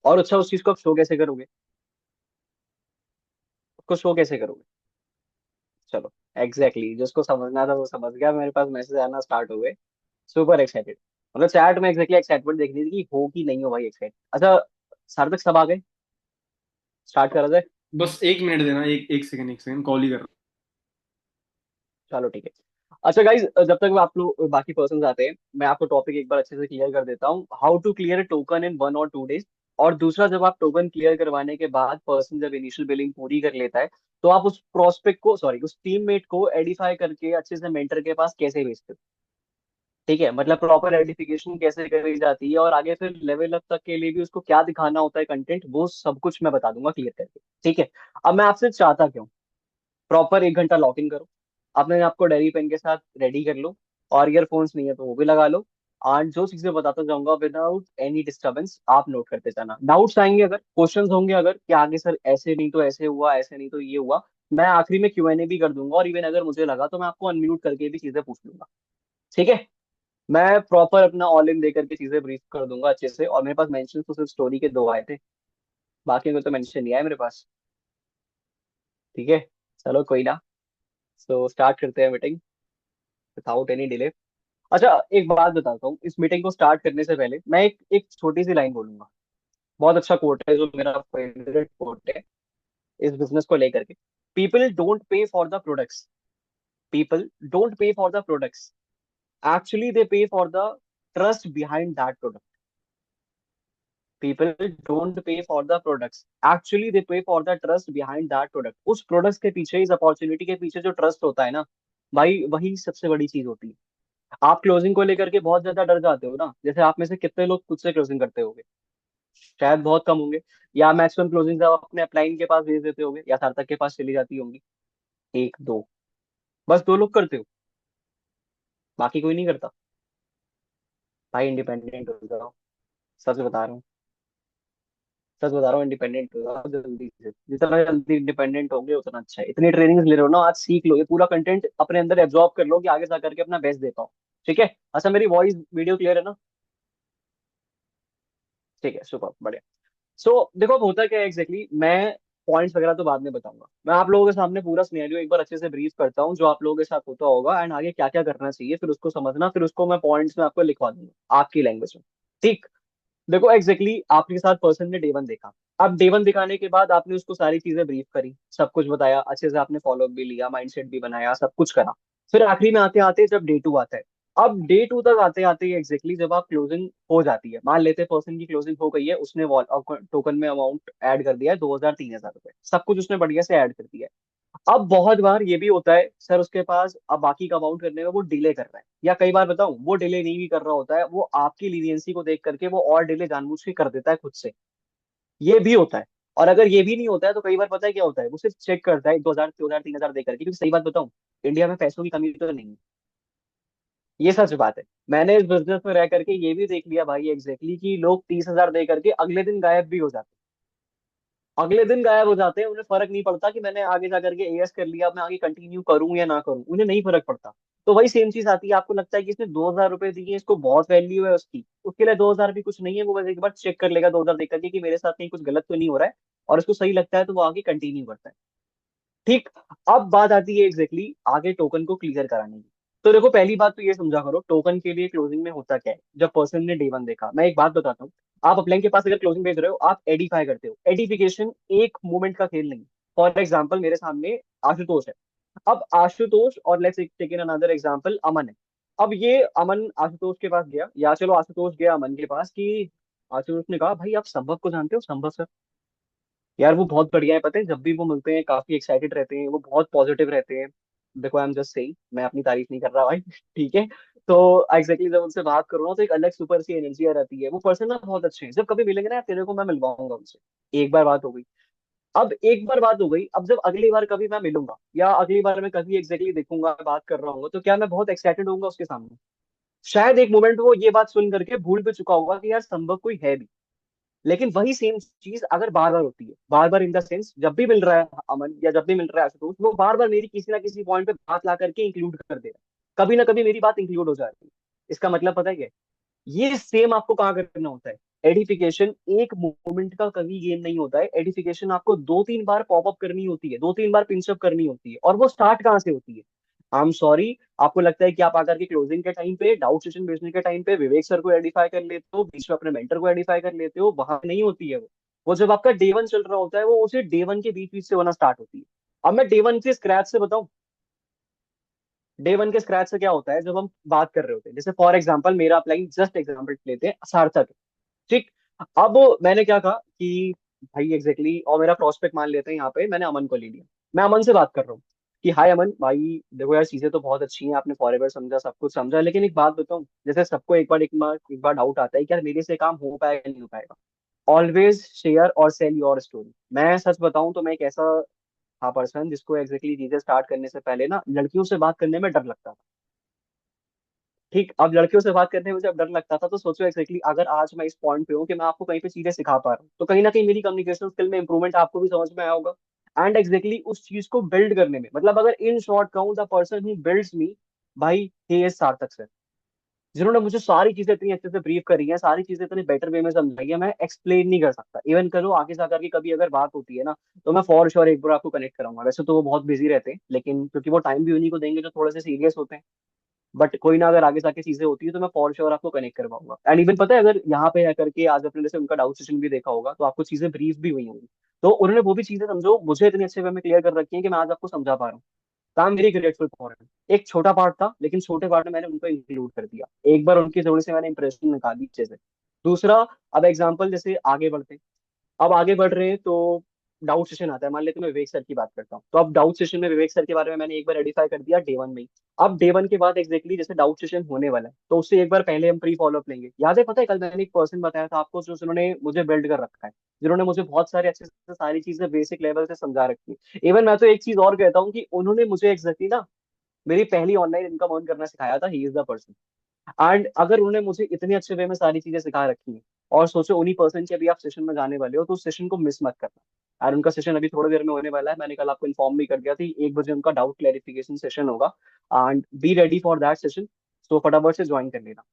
और अच्छा उस चीज को आप शो कैसे करोगे? उसको शो कैसे करोगे? चलो, एग्जैक्टली जिसको समझना था वो समझ गया। मेरे पास मैसेज आना स्टार्ट हो गए। Super excited. मतलब चैट में एग्जैक्टली एक्साइटमेंट देखनी थी कि हो कि नहीं हो भाई एक्साइट। अच्छा, सर तक सब आ गए, स्टार्ट करा जाए। बस 1 मिनट देना, एक सेकंड कॉल ही कर रहा चलो ठीक है। अच्छा गाइज, जब तक आप लोग बाकी पर्सन आते हैं, मैं आपको टॉपिक एक बार अच्छे से क्लियर कर देता हूँ। हाउ टू क्लियर टोकन इन 1 और 2 डेज। और दूसरा, जब आप टोकन क्लियर करवाने के बाद पर्सन जब इनिशियल बिलिंग पूरी कर लेता है, तो आप उस प्रोस्पेक्ट को, सॉरी, उस टीममेट को एडिफाई करके अच्छे से मेंटर के पास कैसे भेजते हो। ठीक है, मतलब प्रॉपर एडिफिकेशन कैसे करी जाती है, और आगे फिर लेवल अप तक के लिए भी उसको क्या दिखाना होता है कंटेंट, वो सब कुछ मैं बता दूंगा क्लियर करके। ठीक है। अब मैं आपसे चाहता क्यों, प्रॉपर 1 घंटा लॉक इन करो। अपने आप को डेरी पेन के साथ रेडी कर लो, और ईयरफोन्स नहीं है तो वो भी लगा लो। और जो चीजें बताता जाऊंगा विदाउट एनी डिस्टरबेंस आप नोट करते जाना। डाउट्स आएंगे, अगर क्वेश्चंस होंगे, अगर कि आगे सर ऐसे नहीं तो ऐसे हुआ, ऐसे नहीं तो ये हुआ, मैं आखिरी में Q&A भी कर दूंगा। और इवन अगर मुझे लगा तो मैं आपको अनम्यूट करके भी चीजें पूछ लूंगा। ठीक है। मैं प्रॉपर अपना ऑल इन देकर के चीजें ब्रीफ कर दूंगा अच्छे से। और मेरे पास मेंशन तो सिर्फ स्टोरी के 2 आए थे, बाकी को तो मेंशन नहीं आया मेरे पास। ठीक है। चलो कोई ना। सो स्टार्ट करते हैं मीटिंग विदाउट एनी डिले। अच्छा, एक बात बताता हूँ, इस मीटिंग को स्टार्ट करने से पहले मैं एक एक छोटी सी लाइन बोलूंगा। बहुत अच्छा कोट है, जो मेरा फेवरेट कोट है इस बिजनेस को लेकर के। People don't pay for the products, people don't pay for the products, actually they pay for the trust behind that product. People don't pay for the products, actually they pay for the trust behind that product. उस products के पीछे, इस opportunity के पीछे जो trust होता है ना भाई, वही सबसे बड़ी चीज होती है। आप क्लोजिंग को लेकर के बहुत ज्यादा डर जाते हो ना, जैसे आप में से कितने लोग खुद से क्लोजिंग करते होंगे? शायद बहुत कम होंगे। या मैक्सिमम क्लोजिंग आप अपने अपलाइन के पास भेज देते होंगे, या सार्थक के पास चली जाती होंगी। एक दो, बस 2 लोग करते हो, बाकी कोई नहीं करता। भाई इंडिपेंडेंट हो जाओ, सच बता रहा हूँ, सच बता रहा हूँ, इंडिपेंडेंट हो जाओ जल्दी से। जितना जल्दी इंडिपेंडेंट होंगे उतना अच्छा है। इतनी ट्रेनिंग ले रहे हो ना, आज सीख लो, ये पूरा कंटेंट अपने अंदर एब्जॉर्ब कर लो कि आगे जा करके अपना बेस्ट दे पाओ। ठीक है। अच्छा, मेरी वॉइस वीडियो क्लियर है ना? ठीक है, सुपर, बढ़िया। सो देखो, अब होता क्या है एग्जैक्टली, मैं पॉइंट्स वगैरह तो बाद में बताऊंगा। मैं आप लोगों के सामने पूरा सिनेरियो एक बार अच्छे से ब्रीफ करता हूँ, जो आप लोगों के साथ होता होगा, एंड आगे क्या क्या करना चाहिए, फिर उसको समझना, फिर उसको मैं पॉइंट्स में आपको लिखवा दूंगा आपकी लैंग्वेज में। ठीक। देखो एग्जैक्टली आपके साथ पर्सन ने डे 1 देखा। अब डे 1 दिखाने के बाद आपने उसको सारी चीजें ब्रीफ करी, सब कुछ बताया अच्छे से, आपने फॉलो भी लिया, माइंडसेट भी बनाया, सब कुछ करा। फिर आखिरी में आते आते जब डे 2 आता है, अब डे 2 तक आते आते एग्जैक्टली जब आप क्लोजिंग हो जाती है, मान लेते पर्सन की क्लोजिंग हो गई है, उसने टोकन में अमाउंट ऐड कर दिया है 2,000 3,000 रुपए, सब कुछ उसने बढ़िया से ऐड कर दिया है। अब बहुत बार ये भी होता है सर, उसके पास अब बाकी का अमाउंट करने में वो डिले कर रहा है, या कई बार बताऊं वो डिले नहीं भी कर रहा होता है, वो आपकी लीनियंसी को देख करके वो और डिले जानबूझ के कर देता है खुद से। ये भी होता है। और अगर ये भी नहीं होता है तो कई बार पता है क्या होता है, वो सिर्फ चेक करता है 2,000 2,000 3,000 दे करके, क्योंकि सही बात बताऊं, इंडिया में पैसों की कमी तो नहीं है। ये सच बात है। मैंने इस बिजनेस में रह करके ये भी देख लिया भाई एग्जैक्टली कि लोग 30,000 दे करके अगले दिन गायब भी हो जाते हैं। अगले दिन गायब हो जाते हैं, उन्हें फर्क नहीं पड़ता कि मैंने आगे जा करके एएस कर लिया, मैं आगे कंटिन्यू करूं या ना करूं, उन्हें नहीं फर्क पड़ता। तो वही सेम चीज आती है, आपको लगता है कि इसने 2,000 रुपए दिए, इसको बहुत वैल्यू है उसकी, उसके लिए 2,000 भी कुछ नहीं है, वो बस एक बार चेक कर लेगा 2,000 देख करके कि मेरे साथ कहीं कुछ गलत तो नहीं हो रहा है, और उसको सही लगता है तो वो आगे कंटिन्यू करता है। ठीक। अब बात आती है एग्जैक्टली आगे टोकन को क्लियर कराने की। तो देखो, पहली बात तो ये समझा करो टोकन के लिए क्लोजिंग में होता क्या है। जब पर्सन ने डे 1 देखा, मैं एक बात बताता हूँ, आप अपलाइन के पास अगर क्लोजिंग भेज रहे हो, आप एडिफाई करते हो। एडिफिकेशन एक मोमेंट का खेल नहीं। फॉर एग्जाम्पल मेरे सामने आशुतोष है। अब आशुतोष और let's take in another example, Aman है। अब ये अमन आशुतोष के पास गया, या चलो आशुतोष गया अमन के पास कि आशुतोष ने कहा, भाई आप संभव को जानते हो? संभव सर, यार वो बहुत बढ़िया है, पता है जब भी वो मिलते हैं काफी एक्साइटेड रहते हैं, वो बहुत पॉजिटिव रहते हैं। देखो आई एम जस्ट सेइंग, मैं अपनी तारीफ नहीं कर रहा भाई ठीक है। तो एग्जैक्टली जब उनसे बात करो ना, तो एक अलग सुपर सी एनर्जी आ रहती है। वो पर्सन ना बहुत अच्छे हैं, जब कभी मिलेंगे ना तेरे को मैं मिलवाऊंगा उनसे। एक बार बात हो गई। अब एक बार बात हो गई, अब जब अगली बार कभी मैं मिलूंगा, या अगली बार मैं कभी एग्जैक्टली देखूंगा, बात कर रहा हूँ, तो क्या मैं बहुत एक्साइटेड होऊंगा उसके सामने? शायद एक मोमेंट वो ये बात सुन करके भूल भी चुका होगा कि यार संभव कोई है भी। लेकिन वही सेम चीज अगर बार बार होती है, बार बार इन द सेंस, जब भी मिल रहा है अमन या जब भी मिल रहा है आशुतोष, वो बार बार मेरी किसी ना किसी पॉइंट पे बात ला करके इंक्लूड कर दे रहा है, कभी ना कभी मेरी बात इंक्लूड हो जाती है। इसका मतलब पता है क्या है? ये सेम आपको कहाँ करना होता है? एडिफिकेशन एक मोमेंट का कभी गेम नहीं होता है। एडिफिकेशन आपको 2-3 बार पॉपअप करनी होती है, 2-3 बार पिंचअप करनी होती है, और वो स्टार्ट कहाँ से होती है? आई एम सॉरी, आपको लगता है कि आप आकर के क्लोजिंग के टाइम पे, डाउट सेशन भेजने के टाइम पे विवेक सर को एडिफाई कर लेते हो, बीच में अपने मेंटर को एडिफाई कर लेते हो, वहां नहीं होती है वो जब आपका डे 1 चल रहा होता है, वो उसे डे 1 के बीच बीच से होना स्टार्ट होती है। अब मैं डे 1 के स्क्रैच से बताऊं, डे 1 के स्क्रैच से क्या होता है, जब हम बात कर रहे होते हैं, जैसे फॉर एग्जाम्पल मेरा अप्लाइंग जस्ट एग्जाम्पल लेते हैं, सार्थक। ठीक। अब मैंने क्या कहा कि भाई एग्जैक्टली और मेरा प्रोस्पेक्ट मान लेते हैं, यहाँ पे मैंने अमन को ले लिया। मैं अमन से बात कर रहा हूँ कि हाय अमन भाई, देखो यार चीजें तो बहुत अच्छी हैं, आपने फॉरएवर समझा, सब कुछ समझा, लेकिन एक बात बताऊं, जैसे सबको एक बार डाउट आता है कि यार मेरे से काम हो पाएगा नहीं हो पाएगा। ऑलवेज शेयर और सेल योर स्टोरी। मैं सच बताऊं तो मैं एक ऐसा था पर्सन जिसको एग्जैक्टली चीजें स्टार्ट करने से पहले ना लड़कियों से बात करने में डर लगता था। ठीक। अब लड़कियों से बात करने में जब डर लगता था, तो सोचो एक्जैक्टली अगर आज मैं इस पॉइंट पे हूँ कि मैं आपको कहीं पे चीजें सिखा पा रहा हूँ, तो कहीं ना कहीं मेरी कम्युनिकेशन स्किल में इंप्रूवमेंट आपको भी समझ में आया होगा। एंड एग्जैक्टली उस चीज को बिल्ड करने में, मतलब अगर इन शॉर्ट कहूँ, द पर्सन हु बिल्ड्स मी, भाई ही इज सार्थक सर, जिन्होंने मुझे सारी चीजें इतनी अच्छे से ब्रीफ करी है, सारी चीजें इतनी बेटर वे में समझाई है, मैं एक्सप्लेन नहीं कर सकता। इवन करो आगे जाकर के कभी अगर बात होती है ना, तो मैं फॉर श्योर एक बार आपको कनेक्ट कराऊंगा। वैसे तो वो बहुत बिजी रहते हैं, लेकिन क्योंकि वो टाइम भी उन्हीं को देंगे जो थोड़े से सीरियस होते हैं। बट कोई ना, अगर आगे जाके चीजें होती है तो मैं फॉर श्योर आपको कनेक्ट करवाऊंगा। एंड इवन पता है, अगर यहाँ पे आकर के आज अपने जैसे उनका डाउट सेशन भी देखा होगा, तो आपको चीजें ब्रीफ भी हुई होंगी। तो उन्होंने वो भी चीजें समझो मुझे इतनी अच्छे वे में क्लियर कर रखी है कि मैं आज आपको समझा पा रहा हूँ। तो I am very grateful for it. एक छोटा पार्ट था, लेकिन छोटे पार्ट में मैंने उनको इंक्लूड कर दिया, एक बार उनकी थोड़ी सी मैंने इंप्रेशन निकाली अच्छे से। दूसरा, अब एग्जाम्पल जैसे आगे बढ़ते हैं, अब आगे बढ़ रहे हैं तो डाउट सेशन आता है। मान लेते हैं मैं विवेक सर की बात करता हूँ, तो अब डाउट सेशन में विवेक सर के बारे में मैंने एक बार आइडेंटिफाई कर दिया डे 1 में ही। अब डे 1 के बाद एग्जैक्टली जैसे डाउट सेशन होने वाला है, तो उससे एक बार पहले हम प्री फॉलोअप लेंगे। याद है, पता है कल मैंने एक पर्सन बताया था आपको, जो जिन्होंने मुझे बिल्ड कर रखा है, जिन्होंने मुझे बहुत सारे अच्छे से सारी चीजें बेसिक लेवल से समझा रखी है। इवन मैं तो एक चीज और कहता हूँ कि उन्होंने मुझे एग्जैक्टली ना मेरी पहली ऑनलाइन इनकम अर्न करना सिखाया था। He is the person. And अगर उन्होंने मुझे इतने अच्छे वे में सारी चीजें सिखा रखी हैं, और सोचो उन्हीं पर्सन के अभी आप सेशन में जाने वाले हो, तो उस सेशन को मिस मत करना। और उनका सेशन अभी थोड़ी देर में होने वाला है, मैंने कल आपको इन्फॉर्म भी कर दिया था, 1 बजे उनका डाउट क्लैरिफिकेशन सेशन होगा। And be ready for that session. तो फटाफट से ज्वाइन कर लेना।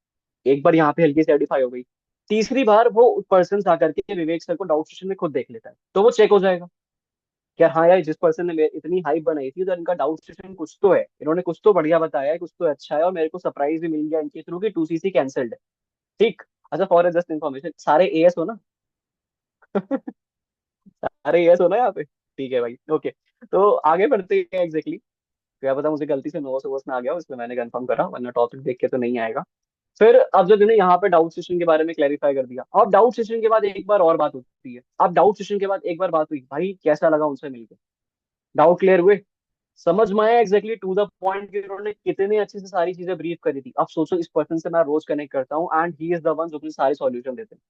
एक बार यहाँ पे हल्की से आइडेंटिफाई हो गई, तीसरी बार वो पर्सन आकर के विवेक सर को डाउट सेशन में खुद देख लेता है, तो वो चेक हो जाएगा कि हाँ यार, जिस पर्सन ने इतनी हाइप बनाई थी, तो इनका डाउट सेशन कुछ तो है, इन्होंने कुछ तो बढ़िया बताया है, कुछ तो अच्छा है, और मेरे को सरप्राइज भी मिल गया इनके थ्रू कि 2CC कैंसल्ड है। ठीक। अच्छा, फॉर जस्ट इन्फॉर्मेशन, सारे एएस हो ना? सारे एएस हो ना यहाँ पे? ठीक है भाई, ओके। तो आगे बढ़ते हैं एग्जैक्टली। क्या पता मुझे गलती से नोट्स वोट्स में आ गया हो, इसलिए मैंने कंफर्म करा, वरना टॉपिक देख के तो नहीं आएगा। फिर अब जब इन्हें यहाँ पे डाउट सेशन के बारे में क्लैरिफाई कर दिया, अब डाउट सेशन के बाद एक बार और बात होती है। अब डाउट सेशन के बाद एक बार बात हुई, भाई कैसा लगा उनसे मिलकर? डाउट क्लियर हुए? समझ में आया एग्जैक्टली टू द पॉइंट कि उन्होंने कितने अच्छे से सारी चीजें ब्रीफ करी थी? अब सोचो इस पर्सन से मैं रोज कनेक्ट करता हूँ, and he is the one जो मुझे सारे सॉल्यूशन देते हैं।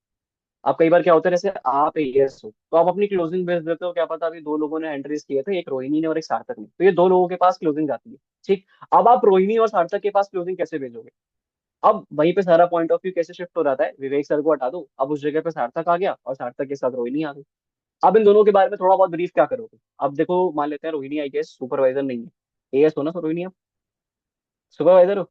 अब कई बार क्या होता है, जैसे आप एएस हो तो आप अपनी क्लोजिंग भेज देते हो, क्या पता अभी 2 लोगों ने एंट्रीज किए थे, एक रोहिणी ने और एक सार्थक ने, तो ये 2 लोगों के पास क्लोजिंग जाती है। ठीक। अब आप रोहिणी और सार्थक के पास क्लोजिंग कैसे भेजोगे? अब वहीं पे सारा पॉइंट ऑफ व्यू कैसे शिफ्ट हो जाता है, विवेक सर को हटा दो, अब उस जगह पे सार्थक आ गया, और सार्थक के साथ रोहिणी आ गई। अब इन दोनों के बारे में थोड़ा बहुत ब्रीफ क्या करोगे? अब देखो, मान लेते हैं रोहिणी आई गेस सुपरवाइजर नहीं है, एएस हो ना? तो रोहिणी आप सुपरवाइजर हो?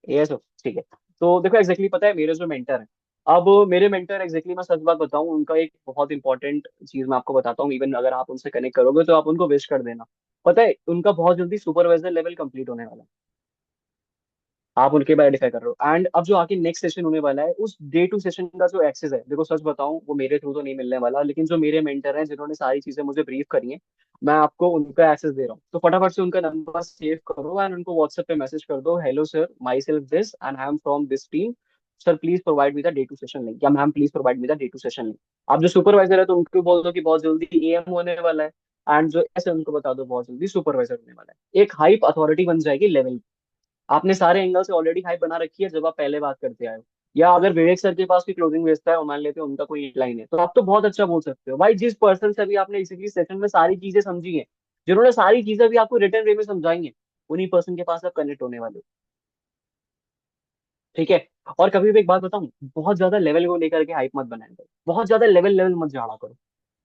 एएस हो, ठीक है। तो देखो एग्जैक्टली पता है मेरे जो मेंटर हैं, अब मेरे मेंटर एग्जैक्टली मैं सच बात बताऊं, उनका एक बहुत इंपॉर्टेंट चीज मैं आपको बताता हूँ। इवन अगर आप उनसे कनेक्ट करोगे तो आप उनको विश कर देना। पता है उनका बहुत जल्दी सुपरवाइजर लेवल कंप्लीट होने वाला है। आप उनके बारे डिफाई कर रहे हो। एंड अब जो आगे नेक्स्ट सेशन होने वाला है, उस डे 2 सेशन का जो एक्सेस है, देखो सच बताऊं वो मेरे थ्रू तो नहीं मिलने वाला, लेकिन जो मेरे मेंटर हैं जिन्होंने सारी चीजें मुझे ब्रीफ करी हैं, मैं आपको उनका एक्सेस दे रहा हूँ। तो फटाफट से उनका नंबर सेव करो एंड उनको व्हाट्सएप पे मैसेज कर दो, hello sir, myself this and I am from this team, sir please provide me the day 2 session link, या ma'am please provide me the day 2 session link. आप जो supervisor है तो उनको बोल दो कि बहुत जल्दी एएम होने वाला है। एंड जो ऐसे उनको बता दो बहुत जल्दी सुपरवाइजर होने वाला है। एक हाइप अथॉरिटी बन जाएगी लेवल। आपने सारे एंगल से ऑलरेडी हाइप बना रखी है जब आप पहले बात करते आए हो। या अगर विवेक सर के पास भी क्लोजिंग भेजता है और मान लेते हैं उनका कोई लाइन है, तो आप तो बहुत अच्छा बोल सकते हो भाई। जिस पर्सन से अभी आपने इसीलिए सेशन में सारी चीजें समझी हैं, जिन्होंने सारी चीजें भी आपको रिटर्न वे में समझाई हैं, उन्हीं पर्सन के पास आप कनेक्ट होने वाले हो। ठीक है। और कभी भी एक बात बताऊं, बहुत ज्यादा लेवल को लेकर के हाइप मत बनाया करो, बहुत ज्यादा लेवल लेवल मत झाड़ा करो।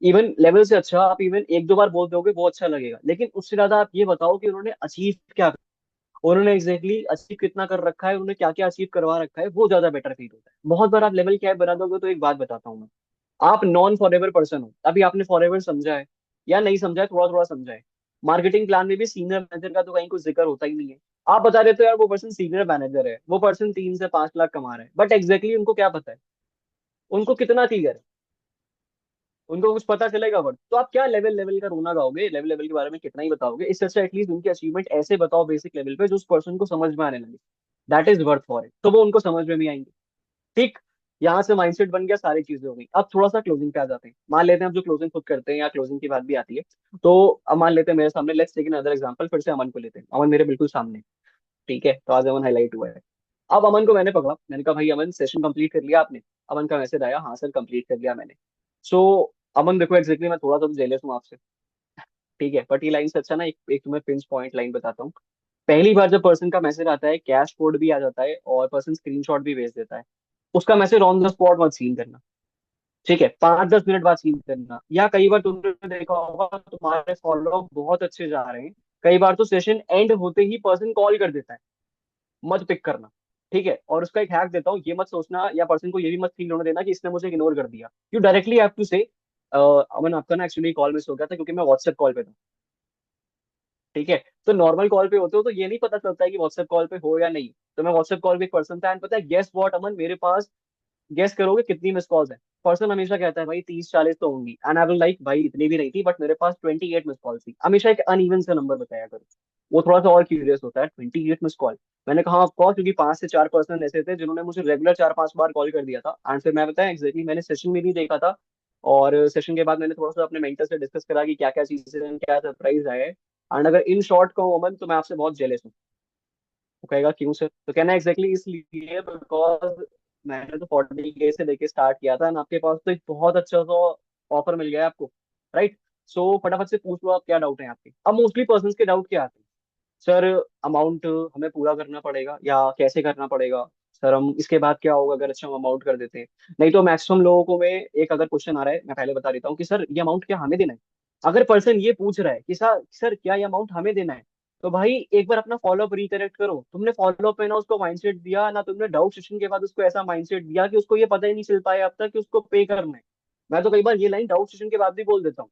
इवन लेवल से अच्छा आप इवन 1-2 बार बोल दोगे वो अच्छा लगेगा, लेकिन उससे ज्यादा आप ये बताओ कि उन्होंने अचीव क्या। उन्होंने एग्जैक्टली अचीव कितना कर रखा है, उन्होंने क्या क्या अचीव करवा रखा है, वो ज्यादा बेटर फील होता है। बहुत बार आप लेवल कैप बना दोगे तो एक बात बताता हूँ मैं, आप नॉन फॉरएवर पर्सन हो, अभी आपने फॉरएवर समझा है या नहीं समझा है, थोड़ा थोड़ा समझा है। मार्केटिंग प्लान में भी सीनियर मैनेजर का तो कहीं कुछ जिक्र होता ही नहीं है। आप बता देते हो यार वो पर्सन सीनियर मैनेजर है, वो पर्सन 3 से 5 लाख कमा रहा है, बट एग्जैक्टली उनको क्या पता है, उनको कितना क्लियर है, उनको कुछ पता चलेगा? बट तो आप क्या लेवल लेवल का रोना गाओगे, लेवल लेवल के बारे में कितना ही बताओगे, इससे अच्छा एटलीस्ट उनकी अचीवमेंट ऐसे बताओ बेसिक लेवल पे जो उस पर्सन को समझ में आने लगे। That is worth for it, तो वो उनको समझ में भी आएंगे। ठीक, यहाँ से माइंडसेट बन गया, सारी चीजें हो गई। अब थोड़ा सा क्लोजिंग पे आ जाते हैं। मान लेते हैं अब जो क्लोजिंग खुद करते हैं या क्लोजिंग की बात भी आती है, तो अब मान लेते हैं मेरे सामने, लेट्स टेक अनदर एग्जांपल, फिर से अमन को लेते हैं, अमन मेरे बिल्कुल सामने है। ठीक है, तो आज अमन हाईलाइट हुआ है। अब अमन को मैंने पकड़ा, मैंने कहा भाई अमन सेशन कंप्लीट कर लिया आपने? अमन का मैसेज आया, हाँ सर कंप्लीट कर लिया मैंने। सो अमन देखो एग्जैक्टली मैं थोड़ा सा तो जेलस हूँ आपसे। ठीक है, बट ये लाइन से अच्छा ना एक तुम्हें पिंच पॉइंट लाइन बताता हूँ। पहली बार जब पर्सन का मैसेज आता है, कैश कोड भी आ जाता है और पर्सन स्क्रीनशॉट भी भेज देता है, उसका मैसेज ऑन द स्पॉट मत सीन करना। ठीक है, 5-10 मिनट बाद सीन करना। या कई बार तुमने देखा होगा तुम्हारे फॉलो अप बहुत अच्छे जा रहे हैं, कई बार तो सेशन एंड होते ही पर्सन कॉल कर देता है, मत पिक करना। ठीक है, और उसका एक हैक देता हूँ, ये मत सोचना या पर्सन को ये भी मत फील होने देना कि इसने मुझे इग्नोर कर दिया। यू डायरेक्टली हैव टू से अमन आपका ना एक्चुअली कॉल मिस हो गया था क्योंकि मैं व्हाट्सएप कॉल पे था। ठीक है, तो नॉर्मल कॉल पे होते हो तो ये नहीं पता चलता है कि व्हाट्सएप कॉल पे हो या नहीं। तो मैं व्हाट्सएप कॉल पे एक पर्सन था एंड पता है गेस व्हाट अमन, मेरे पास गेस करोगे कितनी मिस कॉल्स है? पर्सन हमेशा कहता है भाई 30-40 तो होंगी, एंड आई विल लाइक भाई इतनी भी नहीं थी, बट मेरे पास 28 मिस कॉल थी। हमेशा एक अनइवन सा नंबर बताया करो। वो थोड़ा सा और क्यूरियस होता है, 28 मिस कॉल। मैंने कहा ऑफ कोर्स, क्योंकि 5 से 4 पर्सन ऐसे थे जिन्होंने मुझे रेगुलर 4-5 बार कॉल कर दिया था। एंड फिर मैं बताया एग्जैक्टली मैंने सेशन में नहीं देखा था, और सेशन के बाद मैंने थोड़ा सा अपने मेंटर से डिस्कस करा कि क्या क्या चीजें हैं, क्या सरप्राइज आया है। एंड अगर इन शॉर्ट कहूँ अमन, तो मैं आपसे बहुत जेलस हूँ। वो कहेगा क्यों सर, तो कहना एग्जैक्टली इसलिए बिकॉज मैंने तो 40K से लेके स्टार्ट किया था, एंड आपके पास तो एक बहुत अच्छा सा ऑफर मिल गया है आपको। राइट, सो फटाफट से पूछ लो आप क्या डाउट है आपके। अब मोस्टली पर्सन के डाउट क्या आते हैं? सर अमाउंट हमें पूरा करना पड़ेगा या कैसे करना पड़ेगा? सर हम इसके बाद क्या होगा अगर अच्छा हम अमाउंट कर देते हैं? नहीं तो मैक्सिमम लोगों को में एक अगर क्वेश्चन आ रहा है, मैं पहले बता देता हूँ कि सर ये अमाउंट क्या हमें देना है? अगर पर्सन ये पूछ रहा है कि सर सर क्या ये अमाउंट हमें देना है, तो भाई एक बार अपना फॉलोअप रिकरेक्ट करो। तुमने फॉलोअप में ना उसको माइंडसेट दिया ना, तुमने डाउट सेशन के बाद उसको ऐसा माइंडसेट दिया कि उसको ये पता ही नहीं चल पाया अब तक कि उसको पे करना है। मैं तो कई बार ये लाइन डाउट सेशन के बाद भी बोल देता हूँ,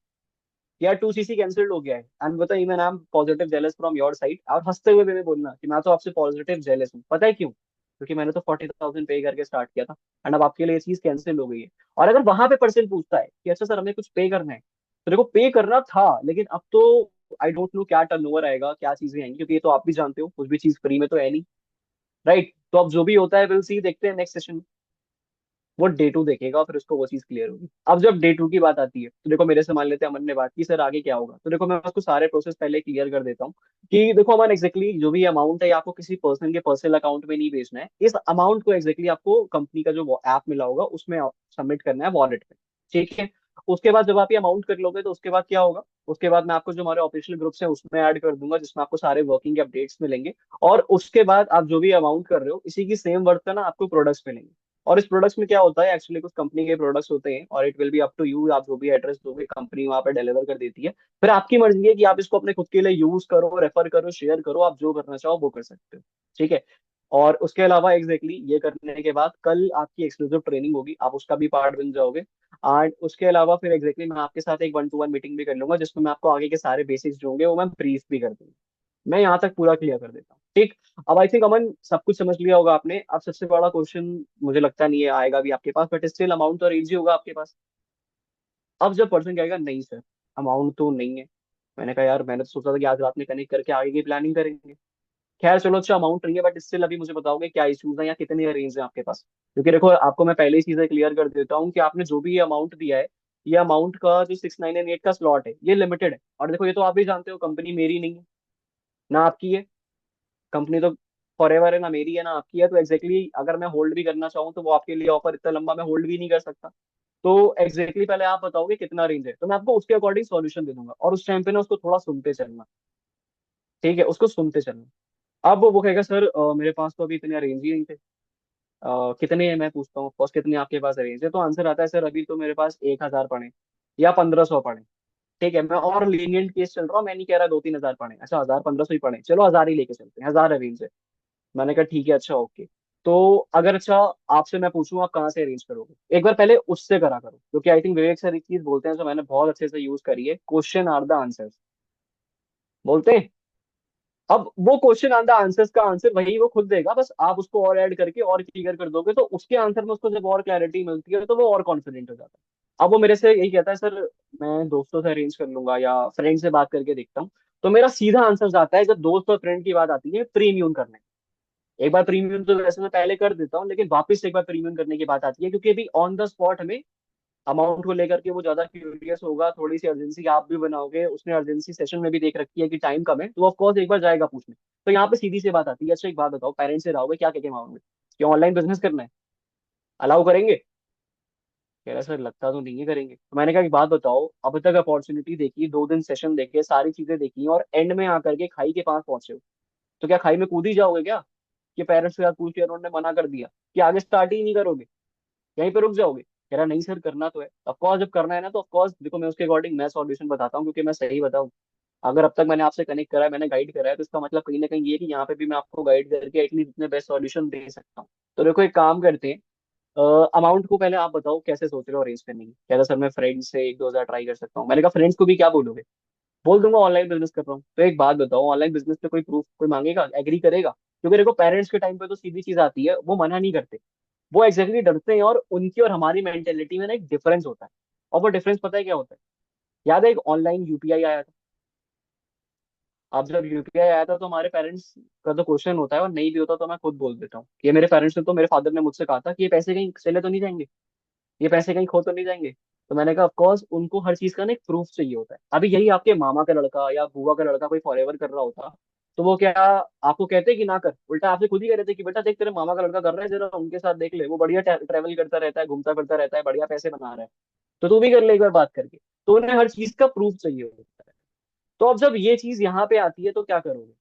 यार 2CC कैंसिल्ड हो गया है, एंड बता even I M positive jealous from your side, और हंसते हुए भी बोलना कि मैं तो आपसे पॉजिटिव जेलस हूँ। पता है क्यों? क्योंकि मैंने तो 40,000 पे करके स्टार्ट किया था, एंड अब आपके लिए ये चीज कैंसिल हो गई है। और अगर वहां पे पर्सन पूछता है कि अच्छा सर हमें कुछ पे करना है, तो देखो पे करना था लेकिन अब तो आई डोंट नो क्या टर्नओवर आएगा, क्या चीजें आएंगी, क्योंकि ये तो आप भी जानते हो कुछ भी चीज फ्री में तो है नहीं। राइट, तो अब जो भी होता है विल सी, देखते हैं नेक्स्ट सेशन। वो डे 2 देखेगा, फिर उसको वो चीज क्लियर होगी। अब जब डे 2 की बात आती है, तो देखो मेरे से मान लेते हैं अमन ने बात की सर आगे क्या होगा, तो देखो मैं उसको सारे प्रोसेस पहले क्लियर कर देता हूँ कि देखो अमन एग्जैक्टली जो भी अमाउंट है ये आपको किसी पर्सन के पर्सनल अकाउंट में नहीं भेजना है। इस अमाउंट को एग्जैक्टली आपको कंपनी का जो ऐप मिला होगा उसमें सबमिट करना है, वॉलेट पे। ठीक है, उसके बाद जब आप ये अमाउंट कर लोगे तो उसके बाद क्या होगा? उसके बाद मैं आपको जो हमारे ऑफिशियल ग्रुप्स हैं उसमें ऐड कर दूंगा, जिसमें आपको सारे वर्किंग के अपडेट्स मिलेंगे। और उसके बाद आप जो भी अमाउंट कर रहे हो इसी की सेम वर्थ का ना आपको प्रोडक्ट्स मिलेंगे। और इस प्रोडक्ट्स में क्या होता है, एक्चुअली कुछ कंपनी के प्रोडक्ट्स होते हैं और it will be up to you, आप जो भी एड्रेस दोगे कंपनी वहां पे डिलीवर कर देती है। फिर आपकी मर्जी है कि आप इसको अपने खुद के लिए यूज करो, रेफर करो, शेयर करो, आप जो करना चाहो वो कर सकते हो। ठीक है, और उसके अलावा एग्जैक्टली ये करने के बाद कल आपकी एक्सक्लूसिव ट्रेनिंग होगी, आप उसका भी पार्ट बन जाओगे। एंड उसके अलावा फिर एग्जैक्टली मैं आपके साथ एक 1-to-1 मीटिंग भी कर लूंगा, जिसमें मैं आपको आगे के सारे बेसिक्स जो होंगे वो मैं ब्रीफ भी कर दूंगा। मैं यहाँ तक पूरा क्लियर कर देता हूँ। ठीक, अब आई थिंक अमन सब कुछ समझ लिया होगा आपने। अब सबसे बड़ा क्वेश्चन मुझे लगता नहीं है आएगा भी आपके पास, बट स्टिल अमाउंट और एज ही होगा आपके पास। अब जब पर्सन कहेगा नहीं सर अमाउंट तो नहीं है, मैंने कहा यार मैंने तो सोचा था कि आज रात में कनेक्ट करके आगे की प्लानिंग करेंगे। खैर चलो अच्छा अमाउंट नहीं है, बट स्टिल अभी मुझे बताओगे क्या इश्यूज हैं या कितने अरेंज हैं आपके पास? क्योंकि देखो आपको मैं पहले ही चीजें क्लियर कर देता हूँ कि आपने जो भी अमाउंट दिया है, ये अमाउंट का जो 6, 9 एंड 8 का स्लॉट है ये लिमिटेड है। और देखो ये तो आप भी जानते हो कंपनी मेरी नहीं है ना आपकी है, कंपनी तो फॉर एवर है, ना मेरी है ना आपकी है। तो एग्जैक्टली अगर मैं होल्ड भी करना चाहूँ तो वो आपके लिए ऑफर इतना लंबा मैं होल्ड भी नहीं कर सकता। तो एग्जैक्टली पहले आप बताओगे कितना रेंज है, तो मैं आपको उसके अकॉर्डिंग सॉल्यूशन दे दूंगा, और उस टाइम पे ना उसको थोड़ा सुनते चलना। ठीक है, उसको सुनते चलना। अब वो कहेगा सर मेरे पास तो अभी इतने रेंज ही नहीं थे। कितने हैं मैं पूछता हूँ ऑफकोर्स कितने आपके पास रेंज है, तो आंसर आता है सर अभी तो मेरे पास 1,000 पड़े या 1,500 पड़े। ठीक है, मैं और लीनियंट केस चल रहा हूँ, मैं नहीं कह रहा 2-3 हजार पढ़े, अच्छा 1000-1500 ही पढ़े, चलो 1000 ही लेके चलते हैं, 1000 अरेंज है। मैंने कहा ठीक है, अच्छा ओके। तो अगर अच्छा आपसे मैं पूछूं आप कहाँ से अरेंज करोगे, एक बार पहले उससे करा करो, क्योंकि आई थिंक विवेक सर एक चीज बोलते हैं जो मैंने बहुत अच्छे से यूज करी है, क्वेश्चन आर द आंसर्स बोलते हैं। अब वो क्वेश्चन आर द आंसर्स का आंसर वही वो खुद देगा, बस आप उसको और ऐड करके और क्लियर कर दोगे, तो उसके आंसर में उसको जब और क्लैरिटी मिलती है तो वो और कॉन्फिडेंट हो जाता है। अब वो मेरे से यही कहता है, सर मैं दोस्तों से अरेंज कर लूंगा या फ्रेंड से बात करके देखता हूँ। तो मेरा सीधा आंसर आता है, जब दोस्त और फ्रेंड की बात आती है प्रीमियम करने। एक बार प्रीमियम तो वैसे मैं पहले कर देता हूँ, लेकिन वापस से एक बार प्रीमियम करने की बात आती है, क्योंकि अभी ऑन द स्पॉट हमें अमाउंट को लेकर के वो ज्यादा क्यूरियस होगा, थोड़ी सी अर्जेंसी आप भी बनाओगे, उसने अर्जेंसी सेशन में भी देख रखी है कि टाइम कम है, तो ऑफ कोर्स एक बार जाएगा पूछने। तो यहाँ पे सीधी सी बात आती है, अच्छा एक बात बताओ, पेरेंट्स से रहोगे क्या, क्या मांगोगे, क्या ऑनलाइन बिजनेस करना है, अलाउ करेंगे? कह रहा सर लगता तो नहीं है करेंगे। तो मैंने कहा एक बात बताओ, अब तक अपॉर्चुनिटी देखी, 2 दिन सेशन देखे, सारी चीजें देखी, और एंड में आकर के खाई के पास पहुंचे हो, तो क्या खाई में कूद ही जाओगे क्या, कि पेरेंट्स के साथ पूछ के उन्होंने मना कर दिया, कि आगे स्टार्ट ही नहीं करोगे, यहीं पे रुक जाओगे? कह रहा नहीं सर करना तो है। ऑफकोर्स जब करना है ना, तो ऑफकोर्स देखो मैं उसके अकॉर्डिंग मैं सॉल्यूशन बताता हूँ, क्योंकि मैं सही बताऊँ, अगर अब तक मैंने आपसे कनेक्ट करा है, मैंने गाइड करा है, तो इसका मतलब कहीं ना कहीं ये है कि यहाँ पे भी मैं आपको गाइड करके एटलीस्ट इतने बेस्ट सॉल्यूशन दे सकता हूँ। तो देखो एक काम करते हैं, अमाउंट को पहले आप बताओ कैसे सोच रहे हो अरेंज करने की। कह रहा सर मैं फ्रेंड्स से 1-2 हजार ट्राई कर सकता हूँ। मैंने कहा फ्रेंड्स को भी क्या बोलोगे? बोल दूंगा ऑनलाइन बिजनेस कर रहा हूँ। तो एक बात बताओ, ऑनलाइन बिजनेस पे कोई प्रूफ कोई मांगेगा, एग्री करेगा? क्योंकि देखो पेरेंट्स के टाइम पे तो सीधी चीज आती है, वो मना नहीं करते, वो एग्जैक्टली डरते हैं, और उनकी और हमारी मेंटेलिटी में ना एक डिफरेंस होता है। और वो डिफरेंस पता है क्या होता है? याद है एक ऑनलाइन यूपीआई आया था? अब जब यूपीआई आया था तो हमारे पेरेंट्स का तो क्वेश्चन होता है, और नहीं भी होता तो मैं खुद बोल देता हूँ, ये मेरे पेरेंट्स ने तो मेरे फादर ने मुझसे कहा था कि ये पैसे कहीं चले तो नहीं जाएंगे, ये पैसे कहीं खो तो नहीं जाएंगे? तो मैंने कहा ऑफकोर्स उनको हर चीज का ना एक प्रूफ चाहिए होता है। अभी यही आपके मामा का लड़का या बुआ का लड़का कोई फॉरएवर कर रहा होता, तो वो क्या आपको कहते कि ना कर, उल्टा आपसे खुद ही कह रहे थे कि बेटा देख तेरे मामा का लड़का कर रहा है, जरा उनके साथ देख ले, वो बढ़िया ट्रैवल करता रहता है, घूमता फिरता रहता है, बढ़िया पैसे बना रहा है, तो तू भी कर ले एक बार बात करके। तो उन्हें हर चीज का प्रूफ चाहिए होता है। तो अब जब ये चीज यहाँ पे आती है तो क्या करोगे?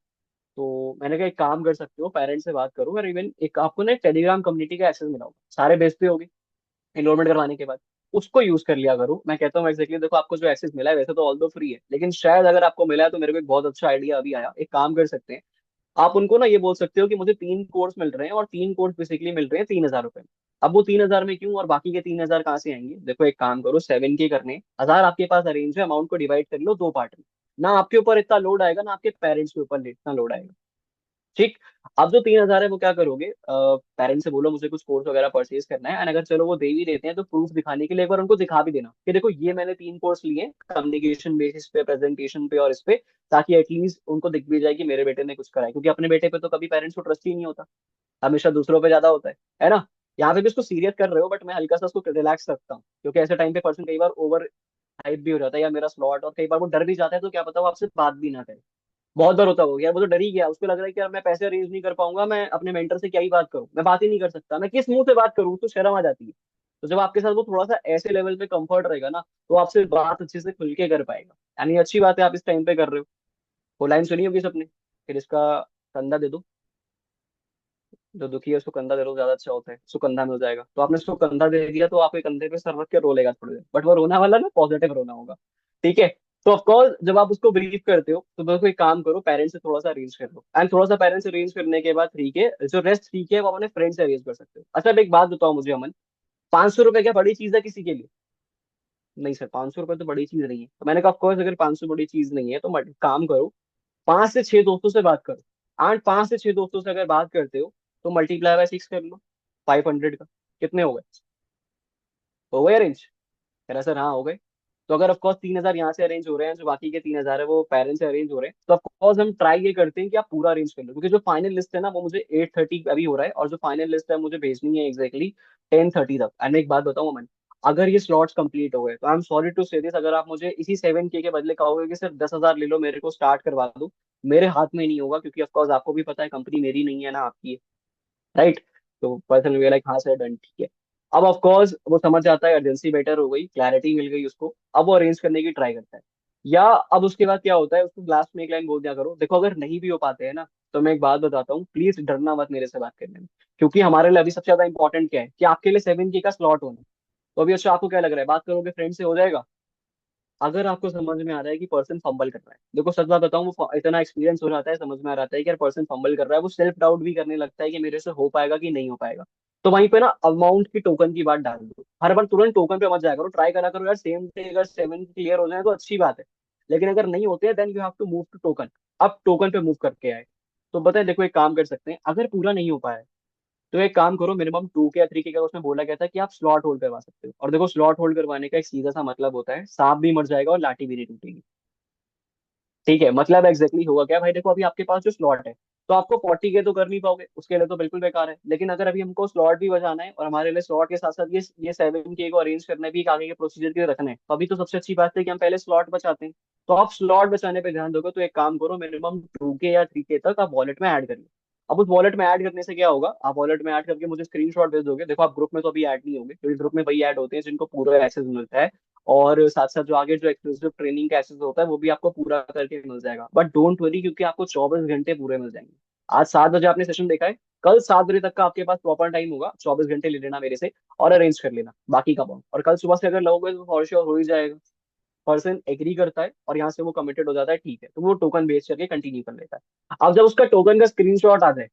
तो मैंने कहा एक काम कर सकते हो, पेरेंट्स से बात करो, और इवन एक आपको ना टेलीग्राम कम्युनिटी का एक्सेस मिला होगा, सारे बेचते होगे एनरोलमेंट करवाने के बाद, उसको यूज कर लिया करो। मैं कहता हूँ एक्जेक्टली देखो आपको जो एक्सेस मिला है वैसे तो ऑल दो फ्री है, लेकिन शायद अगर आपको मिला है तो मेरे को एक बहुत अच्छा आइडिया अभी आया, एक काम कर सकते हैं, आप उनको ना ये बोल सकते हो कि मुझे 3 कोर्स मिल रहे हैं, और 3 कोर्स बेसिकली मिल रहे हैं 3000 रुपए में। अब वो 3000 में क्यों, और बाकी के 3000 कहाँ से आएंगे? देखो एक काम करो, 7K करने 1000 आपके पास अरेंज है, अमाउंट को डिवाइड कर लो 2 पार्ट में, ना आपके ऊपर इतना लोड आएगा ना आपके पेरेंट्स के ऊपर इतना लोड आएगा। ठीक। अब जो 3000 है वो क्या करोगे, पेरेंट्स से बोलो मुझे कुछ कोर्स वगैरह परचेज करना है, एंड अगर चलो वो दे भी देते हैं तो प्रूफ दिखाने के लिए एक बार उनको दिखा भी देना कि देखो ये मैंने 3 कोर्स लिए, कम्युनिकेशन बेसिस पे, प्रेजेंटेशन पे और इस पे, ताकि एटलीस्ट उनको दिख भी जाए कि मेरे बेटे ने कुछ करा है, क्योंकि अपने बेटे पे तो कभी पेरेंट्स को ट्रस्ट ही नहीं होता, हमेशा दूसरों पे ज्यादा होता है ना? यहाँ पे भी उसको सीरियस कर रहे हो, बट मैं हल्का सा उसको रिलैक्स रखता हूँ, क्योंकि ऐसे टाइम पे पर्सन कई बार ओवर हाइप भी हो जाता है, या मेरा स्लॉट, और कई बार वो डर भी जाता है, तो क्या पता वो आपसे बात भी ना करे। बहुत बार होता होगा यार, वो तो डर ही गया, उसको लग रहा है कि यार मैं पैसे अरेंज नहीं कर पाऊंगा, मैं अपने मेंटर से क्या ही बात करूं, मैं बात ही नहीं कर सकता, मैं किस मुंह से बात करूं, तो शर्म आ जाती है। तो जब आपके साथ वो थोड़ा सा ऐसे लेवल पे कंफर्ट रहेगा ना, तो आपसे बात अच्छे से खुल के कर पाएगा। यानी अच्छी बात है आप इस टाइम पे कर रहे हो। वो लाइन सुनी होगी सबने, फिर इसका कंधा दे दो, जो दुखी है उसको कंधा दे दो, ज्यादा अच्छा होता है, उसको कंधा मिल जाएगा। तो आपने उसको कंधा दे दिया, तो आपके कंधे पे सर रख के रो लेगा थोड़ी देर, बट वो रोना वाला ना पॉजिटिव रोना होगा। ठीक है। तो ऑफकोर्स जब आप उसको ब्रीफ करते हो तो बस कोई काम करो, पेरेंट्स से थोड़ा सा अरेंज कर लो, एंड थोड़ा सा पेरेंट्स से अरेंज करने के बाद ठीक है, जो रेस्ट ठीक है वो अपने फ्रेंड से अरेंज कर सकते हो। अच्छा अब एक बात बताओ मुझे अमन, 500 रुपए क्या बड़ी चीज है किसी के लिए? नहीं सर 500 रुपए तो बड़ी चीज नहीं है। तो मैंने कहा ऑफकोर्स अगर 500 बड़ी चीज नहीं है तो काम करो, 5 से 6 दोस्तों से बात करो, एंड 5 से 6 दोस्तों से अगर बात करते हो तो मल्टीप्लाई बाय 6 कर लो, 500 का कितने हो गए? हो गए अरेंज? कह रहा सर हाँ हो गए। तो अगर ऑफकोर्स 3000 यहाँ से अरेंज हो रहे हैं, जो बाकी के 3000 है वो पेरेंट्स से अरेंज हो रहे हैं, तो ऑफकोर्स हम ट्राई ये करते हैं कि आप पूरा अरेंज कर लो, क्योंकि जो फाइनल लिस्ट है ना वो मुझे 8:30 अभी हो रहा है, और जो फाइनल लिस्ट है मुझे भेजनी है एग्जैक्टली 10:30 तक। एंड एक बात बताऊँ अमन, अगर ये स्लॉट्स कंप्लीट हो गए तो आई एम सॉरी टू से दिस, अगर आप मुझे इसी 7K के बदले कहोगे कि सर 10,000 ले लो मेरे को स्टार्ट करवा दो, मेरे हाथ में नहीं होगा, क्योंकि ऑफकोर्स आपको भी पता है कंपनी मेरी नहीं है ना आपकी है, राइट? तो पर्सन वे लाइक हाँ सर डन ठीक है। अब ऑफ कोर्स वो समझ जाता है, अर्जेंसी बेटर हो गई, क्लैरिटी मिल गई उसको, अब वो अरेंज करने की ट्राई करता है। या अब उसके बाद क्या होता है, उसको लास्ट में एक लाइन बोल दिया करो, देखो अगर नहीं भी हो पाते हैं ना, तो मैं एक बात बताता हूँ, प्लीज डरना मत मेरे से बात करने में, क्योंकि हमारे लिए अभी सबसे ज्यादा इंपॉर्टेंट क्या है कि आपके लिए 7K का स्लॉट होना। तो अभी अच्छा आपको क्या लग रहा है, बात करोगे फ्रेंड से हो जाएगा? अगर आपको समझ में आ रहा है कि पर्सन फंबल कर रहा है, देखो सच बात बताऊं, वो इतना एक्सपीरियंस हो जाता है, समझ में आ जाता है कि यार पर्सन फंबल कर रहा है, वो सेल्फ डाउट भी करने लगता है कि मेरे से हो पाएगा कि नहीं हो पाएगा। तो वहीं पे ना अमाउंट की टोकन की बात डाल दो, हर बार तुरंत टोकन पे मत जाया करो, ट्राई करा करो यार, सेम डे अगर 7 क्लियर हो जाए तो अच्छी बात है, लेकिन अगर नहीं होते हैं then you have to move to token. अब टोकन पे मूव करके आए, तो बताए देखो एक काम कर सकते हैं, अगर पूरा नहीं हो पाया तो एक काम करो, मिनिमम 2 के या 3 के का उसमें बोला गया था कि आप स्लॉट होल्ड करवा सकते हो, और देखो स्लॉट होल्ड करवाने का एक सीधा सा मतलब होता है, सांप भी मर जाएगा और लाठी भी नहीं टूटेगी। ठीक है, मतलब एग्जैक्टली होगा क्या भाई, देखो अभी आपके पास जो स्लॉट है, तो आपको 40 के तो कर नहीं पाओगे, उसके लिए तो बिल्कुल बेकार है, लेकिन अगर अभी हमको स्लॉट भी बजाना है और हमारे लिए स्लॉट के साथ साथ ये 7 के को अरेंज करना है भी, एक आगे के प्रोसीजर के लिए रखना है, तो अभी तो सबसे अच्छी बात है कि हम पहले स्लॉट बचाते हैं। तो आप स्लॉट बचाने पे ध्यान दोगे तो एक काम करो, मिनिमम 2 के या 3 के तक आप वॉलेट में ऐड करिए। अब उस वॉलेट में ऐड करने से क्या होगा, आप वॉलेट में ऐड करके मुझे स्क्रीनशॉट भेज दोगे, देखो आप ग्रुप में तो अभी ऐड नहीं होंगे, क्योंकि ग्रुप में वही ऐड होते हैं जिनको पूरा एक्सेस मिलता है, और साथ साथ जो आगे जो एक्सक्लूसिव ट्रेनिंग का एक्सेस होता है वो भी आपको पूरा करके मिल जाएगा, बट डोंट वरी, क्योंकि आपको 24 घंटे पूरे मिल जाएंगे। आज 7 बजे आपने सेशन देखा है, कल 7 बजे तक का आपके पास प्रॉपर टाइम होगा, 24 घंटे ले लेना मेरे से और अरेंज कर लेना बाकी का अमाउंट, और कल सुबह से अगर लगोगे तो फॉर श्योर हो ही जाएगा। पर्सन एग्री करता है और यहाँ से वो कमिटेड हो जाता है, ठीक है, तो वो टोकन बेच करके कंटिन्यू कर लेता है। अब जब उसका टोकन का स्क्रीनशॉट आ जाए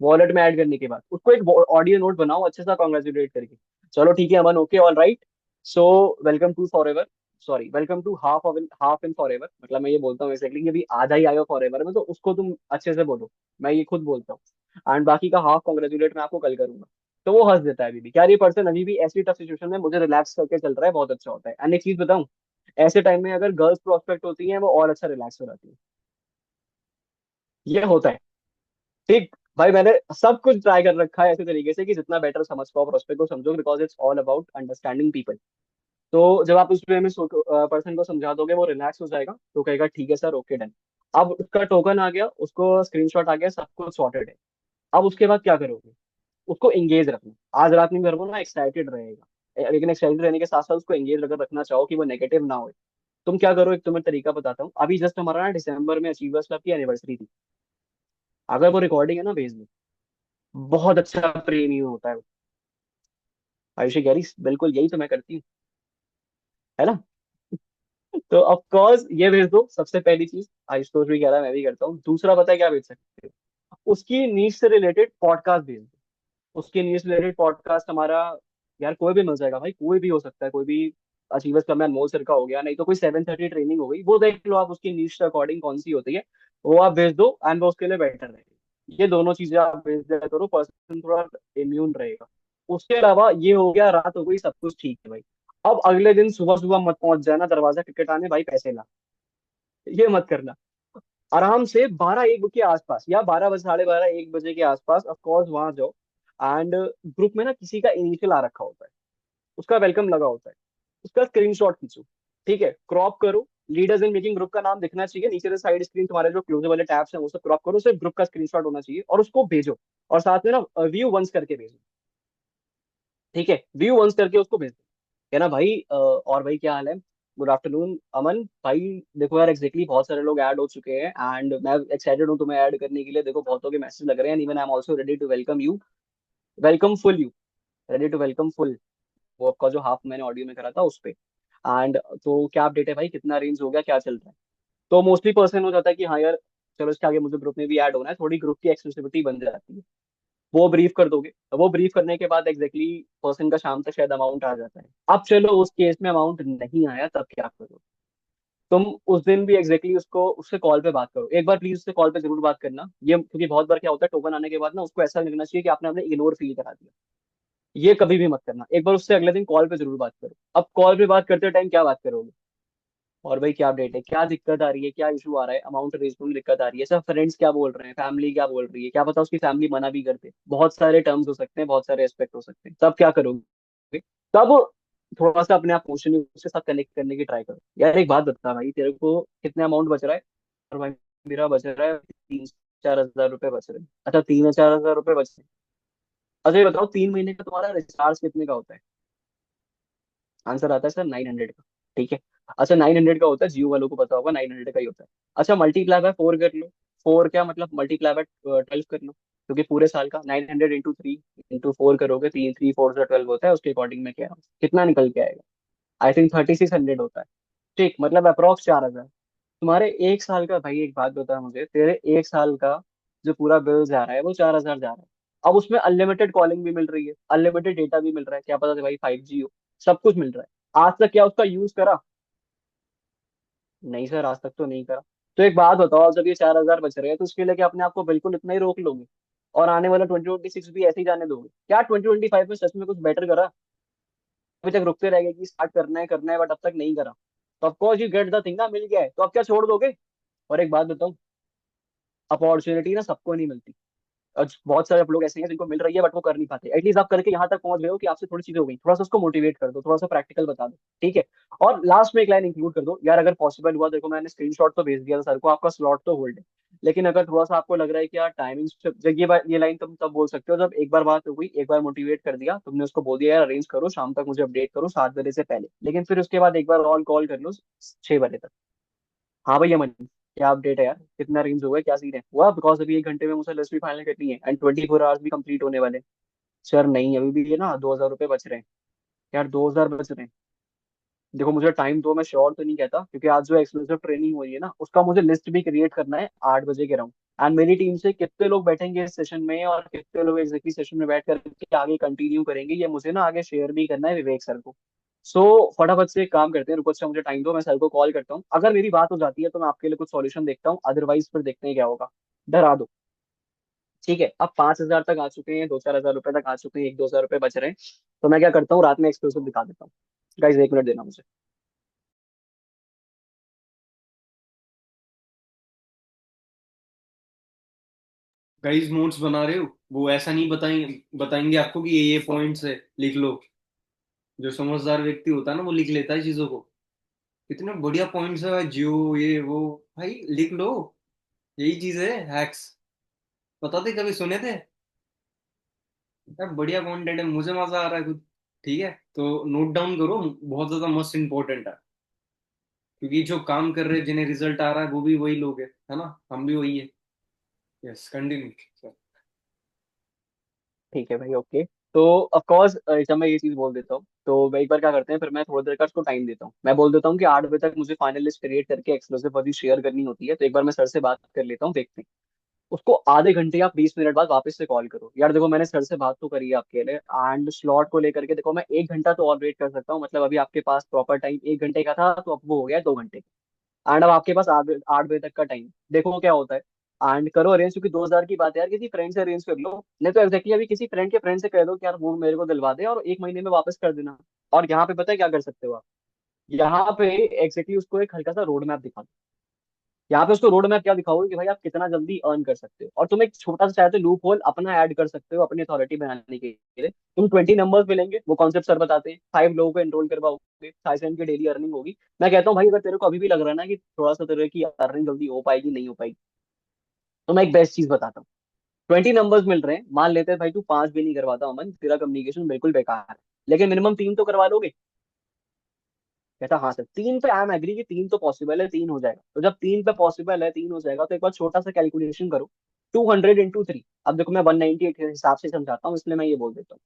वॉलेट में ऐड करने के बाद, उसको एक ऑडियो नोट बनाओ अच्छे सा कॉन्ग्रेचुलेट करके, चलो ठीक है Aman, okay all right, so welcome to forever, sorry welcome to half in forever, मतलब मैं ये बोलता हूँ एक्जैक्टली कि अभी आधा ही आया फॉर एवर में, तो उसको तुम अच्छे से बोलो, मैं ये खुद बोलता हूँ, एंड बाकी का हाफ कॉन्ग्रेचुलेट मैं आपको कल करूंगा। तो वो हंस देता है अभी भी, क्या ये पर्सन अभी भी ऐसी टफ सिचुएशन में मुझे रिलैक्स करके चल रहा है, बहुत अच्छा होता है। एंड एक चीज बताऊं, ऐसे टाइम में अगर गर्ल्स प्रोस्पेक्ट होती हैं वो और अच्छा रिलैक्स हो जाती है, ये होता है। ठीक भाई, मैंने सब कुछ ट्राई कर रखा है ऐसे तरीके से कि जितना बेटर समझ पाओ प्रोस्पेक्ट को, समझो, because it's all about understanding people. तो जब आप उस वे में पर्सन को समझा दोगे वो रिलैक्स हो जाएगा, तो कहेगा ठीक है सर, ओके डन। अब उसका टोकन आ गया, उसको स्क्रीनशॉट आ गया, सब कुछ सॉर्टेड है। अब उसके बाद क्या करोगे, उसको एंगेज रखना, आज रात में घर को ना एक्साइटेड रहेगा, लेकिन एक्साइटेड रहने के साथ साथ उसको एंगेज अगर रखना चाहो कि वो नेगेटिव ना हो, तुम क्या करो, एक तुम्हें तरीका बताता हूँ, अभी जस्ट हमारा ना दिसंबर में अचीवर्स क्लब की एनिवर्सरी थी, अगर वो रिकॉर्डिंग है ना भेज दो, बहुत अच्छा प्रीमियम होता है। आयुषी गैरी बिल्कुल यही तो मैं करती हूँ, है ना। तो ऑफ कोर्स ये भेज दो, सबसे पहली चीज, आयुष तो भी कह रहा है मैं भी करता हूँ, दूसरा पता है क्या भेज सकते हो, उसकी नीड से रिलेटेड पॉडकास्ट भेज दो। उसकी नीड से रिलेटेड पॉडकास्ट हमारा, यार कोई भी मिल जाएगा भाई, कोई भी हो सकता है, कोई भी, अचीवर्स का मैं अनमोल सर का हो गया, नहीं तो कोई 7:30 ट्रेनिंग हो गई, वो देख लो आप उसकी नीड के अकॉर्डिंग कौन सी होती है, वो आप भेज दो, एंड वो उसके लिए बेटर रहेगी। ये दोनों चीजें आप भेज दिया करो, पर्सन थोड़ा इम्यून रहेगा। उसके अलावा ये हो गया, रात हो गई, सब कुछ ठीक है भाई। अब अगले दिन सुबह सुबह मत पहुंच जाना दरवाजा टिकट आने, भाई पैसे ला, ये मत करना। आराम से 12-1 के आसपास, या 12 बजे, 12:30-1 बजे के आसपास ऑफ कोर्स वहां जाओ, एंड ग्रुप में ना किसी का इनिशियल आ रखा होता है, उसका वेलकम लगा होता है, उसका स्क्रीनशॉट खींचो, ठीक है, क्रॉप करो, लीडर्स इन मेकिंग ग्रुप का नाम दिखना चाहिए, नीचे से साइड स्क्रीन तुम्हारे जो क्लोजर वाले टैब्स हैं वो सब क्रॉप करो, सिर्फ ग्रुप का स्क्रीनशॉट होना चाहिए और उसको भेजो, और साथ में ना व्यू वंस करके भेजो, ठीक है, व्यू वंस करके उसको भेज दो, है ना भाई, और भाई क्या हाल है, गुड आफ्टरनून अमन भाई। देखो यार एग्जैक्टली बहुत सारे लोग ऐड हो चुके हैं, एंड मैं एक्साइटेड हूँ तुम्हें ऐड करने के लिए, देखो बहुतों के मैसेज लग रहे हैं, even I am also ready to welcome you, welcome full you, ready to welcome full, वो आपका जो हाफ मैंने ऑडियो में करा था उस पे। एंड तो क्या अपडेट है भाई, कितना रेंज हो गया, क्या चल रहा है। तो मोस्टली पर्सन हो जाता है कि हाँ यार, चलो इसके आगे मुझे ग्रुप में भी ऐड होना है, थोड़ी ग्रुप की एक्सक्लूसिविटी बन जाती है, वो ब्रीफ कर दोगे, वो ब्रीफ करने के बाद एग्जैक्टली पर्सन का शाम तक शायद अमाउंट आ जाता है। अब चलो उस केस में अमाउंट नहीं आया, तब क्या करो, तुम उस दिन भी एग्जैक्टली उसको, उससे कॉल पे बात करो, एक बार प्लीज उससे कॉल पे जरूर बात करना, ये क्योंकि बहुत बार क्या होता है टोकन आने के बाद ना उसको ऐसा लगना चाहिए कि आपने हमने इग्नोर फील करा दिया, ये कभी भी मत करना, एक बार उससे अगले दिन कॉल पे जरूर बात करो। अब कॉल पे बात करते टाइम क्या बात करोगे, और भाई क्या अपडेट है, क्या दिक्कत आ रही है, क्या इशू आ रहा है, अमाउंट रेज में दिक्कत आ रही है, सब फ्रेंड्स क्या बोल रहे हैं, फैमिली क्या बोल रही है, क्या पता उसकी फैमिली मना भी करते, बहुत सारे टर्म्स हो सकते हैं, बहुत सारे एस्पेक्ट हो सकते हैं, तब क्या करोगे, तब थोड़ा सा अपने आप इमोशनली उसके साथ कनेक्ट करने की ट्राई करो, यार एक बात बता भाई, तेरे को कितने अमाउंट बच रहा है, और भाई मेरा बच रहा है 3-4 हजार रुपये बच रहे हैं, अच्छा 3-4 हजार रुपये बच रहे हैं, अच्छा ये बताओ 3 महीने का तुम्हारा रिचार्ज कितने का होता है, आंसर आता है सर 900 का, ठीक है। अच्छा 900 का होता है, जियो वालों को पता होगा 900 का ही होता है। अच्छा मल्टीप्लाई बाय 4 कर लो, 4 क्या मतलब मल्टीप्लाई बाय 12 कर लो, क्योंकि पूरे साल का 900 इंटू 3 इंटू 4 करोगे, 3 3 4 से 12 होता है, उसके अकॉर्डिंग मैं कह रहा हूँ कितना निकल के आएगा, आई थिंक 3600 होता है। ठीक, मतलब अप्रोक्स 4,000। तुम्हारे एक साल का, भाई एक बात बता मुझे, तेरे एक साल का जो पूरा बिल जा रहा है वो 4,000 जा रहा है। अब उसमें अनलिमिटेड कॉलिंग भी मिल रही है, अनलिमिटेड डेटा भी मिल रहा है, क्या पता था भाई 5G हो, सब कुछ मिल रहा है। आज तक क्या उसका यूज करा? नहीं सर, आज तक तो नहीं करा। तो एक बात बताओ, जब ये 4,000 बच रहे हैं तो उसके लिए क्या अपने आप को बिल्कुल इतना ही रोक लोगे? और आने वाला 2026 भी ऐसे ही जाने दोगे क्या? 2025 में सच में कुछ बेटर करा? अभी तक रुकते रह गए कि स्टार्ट करना है बट अब तक नहीं करा। तो of course you get the thing ना, मिल गया है तो अब क्या छोड़ दोगे? और एक बात बताऊं, अपॉर्चुनिटी ना सबको नहीं मिलती। और बहुत सारे लोग ऐसे हैं जिनको मिल रही है बट वो कर नहीं पाते। एटलीस्ट आप करके यहाँ तक पहुंच गए हो कि आपसे थोड़ी चीजें हो गई, थोड़ा सा उसको मोटिवेट कर दो, थोड़ा सा प्रैक्टिकल बता दो, ठीक है। और लास्ट में एक लाइन इंक्लूड कर दो यार, अगर पॉसिबल हुआ, देखो मैंने स्क्रीनशॉट तो भेज दिया था सर को, आपका स्लॉट तो होल्ड है। लेकिन अगर थोड़ा सा आपको लग रहा है कि यार टाइमिंग, ये लाइन तुम तब बोल सकते हो जब एक बार बात हो गई, एक बार मोटिवेट कर दिया तुमने उसको, बोल दिया यार अरेंज करो शाम तक मुझे अपडेट करो 7 बजे से पहले, लेकिन फिर उसके बाद एक बार ऑन कॉल कर लो 6 बजे तक। हाँ भैया मन, क्या अपडेट है यार, कितना रेंज हुआ है, क्या सीन है हुआ, बिकॉज अभी 1 घंटे में मुझे लिस्ट भी फाइनल करनी है एंड 24 आवर्स भी कंप्लीट होने वाले हैं। सर नहीं, अभी भी ये ना 2,000 रुपये बच रहे हैं। यार 2,000 बच रहे हैं। देखो मुझे टाइम दो, मैं श्योर तो नहीं कहता, क्योंकि आज जो एक्सक्लूसिव ट्रेनिंग हो रही है ना उसका मुझे लिस्ट भी क्रिएट करना है 8 बजे के राउंड। एंड मेरी टीम से कितने लोग बैठेंगे इस सेशन में और कितने लोग एग्जैक्टली सेशन में बैठ करके आगे कंटिन्यू करेंगे, ये मुझे ना आगे शेयर भी करना है विवेक सर को। सो फटाफट से एक काम करते हैं, रुको अच्छा मुझे टाइम दो, मैं सर को कॉल करता हूँ, अगर मेरी बात हो जाती है तो मैं आपके लिए कुछ सॉल्यूशन देखता हूँ, अदरवाइज फिर देखते हैं क्या होगा। डरा दो। ठीक है, अब 5,000 तक आ चुके हैं, 2-4 हजार रुपए तक आ चुके हैं, 1-2 हजार रुपए बच रहे हैं। तो मैं क्या करता हूँ, रात में एक्सक्लूसिव दिखा देता हूँ। गाइस 1 मिनट देना मुझे। गाइस नोट्स बना रहे हो? वो ऐसा नहीं बताएंगे बताएंगे आपको कि ये पॉइंट्स है, लिख लो। जो समझदार व्यक्ति होता है ना वो लिख लेता है चीजों को। कितने बढ़िया पॉइंट्स है भाई, जियो ये वो। भाई लिख लो। यही चीज है, हैक्स। पता थे, कभी सुने थे? यार बढ़िया कंटेंट है, मुझे मजा आ रहा है खुद। ठीक है, तो नोट डाउन करो, बहुत ज्यादा मस्त इंपॉर्टेंट है। क्योंकि जो काम कर रहे हैं, जिन्हें रिजल्ट आ रहा है, वो भी वही लोग है ना, हम भी वही है। Yes, continue. ठीक है भाई, ओके। तो ऑफ कोर्स जब मैं ये चीज बोल देता हूँ तो मैं एक बार क्या करते हैं, फिर मैं थोड़ी देर का उसको टाइम देता हूँ, मैं बोल देता हूँ कि 8 बजे तक मुझे फाइनल लिस्ट क्रिएट करके एक्सक्लूसिव वाली शेयर करनी होती है, तो एक बार मैं सर से बात कर लेता हूँ, देखते हैं। उसको आधे घंटे या 20 मिनट बाद वापस से कॉल करो, यार देखो मैंने सर से बात तो करी है आपके लिए, एंड स्लॉट को लेकर के देखो मैं 1 घंटा तो और वेट कर सकता हूँ, मतलब अभी आपके पास प्रॉपर टाइम 1 घंटे का था तो अब वो हो गया 2 घंटे। एंड अब आपके पास 8 बजे तक का टाइम, देखो क्या होता है। एंड करो अरेंज, क्योंकि 2,000 की बात है यार, किसी फ्रेंड से अरेंज कर लो, नहीं तो एग्जैक्टली अभी किसी फ्रेंड के फ्रेंड से कह दो कि यार वो मेरे को दिलवा दे और 1 महीने में वापस कर देना। और यहाँ पे पता है क्या कर सकते हो आप? यहाँ पे एग्जैक्टली उसको एक हल्का सा रोड मैप दिखा दो। यहाँ पे उसको रोड मैप क्या दिखाओगे कि भाई आप कितना जल्दी अर्न कर सकते हो, और तुम एक छोटा सा चाहे तो लूप होल अपना ऐड कर सकते हो अपनी अथॉरिटी बनाने के लिए। तुम 20 नंबर्स मिलेंगे, वो कॉन्सेप्ट सर बताते हैं, 5 लोगों को एनरोल करवाओगे, 5 सेंट की डेली अर्निंग होगी। मैं कहता हूँ भाई अगर तेरे को अभी भी लग रहा है ना कि थोड़ा सा तेरे की अर्निंग जल्दी हो पाएगी नहीं हो पाएगी, तो मैं एक बेस्ट चीज बताता हूँ। 20 नंबर्स मिल रहे हैं, मान लेते हैं भाई तू 5 भी नहीं करवाता अमन, तेरा कम्युनिकेशन बिल्कुल बेकार है, लेकिन मिनिमम 3 तो करवा लोगे। कहता हाँ सर 3 पे आई एम एग्री कि 3 तो पॉसिबल है, 3 हो जाएगा, तो जब 3 पे पॉसिबल है 3 हो जाएगा तो एक बार छोटा सा कैलकुलेशन करो। 200 × 3, अब देखो मैं 198 के हिसाब से समझाता हूँ इसलिए मैं ये बोल देता हूँ।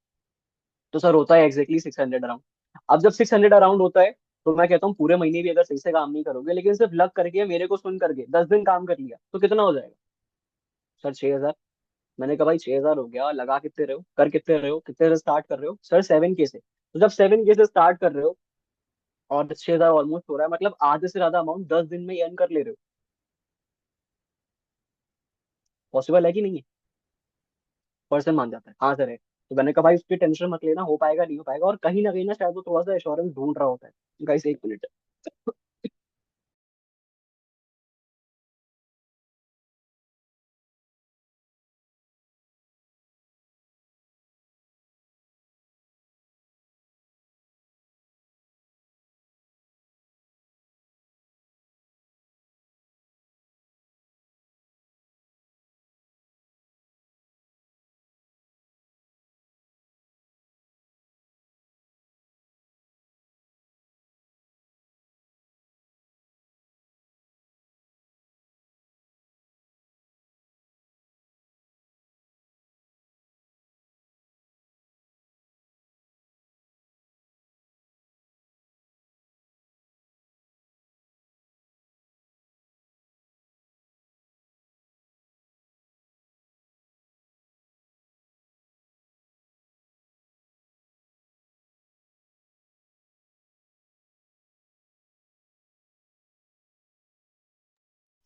तो सर होता है एग्जैक्टली 600 अराउंड। अब जब 600 अराउंड होता है तो मैं कहता हूँ पूरे महीने भी अगर सही से काम नहीं करोगे, लेकिन सिर्फ लग करके मेरे को सुन करके 10 दिन काम कर लिया तो कितना हो जाएगा? सर 6,000। मैंने कहा भाई 6,000 हो गया, लगा कितने रहे हो, कर कितने रहे हो, कितने से स्टार्ट कर रहे हो? सर 7K से। तो जब 7K से स्टार्ट कर रहे हो और 6,000 ऑलमोस्ट हो रहा है, मतलब आधे से ज्यादा अमाउंट 10 दिन में ही अर्न कर ले रहे हो। पॉसिबल है कि नहीं है? पर्सन मान जाता है हाँ सर है। तो मैंने कहा भाई उसकी टेंशन मत लेना, हो पाएगा नहीं हो पाएगा, और कहीं ना कहीं ना शायद वो थोड़ा सा एश्योरेंस ढूंढ रहा होता है। Guys 1 minute.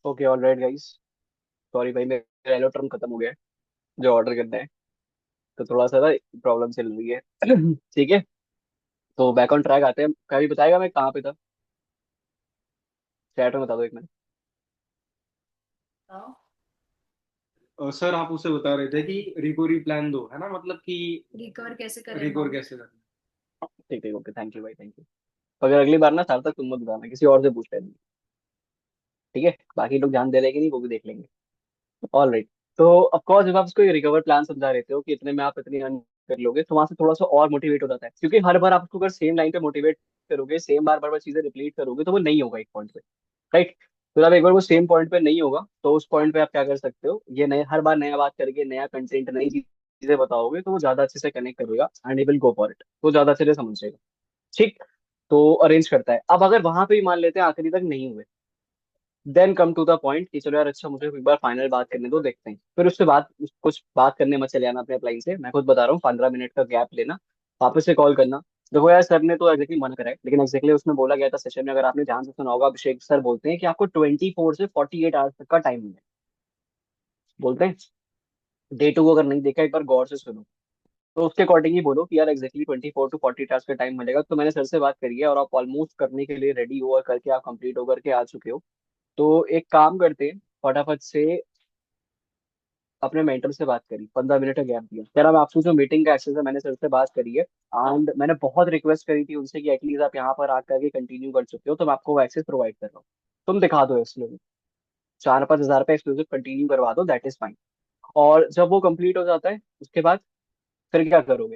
Okay alright guys. Sorry भाई, मेरा एलो टर्म खत्म हो गया है जो ऑर्डर करना है, तो थोड़ा सा ना प्रॉब्लम चल रही है। ठीक है, तो बैक ऑन ट्रैक आते हैं। कभी बताएगा मैं कहाँ पे था? चैट में बता दो एक मिनट। सर आप उसे बता रहे थे कि रिकवरी प्लान दो, है ना, मतलब कि रिकवर कैसे करना ठीक ठीक, ओके, थैंक यू भाई, थैंक यू। अगर अगली बार ना सार्थक तक तुम मत बताना, किसी और से पूछ लेना। ठीक है, बाकी लोग ध्यान दे रहे कि नहीं वो भी देख लेंगे। All right. तो ऑफ कोर्स जब आप उसको रिकवर प्लान समझा रहे थे हो कि इतने में आप इतनी अर्न कर लोगे, तो वहां से थोड़ा सा और मोटिवेट हो जाता है, क्योंकि हर बार आप उसको अगर सेम लाइन पे मोटिवेट करोगे, सेम बार बार चीजें रिपीट करोगे, तो वो नहीं होगा एक पॉइंट पे। राइट। तो जब एक बार वो सेम पॉइंट पे नहीं होगा, तो उस पॉइंट पे आप क्या कर सकते हो, ये नए हर बार नया बात करके नया कंटेंट नई चीजें बताओगे, तो वो ज्यादा अच्छे से कनेक्ट करेगा and will go for it, वो ज्यादा अच्छे से समझेगा। ठीक। तो अरेंज करता है। अब अगर वहां पे ही मान लेते हैं आखिरी तक नहीं हुए, then come to the point कि चलो यार अच्छा, मुझे एक बार फाइनल बात करने दो, देखते हैं। फिर उससे बात कुछ बात करने मत चले आना अपने अप्लाई से, मैं खुद बता रहा हूँ, 15 मिनट का गैप लेना, वापस से कॉल करना। देखो यार, सर ने तो एग्जैक्टली मना करा है, लेकिन एग्जैक्टली उसमें बोला गया था सेशन में, अगर आपने ध्यान से सुना होगा, अभिषेक सर बोलते हैं कि आपको 24 से 48 आवर्स तक का टाइम मिले, बोलते हैं। डे टू अगर नहीं देखा, एक बार गौर से सुनो। तो उसके अकॉर्डिंग ही बोलो कि यार एग्जैक्टली 24 to 48 आवर्स का टाइम मिलेगा। तो मैंने सर से बात करी है और आप ऑलमोस्ट करने के लिए रेडी हो, और करके आप कंप्लीट होकर के आ चुके हो। तो एक काम करते हैं, फटाफट से अपने मेंटर से बात करी, 15 मिनट का गैप दिया, कह रहा मैं आपसे जो मीटिंग का एक्सेस है मैंने सर से बात करी है, एंड मैंने बहुत रिक्वेस्ट करी थी उनसे कि एटलीस्ट आप यहाँ पर आकर के कंटिन्यू कर चुके हो, तो मैं आपको वो एक्सेस प्रोवाइड कर रहा हूँ, तुम दिखा दो एक्सक्लूसिव, 4-5 हजार पे एक्सक्लूसिव कंटिन्यू करवा दो, दैट इज फाइन। और जब वो कंप्लीट हो जाता है, उसके बाद फिर क्या करोगे?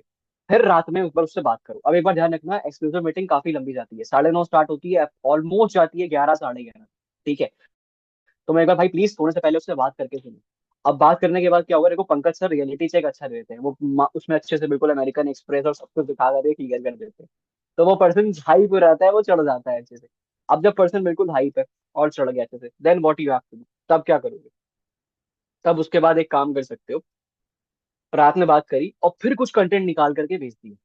फिर रात में एक बार उससे बात करो। अब एक बार ध्यान रखना, एक्सक्लूसिव मीटिंग काफी लंबी जाती है, 9:30 स्टार्ट होती है, ऑलमोस्ट जाती है 11, 11:30। ठीक है। तो मैं एक बार भाई प्लीज सोने से पहले उससे बात करके सुनो। अब बात करने के बाद क्या होगा, देखो पंकज सर रियलिटी चेक अच्छा देते हैं, वो उसमें अच्छे से बिल्कुल अमेरिकन एक्सप्रेस और सब कुछ दिखा करके क्लियर कर देते हैं। तो वो पर्सन हाइप पे रहता है, वो चढ़ जाता है अच्छे से। अब जब पर्सन बिल्कुल हाइप है और चढ़ गया अच्छे से, then what you have to do, तब क्या करोगे? तब उसके बाद एक काम कर सकते हो, रात में बात करी और फिर कुछ कंटेंट निकाल करके भेज दिए।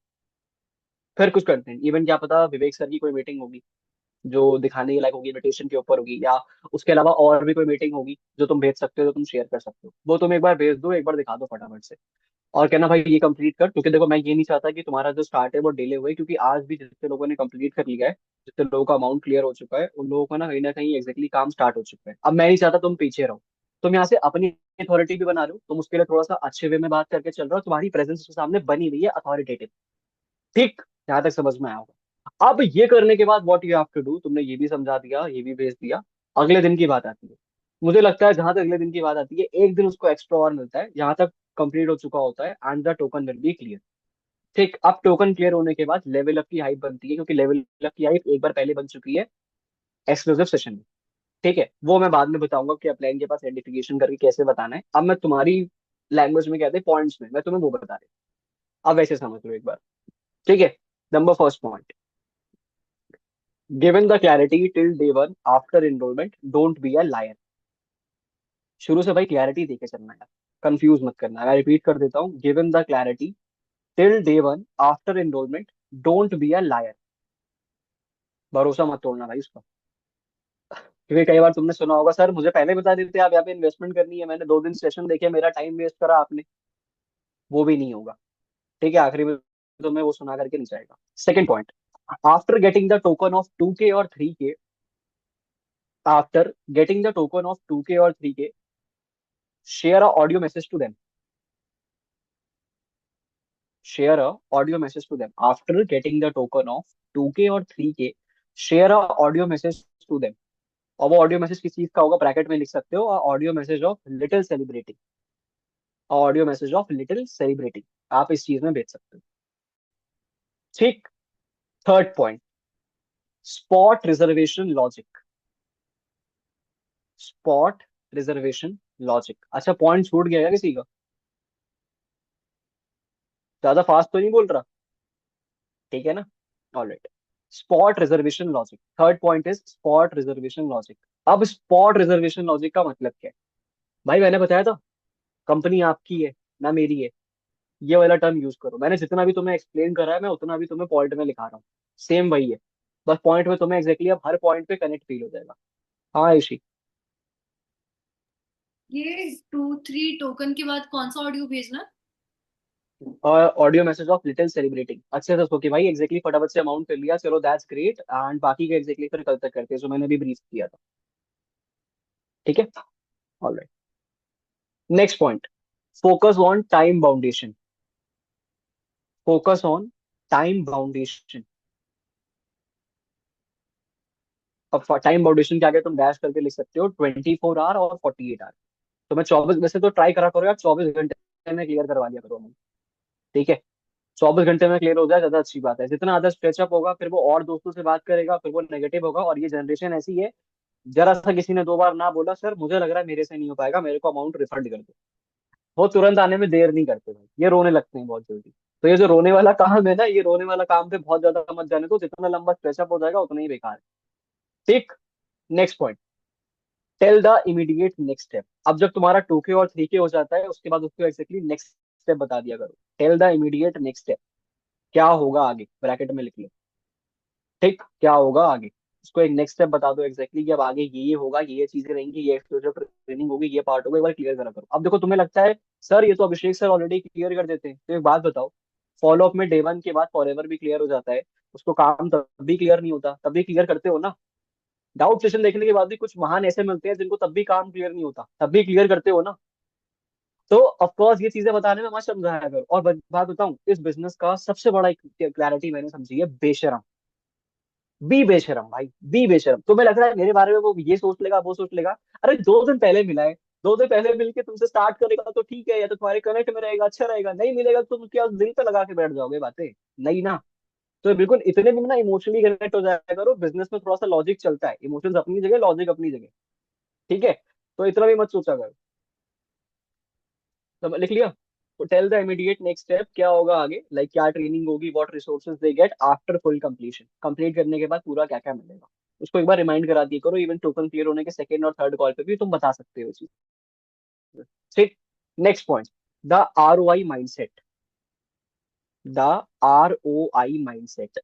फिर कुछ कंटेंट, इवन क्या पता विवेक सर की कोई मीटिंग होगी जो दिखाने के लायक होगी, इन्विटेशन के ऊपर होगी, या उसके अलावा और भी कोई मीटिंग होगी जो तुम भेज सकते हो, जो तुम शेयर कर सकते हो, वो तुम एक बार भेज दो, एक बार दिखा दो फटाफट से। और कहना भाई ये कंप्लीट कर, क्योंकि देखो मैं ये नहीं चाहता कि तुम्हारा जो स्टार्ट है वो डिले हुए, क्योंकि आज भी जितने लोगों ने कंप्लीट कर लिया है, जितने लोगों का अमाउंट क्लियर हो चुका है, उन लोगों का ना कहीं एग्जैक्टली काम स्टार्ट हो चुका है। अब मैं नहीं चाहता तुम पीछे रहो। तुम यहाँ से अपनी अथॉरिटी भी बना रहे हो, तुम उसके लिए थोड़ा सा अच्छे वे में बात करके चल रहे हो, तुम्हारी प्रेजेंस उसके सामने बनी हुई है अथॉरिटेटिव। ठीक। यहाँ तक समझ में आया होगा। अब ये करने के बाद what you have to do, तुमने ये भी समझा दिया, ये भी भेज दिया। अगले दिन की बात आती है। मुझे लगता है जहां तक अगले दिन की बात आती है, एक दिन उसको एक्स्ट्रा और मिलता है, यहाँ तक कंप्लीट हो चुका होता है and the token will be clear. ठीक। अब टोकन क्लियर होने के बाद लेवल अप की हाइप बनती है, क्योंकि लेवल अप की हाइप एक बार पहले बन चुकी है एक्सक्लूसिव सेशन में। ठीक है, वो मैं बाद में बताऊंगा कि अपलाइन के पास आइडेंटिफिकेशन करके कैसे बताना है। अब मैं तुम्हारी लैंग्वेज में कहते हैं पॉइंट्स में, मैं तुम्हें वो बता रही हूँ, अब वैसे समझ लो एक बार। ठीक है। Number first point, given the clarity till day one after enrolment, don't be a liar. शुरू से भाई क्लैरिटी देके चलना है, कंफ्यूज मत करना। मैं रिपीट कर देता हूँ, given the clarity till day one after enrolment, don't be a liar. भरोसा मत तोड़ना भाई उसका। क्योंकि कई बार तुमने सुना होगा, सर मुझे पहले बता देते आप यहाँ पे इन्वेस्टमेंट करनी है, मैंने 2 दिन सेशन देखे, मेरा टाइम वेस्ट करा आपने। वो भी नहीं होगा। ठीक है, आखिरी में तुम्हें वो सुना करके नहीं जाएगा। Second point, after getting the token of 2K और 3K, after getting the token of 2K और 3K, share a audio message to them. Share a audio message to them after getting the token of 2K और 3K. Share a audio message to them. और वो audio message किस चीज का होगा, bracket में लिख सकते हो, audio message of little celebrity, audio message of little celebrity, आप इस चीज में भेज सकते हो। ठीक। Third point, spot reservation logic. Spot reservation logic. अच्छा, पॉइंट छूट गया क्या किसी का? ज्यादा फास्ट तो नहीं बोल रहा? ठीक है ना? Alright. Spot reservation logic, third point is spot reservation logic. अब स्पॉट रिजर्वेशन लॉजिक का मतलब क्या है? भाई मैंने बताया था, कंपनी आपकी है ना मेरी है, ये वाला टर्म यूज करो। मैंने जितना भी तुम्हें एक्सप्लेन करा है, मैं उतना भी तुम्हें पॉइंट में लिखा रहा हूँ, सेम वही है। बस पॉइंट में तुम्हें एग्जैक्टली अब हर पॉइंट पे कनेक्ट फील हो जाएगा। हाँ ऋषि। ये 2 3 टोकन के बाद कौन सा ऑडियो भेजना? और audio message of little celebrating, अच्छे से सोची भाई, एग्जैक्टली फटाफट से अमाउंट कर लिया, चलो दैट्स ग्रेट, एंड बाकी का एग्जैक्टली फिर कल तक करते हैं, जो मैंने भी ब्रीफ किया था। ठीक है, alright. Next point, focus on time boundation. Focus on time boundation. अब टाइम बाउंडेशन के आगे तुम डैश करके लिख सकते हो 24 आवर और 48 आवर। तो मैं 24, वैसे तो ट्राई करा करो यार 24 घंटे में क्लियर करवा दिया करो हमें। ठीक है, 24 घंटे में क्लियर हो जाए ज्यादा अच्छी बात है, जितना ज्यादा स्ट्रेचअप होगा फिर वो और दोस्तों से बात करेगा, फिर वो नेगेटिव होगा, और ये जनरेशन ऐसी है, जरा सा किसी ने 2 बार ना बोला, सर मुझे लग रहा है मेरे से नहीं हो पाएगा, मेरे को अमाउंट रिफंड कर दो, वो तुरंत आने में देर नहीं करते भाई, ये रोने लगते हैं बहुत जल्दी। तो ये जो रोने वाला काम है ना, ये रोने वाला काम पे बहुत ज्यादा मत जाने दो, जितना लंबा स्ट्रेचअप हो जाएगा उतना ही बेकार है। ठीक। Next point, tell the immediate next step. अब जब तुम्हारा 2K और 3K हो जाता है, उसके बाद उसको एक्जेक्टली नेक्स्ट स्टेप बता दिया करो। Tell the immediate next step, क्या होगा आगे, ब्रैकेट में लिख लो। ठीक, क्या होगा आगे, उसको एक नेक्स्ट स्टेप बता दो एक्जेक्टली कि अब आगे ये होगा, ये चीजें रहेंगी, ये एक्सक्लूसिव ट्रेनिंग होगी, ये पार्ट होगा, एक बार क्लियर करा करो। अब देखो तुम्हें लगता है सर ये तो अभिषेक सर ऑलरेडी क्लियर कर देते हैं, तो एक बात बताओ, फॉलो अप में डे 1 के बाद फॉरएवर भी क्लियर हो जाता है, उसको काम तब भी क्लियर नहीं होता, तब भी क्लियर करते हो ना? डाउट सेशन देखने के बाद भी कुछ महान ऐसे मिलते हैं जिनको तब भी काम क्लियर नहीं होता, तब भी क्लियर करते हो ना? तो ऑफकोर्स ये चीजें बताने में मत समझाया करो। और बात बताऊं, इस बिजनेस का सबसे बड़ा एक क्लैरिटी मैंने समझी है, बेशरम। बी बेशरम भाई, बी बेशरम। तुम्हें लग रहा है मेरे बारे में वो ये सोच लेगा वो सोच लेगा, अरे 2 दिन पहले मिला है, 2 दिन पहले मिलके तुमसे स्टार्ट करेगा तो ठीक है, या तो तुम्हारे कनेक्ट में रहेगा अच्छा रहेगा, नहीं मिलेगा तो तुम क्या दिल पे लगा के बैठ जाओगे बातें? नहीं ना। तो बिल्कुल इतने भी ना इमोशनली कनेक्ट हो जाया करो, बिजनेस में थोड़ा सा लॉजिक चलता है, इमोशंस अपनी जगह, लॉजिक अपनी जगह। ठीक है, तो इतना भी मत सोचा करो। तो लिख लिया, tell the immediate next step, क्या होगा आगे, लाइक क्या ट्रेनिंग होगी, what resources they get after full completion, complete करने के बाद पूरा क्या क्या मिलेगा, उसको एक बार रिमाइंड करा दिया करो, इवन टोकन क्लियर होने के सेकंड और थर्ड कॉल पे भी तुम बता सकते हो चीज। ठीक। Next point, the ROI mindset. The ROI mindset.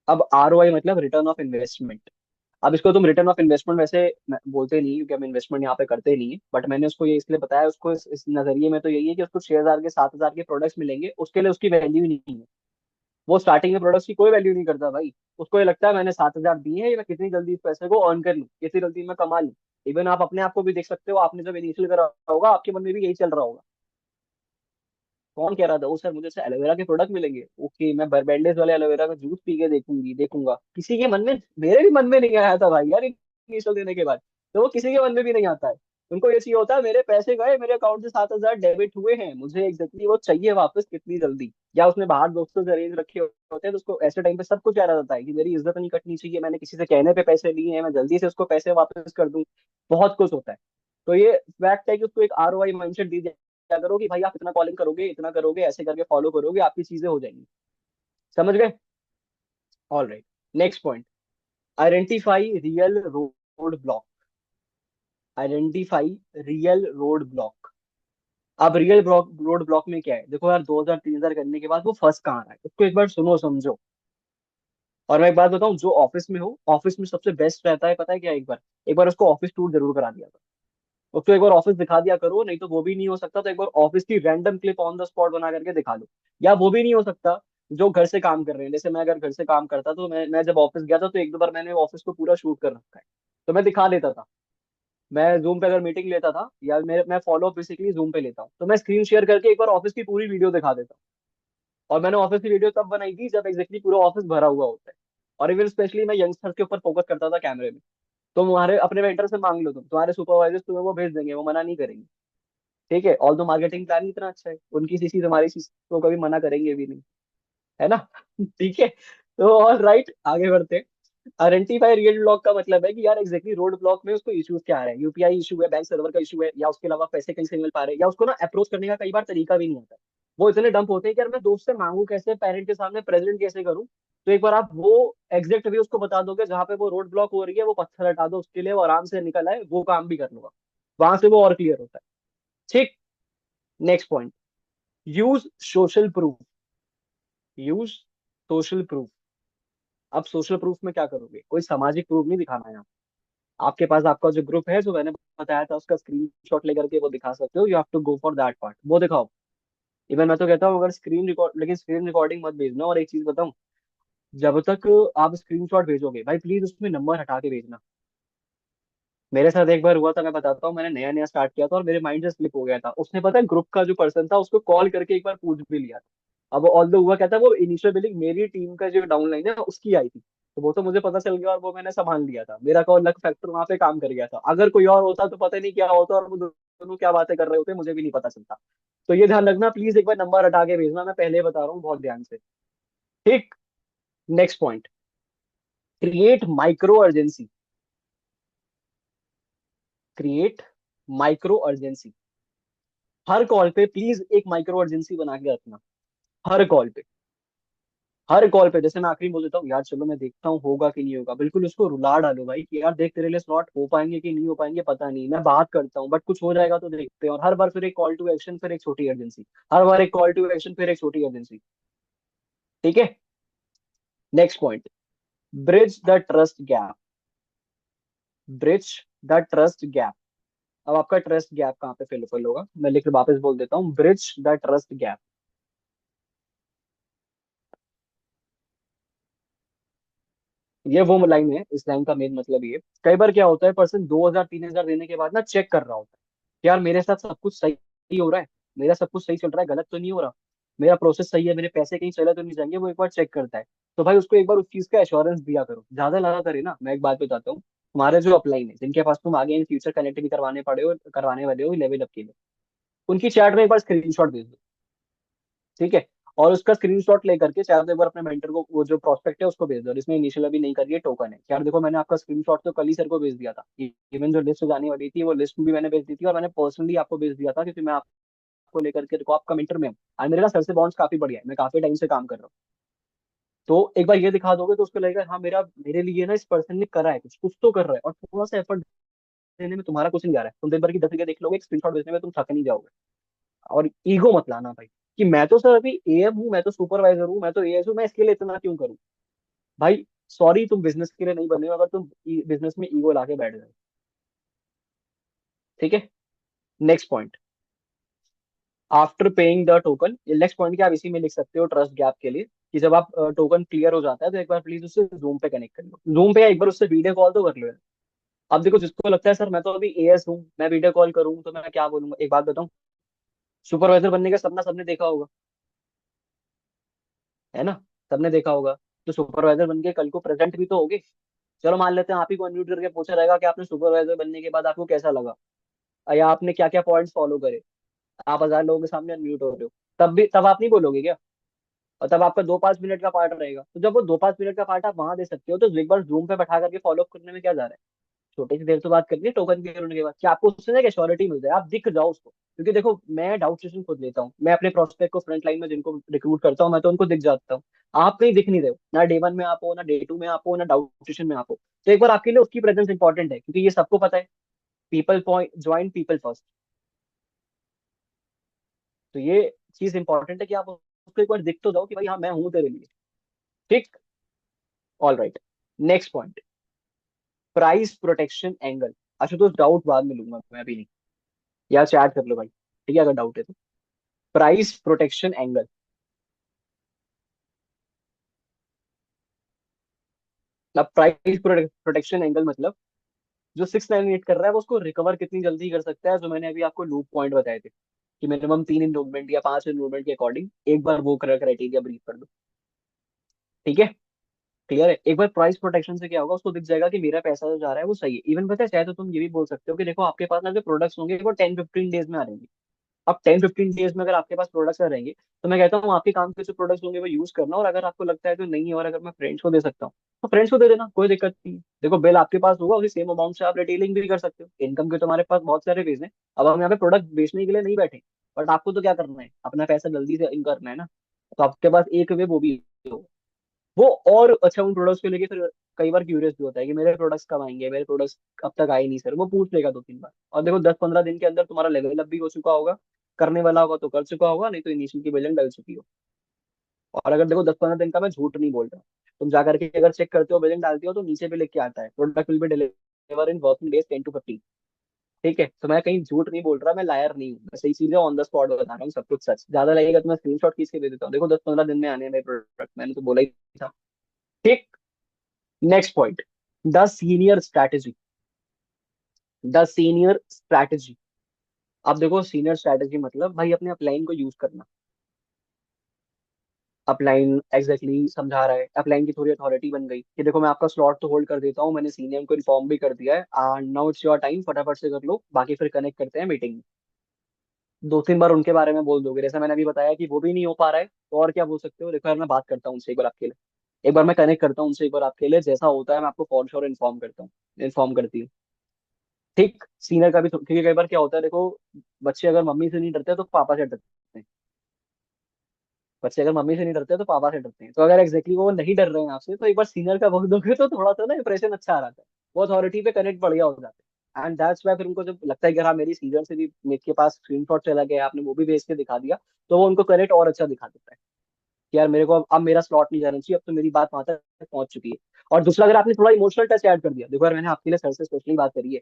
अब ROI मतलब रिटर्न ऑफ इन्वेस्टमेंट। अब इसको तुम रिटर्न ऑफ इन्वेस्टमेंट वैसे बोलते नहीं, क्योंकि हम इन्वेस्टमेंट यहाँ पे करते नहीं है, बट मैंने उसको ये इसलिए बताया, उसको इस नजरिए में तो यही है कि उसको 6,000 के 7,000 के प्रोडक्ट्स मिलेंगे, उसके लिए उसकी वैल्यू ही नहीं है। वो स्टार्टिंग में प्रोडक्ट्स की कोई वैल्यू नहीं करता भाई। उसको ये लगता है मैंने 7,000 दिए हैं, ये मैं कितनी जल्दी इस पैसे को अर्न कर लूँ, कितनी जल्दी मैं कमा लूँ। इवन आप अपने आप को भी देख सकते हो, आपने जब इनिशियल करा होगा आपके मन में भी यही चल रहा होगा। कौन कह रहा था, ओ सर मुझे से एलोवेरा के प्रोडक्ट मिलेंगे, ओके मैं बर्बेंडेज वाले एलोवेरा का जूस पी के देखूंगी देखूंगा, किसी के मन में, मेरे भी मन में नहीं आया था भाई यार इनिशियल देने के बाद। तो वो किसी के मन में भी नहीं आता है। उनको ये चाहिए होता है मेरे पैसे गए, मेरे अकाउंट से 7,000 डेबिट हुए हैं, मुझे एग्जैक्टली वो चाहिए वापस कितनी जल्दी। या उसने बाहर दोस्तों से अरेंज रखे होते हैं, तो उसको ऐसे टाइम पे सब कुछ याद आ जाता है कि मेरी इज्जत नहीं कटनी चाहिए, मैंने किसी से कहने पे पैसे लिए हैं, मैं जल्दी से उसको पैसे वापस कर दूं। बहुत कुछ होता है। तो ये फैक्ट है कि उसको एक ROI माइंडसेट दी, क्या करो कि भाई आप इतना कॉलिंग करोगे, इतना करोगे, ऐसे करके फॉलो करोगे, आपकी चीजें हो जाएंगी। समझ गए? All right. Next point, identify real road block. Identify real road block. अब रियल रोड ब्लॉक में क्या है, देखो यार 2,000 3,000 करने के बाद वो फंस कहाँ रहा है, उसको एक बार सुनो समझो। और मैं एक बात बताऊं, जो ऑफिस में हो, ऑफिस में सबसे बेस्ट रहता है पता है क्या, एक बार उसको ऑफिस टूर जरूर करा दिया करो। उसको एक बार ऑफिस दिखा दिया करो, नहीं तो वो भी नहीं हो सकता तो एक बार ऑफिस की random clip on the spot बना करके दिखा दो। या वो भी नहीं हो सकता, जो घर से काम कर रहे हैं, जैसे मैं अगर घर से काम करता तो मैं जब ऑफिस गया था तो 1 2 बार मैंने ऑफिस को पूरा शूट कर रखा है, तो मैं दिखा देता था। मैं जूम पे अगर मीटिंग लेता था, या मैं फॉलो अप बेसिकली जूम पे लेता हूँ, तो मैं स्क्रीन शेयर करके एक बार ऑफिस की पूरी वीडियो दिखा देता हूँ। और मैंने ऑफिस की वीडियो तब बनाई थी जब एक्जेक्टली पूरा ऑफिस भरा हुआ होता है। और इवन स्पेशली मैं यंगस्टर्स के ऊपर फोकस करता था कैमरे में। तो तुम्हारे अपने वेंडर से मांग लो, तुम्हारे सुपरवाइजर्स तुम्हें वो भेज देंगे, वो मना नहीं करेंगे। ठीक है, ऑल दो मार्केटिंग प्लान ही इतना अच्छा है, उनकी सीसी हमारी सीसी को कभी मना करेंगे भी नहीं, है ना? ठीक है, तो ऑल राइट आगे बढ़ते हैं। आइडेंटिफाई रियल ब्लॉक का मतलब है कि यार एग्जैक्टली रोड ब्लॉक में उसको इश्यूज क्या आ रहे हैं, यूपीआई इशू है, बैंक सर्वर का इशू है, या उसके अलावा पैसे कहीं से नहीं मिल पा रहे, या उसको ना अप्रोच करने का कई बार तरीका भी नहीं आता है। वो इतने डंप होते हैं कि यार मैं दोस्त से मांगू कैसे, पेरेंट के सामने प्रेजेंट कैसे करूं। तो एक बार आप वो एग्जैक्ट वे उसको बता दोगे, जहां पे वो रोड ब्लॉक हो रही है वो पत्थर हटा दो उसके लिए, वो आराम से निकल आए, वो काम भी कर लूंगा, वहां से वो और क्लियर होता है। ठीक। Next point, use social proof. Use social proof. अब सोशल प्रूफ में क्या करोगे, कोई सामाजिक प्रूफ नहीं दिखाना है, आपके पास आपका जो ग्रुप है जो मैंने बताया था उसका स्क्रीनशॉट लेकर के वो दिखा सकते हो, you have to go for that part, वो दिखाओ। इवन मैं तो कहता हूँ अगर स्क्रीन रिकॉर्ड, लेकिन स्क्रीन रिकॉर्डिंग मत भेजना। और एक चीज बताऊं, जब तक आप स्क्रीनशॉट भेजोगे भाई प्लीज उसमें नंबर हटा के भेजना। मेरे साथ एक बार हुआ था, मैं बताता हूँ। मैंने नया नया स्टार्ट किया था और मेरे माइंड से स्लिप हो गया था। उसने पता है ग्रुप का जो पर्सन था उसको कॉल करके एक बार पूछ भी लिया था। अब ऑल दो हुआ कहता है वो इनिशियल बिलिंग मेरी टीम का जो डाउनलाइन है उसकी आई थी, तो वो तो मुझे पता चल गया और वो मैंने संभाल लिया था। मेरा कॉल लक फैक्टर वहां पे काम कर गया था। अगर कोई और होता तो पता नहीं क्या होता, और वो दोनों क्या बातें कर रहे होते मुझे भी नहीं पता चलता। तो ये ध्यान रखना प्लीज, एक बार नंबर हटा के भेजना, मैं पहले बता रहा हूँ बहुत ध्यान से। ठीक। Next point, create micro urgency. Create micro urgency. हर कॉल पे प्लीज एक माइक्रो अर्जेंसी बना के रखना। हर कॉल पे, हर कॉल पे। जैसे मैं आखिरी में बोल देता हूँ यार चलो मैं देखता हूँ होगा कि नहीं होगा, बिल्कुल उसको रुला डालो भाई कि यार देख तेरे लिए स्लॉट हो पाएंगे कि नहीं हो पाएंगे पता नहीं, मैं बात करता हूँ बट कुछ हो जाएगा तो देखते हैं। और हर बार फिर एक कॉल टू एक्शन, फिर एक छोटी अर्जेंसी। हर बार एक कॉल टू एक्शन, फिर एक छोटी अर्जेंसी। ठीक है। Next point, bridge the trust gap. Bridge the trust gap. अब आपका ट्रस्ट गैप कहाँ पे फिल होगा, मैं लिख वापस बोल देता हूँ, ब्रिज द ट्रस्ट गैप। ये वो लाइन है, इस लाइन का मेन मतलब ये है। कई बार क्या होता है, पर्सन 2,000 3,000 देने के बाद ना चेक कर रहा होता है कि यार मेरे साथ सब कुछ सही हो रहा है, मेरा सब कुछ सही चल रहा है, गलत तो नहीं हो रहा, मेरा प्रोसेस सही है, मेरे पैसे कहीं चले तो नहीं जाएंगे, वो एक बार चेक करता है। तो भाई उसको एक बार उस चीज का एश्योरेंस दिया करो, ज्यादा लगा करे ना। मैं एक बात बताता हूँ, तुम्हारे जो अपलाइन है जिनके पास तुम आगे इन फ्यूचर कनेक्ट भी करवाने वाले हो लेवल अप के लिए, उनकी चैट में एक बार स्क्रीनशॉट भेज दो। ठीक है। और उसका स्क्रीनशॉट लेकर के चाहे तो एक बार अपने मेंटर को, वो जो प्रोस्पेक्ट है उसको भेज दो, और इसमें इनिशियल अभी नहीं करिए, ये टोकन है। यार देखो मैंने आपका स्क्रीनशॉट तो कल ही सर को भेज दिया था, इवन जो लिस्ट जाने वाली थी वो लिस्ट भी मैंने भेज दी थी, और मैंने पर्सनली आपको भेज दिया था क्योंकि मैं आपको लेकर के देखो आपका मेंटर में हूँ, और मेरे ना सर से बॉन्ड्स काफी बढ़िया है, मैं काफी टाइम से काम कर रहा हूँ। तो एक बार ये दिखा दोगे तो उसको लगेगा हाँ मेरा, मेरे लिए ना इस पर्सन ने करा है, कुछ कुछ तो कर रहा है, और थोड़ा सा एफर्ट देने में तुम्हारा कुछ नहीं जा रहा है। तुम दिन भर की 10 जगह देख लोगे, एक स्क्रीनशॉट भेजने में तुम थक नहीं जाओगे। और ईगो मत लाना भाई कि मैं तो सर अभी एएम हूँ, मैं तो सुपरवाइजर हूँ, मैं तो एएस हूँ, मैं इसके लिए इतना क्यों करूँ। भाई सॉरी, तुम बिजनेस के लिए नहीं बने हो अगर तुम बिजनेस में ईगो लाके बैठ जाओ। ठीक है। Next point, after paying the token. Next point क्या आप इसी में लिख सकते हो ट्रस्ट गैप के लिए, कि जब आप टोकन क्लियर हो जाता है तो एक बार प्लीज उससे जूम पे कनेक्ट कर लो, जूम पे, या एक बार उससे वीडियो कॉल तो कर लो यार। अब देखो जिसको लगता है सर मैं तो अभी एएस हूँ, मैं वीडियो कॉल करूँ तो मैं क्या बोलूंगा, एक बात बताऊं, सुपरवाइजर बनने का सपना सबने देखा होगा, है ना, सबने देखा होगा। तो सुपरवाइजर बन के कल को प्रेजेंट भी तो होगे। चलो मान लेते हैं आप ही को अनम्यूट करके पूछा रहेगा कि आपने सुपरवाइजर बनने के बाद आपको कैसा लगा, या आपने क्या क्या पॉइंट्स फॉलो करे। आप 1,000 लोगों के सामने अनम्यूट हो रहे हो, तब आप नहीं बोलोगे क्या। और तब आपका 2-5 मिनट का पार्ट रहेगा, तो जब वो 2-5 मिनट का पार्ट आप वहां दे सकते हो तो एक बार जूम पे बैठा करके फॉलो अप करने में क्या जा रहा है। छोटी सी देर तो बात करनी है टोकन क्लियर होने के बाद, कि आपको उससे ना एक एश्योरिटी मिल जाए, आप दिख जाओ उसको। क्योंकि देखो मैं डाउट सेशन खुद लेता हूँ, मैं अपने प्रोस्पेक्ट को फ्रंट लाइन में जिनको रिक्रूट करता हूँ मैं तो उनको दिख जाता हूँ। आप कहीं दिख नहीं रहे हो, ना डे 1 में आप हो, ना डे 2 में आप हो, ना डाउट सेशन में आप हो। तो एक बार आपके लिए उसकी प्रेजेंस इंपॉर्टेंट है, क्योंकि ये सबको पता है, people point join people first. तो ये चीज इंपॉर्टेंट है कि आप उसको एक बार दिख तो जाओ कि भाई हाँ मैं हूँ तेरे लिए। ठीक। All right. Next point, price protection angle. अच्छा तो डाउट बाद में लूंगा मैं, अभी नहीं, या चैट कर लो भाई, ठीक है अगर डाउट है तो। Price protection angle. अब प्राइस प्रोटेक्शन एंगल मतलब जो 698 कर रहा है वो उसको रिकवर कितनी जल्दी कर सकता है, जो मैंने अभी आपको लूप पॉइंट बताए थे कि मिनिमम 3 इन्वॉल्वमेंट या 5 इन्वॉल्वमेंट के अकॉर्डिंग एक बार वो क्राइटेरिया ब्रीफ कर दो। ठीक है। क्लियर है। एक बार प्राइस प्रोटेक्शन से क्या होगा, उसको दिख जाएगा कि मेरा पैसा जो जा रहा है वो सही है। इवन पता है चाहे तो तुम ये भी बोल सकते हो कि देखो आपके पास ना जो प्रोडक्ट्स होंगे वो 10-15 डेज में आ जाएंगे। अब 10-15 डेज में अगर आपके पास प्रोडक्ट्स आ रहेंगे तो मैं कहता हूँ आपके काम के जो प्रोडक्ट्स होंगे वो यूज करना, और अगर आपको लगता है तो नहीं है और अगर मैं फ्रेंड्स को दे सकता हूँ तो फ्रेंड्स को दे देना, कोई दिक्कत नहीं है। देखो बिल आपके पास होगा, उसी सेम अमाउंट से आप रिटेलिंग भी कर सकते हो, इनकम के तुम्हारे पास बहुत सारे वेज हैं। अब हम यहाँ पे प्रोडक्ट बेचने के लिए नहीं बैठे, बट आपको तो क्या करना है, अपना पैसा जल्दी से इन करना है ना। तो आपके पास एक वे वो भी हो। वो और अच्छा उन प्रोडक्ट्स को लेके फिर कई बार क्यूरियस भी होता है कि मेरे प्रोडक्ट्स कब आएंगे, मेरे प्रोडक्ट्स अब तक आए नहीं सर, वो पूछ लेगा 2-3 बार। और देखो 10-15 दिन के अंदर तुम्हारा लेवल अप भी हो चुका होगा, करने वाला होगा तो कर चुका होगा, नहीं तो इनिशियल की बिलिंग डल चुकी हो। और अगर देखो 10-15 दिन का मैं झूठ नहीं बोल रहा, तुम जा करके अगर चेक करते हो बिलिंग डालते हो तो नीचे भी लिख के आता है product will be were in working days 10 to 15। ठीक है, तो मैं कहीं झूठ नहीं बोल रहा, मैं लायर नहीं हूँ, मैं सही चीजें ऑन द स्पॉट बता रहा हूँ, सब कुछ सच। ज्यादा लगेगा तो मैं स्क्रीनशॉट खींच के दे देता हूँ, देखो 10-15 दिन में आने हैं मेरे प्रोडक्ट, मैंने तो बोला ही था। ठीक। Next point, the senior strategy. The senior strategy. अब देखो सीनियर स्ट्रैटेजी मतलब भाई अपने अपलाइन को यूज करना। अपलाइन एग्जैक्टली समझा रहा है, अपलाइन की थोड़ी अथॉरिटी बन गई कि देखो मैं आपका स्लॉट तो होल्ड कर देता हूँ, मैंने सीनियर को इन्फॉर्म भी कर दिया है, and now it's your time, फटाफट से कर लो, बाकी फिर कनेक्ट करते हैं मीटिंग में। 2-3 बार उनके बारे में बोल दोगे, जैसे मैंने अभी बताया कि वो भी नहीं हो पा रहा है, तो और क्या बोल सकते हो, देखो यार मैं बात करता हूँ उनसे एक बार आपके लिए, एक बार मैं कनेक्ट करता हूँ उनसे एक बार आपके लिए, जैसा होता है मैं आपको फॉर श्योर इन्फॉर्म करता हूँ, इन्फॉर्म करती हूँ। ठीक। सीनियर का भी क्योंकि कई बार क्या होता है देखो, बच्चे अगर मम्मी से नहीं डरते तो पापा से डरते हैं। बच्चे अगर मम्मी से नहीं डरते तो पापा से डरते हैं, तो अगर एग्जैक्टली वो नहीं डर रहे हैं आपसे, तो एक बार सीनियर का बोल दोगे तो थोड़ा सा ना इंप्रेशन अच्छा आ जाता है, वो अथॉरिटी पे कनेक्ट बढ़िया हो जाते हैं, एंड दैट्स वाई फिर उनको जब लगता है कि हाँ मेरी सीनियर से भी मेरे के पास स्क्रीनशॉट चला गया, आपने वो भी भेज के दिखा दिया, तो वो उनको कनेक्ट और अच्छा दिखा देता है कि यार मेरे को अब मेरा स्लॉट नहीं जाना चाहिए, अब तो मेरी बात वहां तक पहुंच चुकी है। और दूसरा, अगर आपने थोड़ा इमोशनल टच ऐड कर दिया, देखो यार मैंने आपके लिए सर से स्पेशली बात करी है,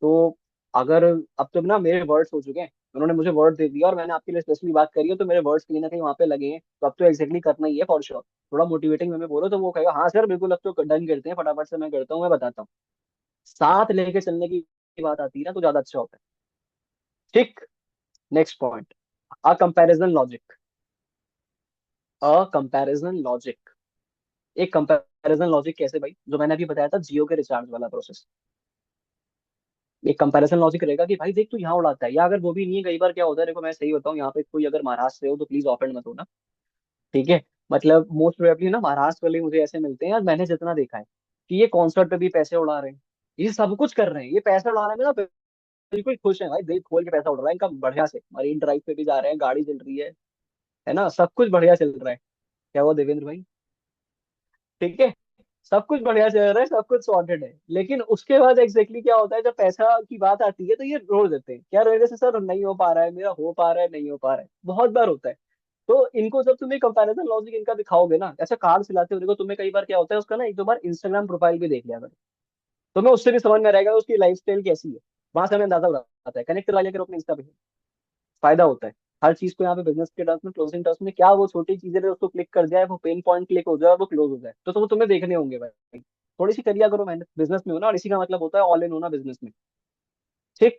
तो अगर अब तक ना मेरे वर्ड्स हो चुके हैं, उन्होंने मुझे वर्ड दे दिया और मैंने आपके लिए स्पेशली बात करी है, तो मेरे वर्ड्स कहीं ना कहीं वहां पे लगे हैं, तो अब तो एग्जैक्टली करना ही है फॉर श्योर। थोड़ा मोटिवेटिंग में बोलो तो वो कहेगा हाँ सर बिल्कुल, अब तो डन करते हैं, फटाफट से मैं करता हूँ, मैं बताता हूँ। साथ लेके चलने की बात आती है ना, तो ज्यादा अच्छा होता है। ठीक। Next point, a comparison logic. A comparison logic. एक कंपैरिजन लॉजिक कैसे भाई, जो मैंने अभी बताया था जियो के रिचार्ज वाला प्रोसेस। एक कंपैरिजन लॉजिक रहेगा कि भाई देख तू यहाँ उड़ाता है, या अगर वो भी नहीं है, कई बार क्या होता है देखो मैं सही बताऊँ, यहाँ पे कोई अगर महाराष्ट्र से हो तो प्लीज ऑफेंड मत होना। ठीक है। मतलब मोस्ट प्रोबेबली ना महाराष्ट्र वाले मुझे ऐसे मिलते हैं, और मैंने जितना देखा है कि ये कॉन्सर्ट पे भी पैसे उड़ा रहे हैं, ये सब कुछ कर रहे हैं, ये पैसा उड़ाने में ना बिल्कुल खुश है भाई, दिल खोल के पैसा उड़ रहा है इनका बढ़िया से, मरीन ड्राइव पे भी जा रहे हैं, गाड़ी चल रही है ना, सब कुछ बढ़िया चल रहा है। क्या हुआ देवेंद्र भाई? ठीक है। सब कुछ बढ़िया चल रहा है, सब कुछ सॉर्टेड है, लेकिन उसके बाद एग्जैक्टली क्या होता है, जब पैसा की बात आती है तो ये रोक देते हैं, क्या मेरे से सर नहीं हो पा रहा है, मेरा हो पा रहा है, नहीं हो पा रहा है, बहुत बार होता है। तो इनको जब तुम्हें कंपैरिजन लॉजिक इनका दिखाओगे ना, ऐसा कार सिलाते हो देखो, तुम्हें कई बार क्या होता है उसका ना, एक दो बार इंस्टाग्राम प्रोफाइल भी देख लिया करो, तुम्हें उससे भी समझ में रहेगा उसकी लाइफ स्टाइल कैसी है, वहां से हमें अंदाजा हो जाता है, कनेक्ट करवा लिया करो अपने इंस्टा पे, फायदा होता है। हर चीज को यहाँ पे बिजनेस के टर्म्स में, क्लोजिंग टर्म्स में, क्या वो छोटी चीजें ने उसको क्लिक कर दिया है, वो पेन पॉइंट क्लिक हो जाए और वो क्लोज हो जाए, तो वो तुम्हें देखने होंगे भाई, थोड़ी सी करिया करो मेहनत, बिजनेस में हो ना, और इसी का मतलब होता है ऑल इन होना बिजनेस में। ठीक।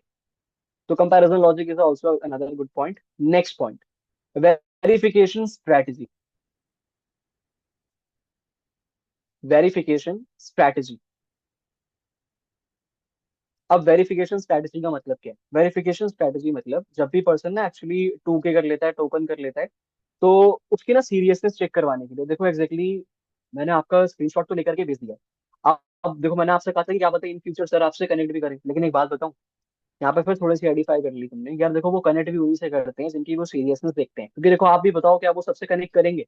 तो comparison logic is also another good point. Next point, verification strategy. Verification strategy. अब वेरिफिकेशन स्ट्रेटजी का मतलब क्या है? वेरिफिकेशन स्ट्रेटजी मतलब जब भी पर्सन ना एक्चुअली 2K कर लेता है, टोकन कर लेता है, तो उसकी ना सीरियसनेस चेक करवाने के लिए, देखो एग्जैक्टली मैंने आपका स्क्रीनशॉट तो लेकर के भेज दिया। अब देखो मैंने आपसे कहा था कि क्या पता इन फ्यूचर सर आपसे कनेक्ट भी करें, लेकिन एक बात बताऊं, यहाँ पे फिर थोड़ी सी आइडेंटिफाई कर ली तुमने यार, देखो वो कनेक्ट भी उन्हीं से करते हैं जिनकी वो सीरियसनेस देखते हैं, क्योंकि देखो आप भी बताओ क्या वो सबसे कनेक्ट करेंगे?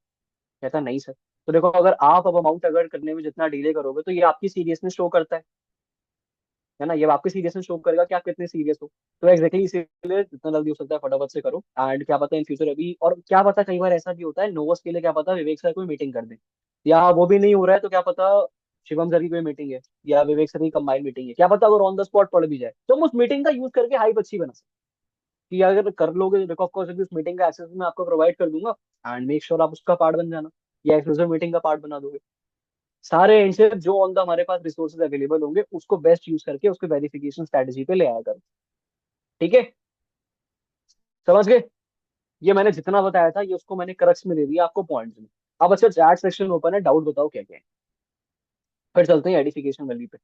कहता नहीं सर। तो देखो अगर आप अब अमाउंट अगर करने में जितना डिले करोगे, तो ये आपकी सीरियसनेस शो करता है ना, ये आपकी सीरियसनेस शो करेगा कि आप कितने सीरियस हो। तो एग्जैक्टली इसीलिए जितना जल्दी हो सकता है फटाफट से करो, एंड क्या पता इन फ्यूचर अभी, और क्या पता कई बार ऐसा भी होता है नोवस के लिए, क्या पता विवेक सर कोई मीटिंग कर दे, या वो भी नहीं हो रहा है तो क्या पता शिवम सर की कोई मीटिंग है, या विवेक सर की कंबाइंड मीटिंग है, क्या पता अगर ऑन द स्पॉट पड़ भी जाए, तो हम उस मीटिंग का यूज करके हाइप अच्छी बना सकते हैं। कि अगर कर लोगे तो देखो ऑफकोर्स उस मीटिंग का एक्सेस मैं आपको प्रोवाइड कर दूंगा, एंड मेक श्योर आप उसका पार्ट बन जाना, या एक्सक्लूसिव मीटिंग का पार्ट बना दोगे। सारे एंड से जो ऑन द हमारे पास रिसोर्सेज अवेलेबल होंगे उसको बेस्ट यूज करके उसके वेरिफिकेशन स्ट्रेटेजी पे ले आया करो। ठीक है। समझ गए? ये मैंने जितना बताया था ये उसको मैंने क्रक्स में दे दिया आपको पॉइंट्स में। अब अच्छा चैट सेक्शन ओपन है, डाउट बताओ क्या क्या है, फिर चलते हैं एडिफिकेशन वैल्यू पे।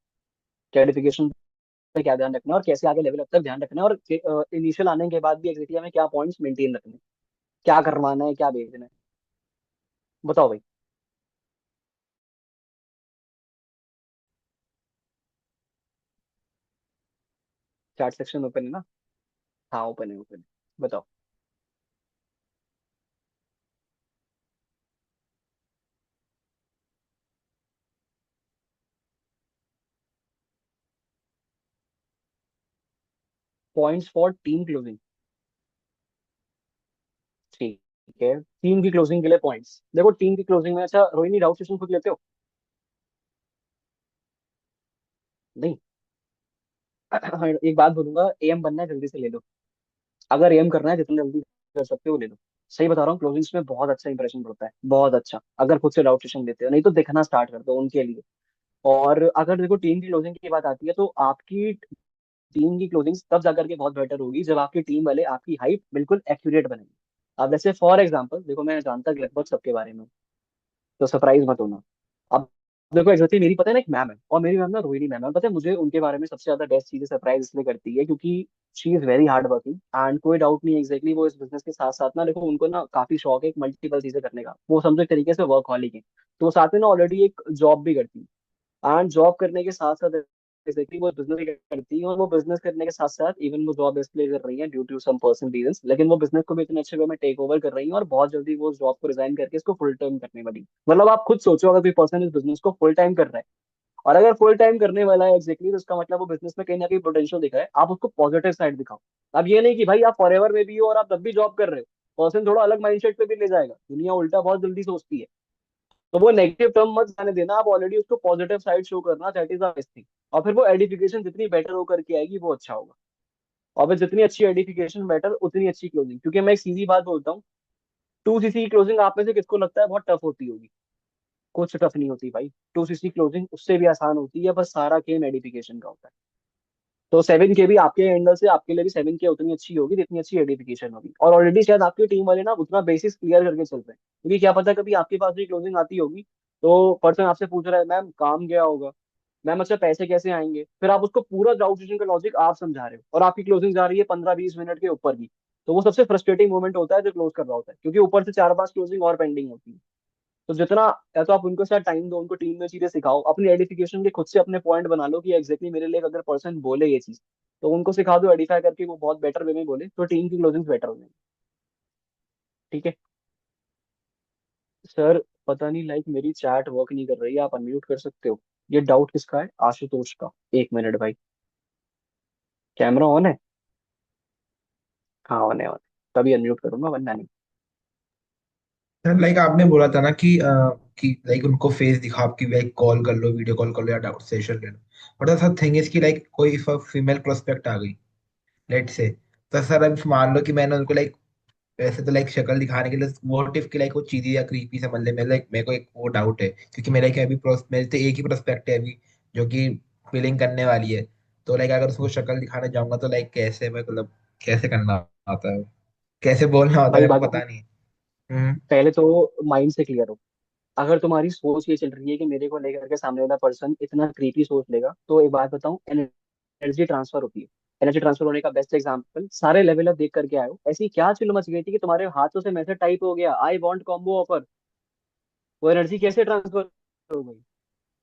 क्या एडिफिकेशन पे क्या ध्यान रखना है, और कैसे आगे लेवल अप तक ध्यान रखना है, और इनिशियल आने के बाद भी एग्जैक्टली हमें क्या पॉइंट्स मेंटेन रखने हैं, क्या करवाना है, क्या भेजना है, बताओ भाई। चैट सेक्शन ओपन है ना? हाँ ओपन है, ओपन है। बताओ। Points for team closing. ठीक है, टीम की क्लोजिंग के लिए पॉइंट्स, देखो टीम की क्लोजिंग में, अच्छा रोहिणी राउट सेशन खुद लेते हो? नहीं। एक बात बोलूंगा, एम बनना है जल्दी से ले लो। अगर एम करना है जितना जल्दी कर सकते हो ले लो। सही बता रहा हूँ, क्लोजिंग्स में बहुत अच्छा इंप्रेशन पड़ता है, बहुत अच्छा, अगर खुद से डाउट सेशन लेते हो, नहीं तो दिखना स्टार्ट कर दो उनके लिए। और अगर देखो टीम की क्लोजिंग की बात आती है, तो आपकी टीम की क्लोजिंग तब जाकर के बहुत बेटर होगी जब आपकी टीम वाले आपकी हाइप बिल्कुल एक्यूरेट बनेंगे। अब जैसे फॉर एग्जांपल देखो, मैं जानता लगभग सबके बारे में, तो सरप्राइज मत होना। अब देखो एग्जैक्टली मेरी पता है ना एक मैम है, और मेरी मैम ना रोहिणी मैम है। पता है मुझे उनके बारे में सबसे ज्यादा बेस्ट चीजें सरप्राइज इसलिए करती है क्योंकि she is very hard working, and कोई डाउट नहीं एग्जैक्टली वो इस बिजनेस के साथ साथ ना, देखो उनको ना काफी शौक है मल्टीपल चीजें करने का, वो समझो एक तरीके से वर्कहॉलिक है। तो वो साथ में ना ऑलरेडी एक जॉब भी करती है, एंड जॉब करने के साथ साथ बेसिकली वो बिजनेस भी करती है। और वो बिजनेस करने के साथ साथ इवन वो जॉब इसलिए कर रही है due to some personal reasons, लेकिन वो बिजनेस को भी इतने अच्छे वे में टेक ओवर कर रही है, और बहुत जल्दी वो जॉब को रिजाइन करके इसको फुल टाइम करने वाली। मतलब आप खुद सोचो, अगर कोई पर्सन इस बिजनेस को फुल टाइम कर रहा है, और अगर फुल टाइम करने वाला है एग्जैक्टली, तो इसका मतलब वो बिजनेस में कहीं ना कहीं पोटेंशियल दिख रहा है। आप उसको पॉजिटिव साइड दिखाओ। अब ये नहीं कि भाई आप फॉरएवर में भी हो और आप तब भी जॉब कर रहे हो, पर्सन थोड़ा अलग माइंडसेट पे भी ले जाएगा, दुनिया उल्टा बहुत जल्दी सोचती है। तो वो नेगेटिव टर्म मत जाने देना, आप ऑलरेडी उसको पॉजिटिव साइड शो करना, that is the best thing. और फिर वो एडिफिकेशन जितनी बेटर होकर के आएगी वो अच्छा होगा। और फिर जितनी अच्छी एडिफिकेशन बेटर उतनी अच्छी क्लोजिंग, क्योंकि मैं एक सीधी बात बोलता हूँ, 2 सीसी की क्लोजिंग आप में से किसको लगता है बहुत टफ होती होगी? कुछ टफ नहीं होती भाई, 2 सीसी क्लोजिंग उससे भी आसान होती है, बस सारा गेम एडिफिकेशन का होता है। तो 7K भी आपके एंगल से आपके लिए भी 7K उतनी अच्छी होगी जितनी अच्छी एडिफिकेशन होगी। और ऑलरेडी शायद आपकी टीम वाले ना उतना बेसिस क्लियर करके चल रहे हैं, क्योंकि क्या पता कभी आपके पास भी क्लोजिंग आती होगी, तो पर्सन आपसे पूछ रहा है मैम काम गया होगा, मैम अच्छा पैसे कैसे आएंगे, फिर आप उसको पूरा डाउट सेशन का लॉजिक आप समझा रहे हो, और आपकी क्लोजिंग जा रही है 15-20 मिनट के ऊपर की। तो वो सबसे फ्रस्ट्रेटिंग मोमेंट होता है जो क्लोज कर रहा होता है, क्योंकि ऊपर से 4-5 क्लोजिंग और पेंडिंग होती है। तो जितना, या तो आप उनको साथ टाइम दो, उनको टीम में चीजें सिखाओ, अपनी एडिफिकेशन के खुद से अपने पॉइंट बना लो कि एग्जैक्टली मेरे लिए अगर पर्सन बोले ये चीज, तो उनको सिखा दो एडिफाई करके, वो बहुत बेटर वे में बोले, तो टीम की क्लोजिंग बेटर हो जाएगी। ठीक है सर, पता नहीं लाइक मेरी चैट वर्क नहीं कर रही है, आप अनम्यूट कर सकते हो? ये डाउट किसका है? आशुतोष का। 1 मिनट भाई, कैमरा ऑन है? हाँ ऑन है, ऑन है। तभी अनम्यूट करूंगा वरना नहीं। सर लाइक आपने बोला था ना कि लाइक उनको फेस दिखा आपकी लाइक कॉल कर लो, वीडियो कॉल कर लो या डाउट सेशन ले लो। बट सर थिंग इज कि लाइक कोई फीमेल प्रोस्पेक्ट आ गई लेट से, तो सर अब मान लो कि मैंने उनको लाइक वैसे तो लाइक शक्ल दिखाने के लिए व्हाट इफ कि लाइक वो चीजें या क्रीपी समझ ले, मैं लाइक मेरे को एक वो डाउट है क्योंकि मेरा क्या अभी मेरे तो एक ही प्रोस्पेक्ट है अभी जो कि फीलिंग करने वाली है। तो लाइक अगर उसको शक्ल दिखाने जाऊंगा तो लाइक कैसे मैं मतलब कैसे करना आता है, कैसे बोलना होता है भाई मेरे बात को बताऊं, पता नहीं। हम्म। पहले तो माइंड से क्लियर हो। अगर तुम्हारी सोच ये चल रही है कि मेरे को लेकर के सामने वाला पर्सन इतना क्रीपी सोच लेगा, तो एक बात बताऊं, एनर्जी ट्रांसफर होती है। एनर्जी ट्रांसफर होने का बेस्ट एग्जांपल, सारे लेवल अप देख करके आए हो, ऐसी क्या चिल मच गई थी कि तुम्हारे हाथों से मैसेज टाइप हो गया आई वांट कॉम्बो ऑफर? वो एनर्जी कैसे ट्रांसफर हो गई?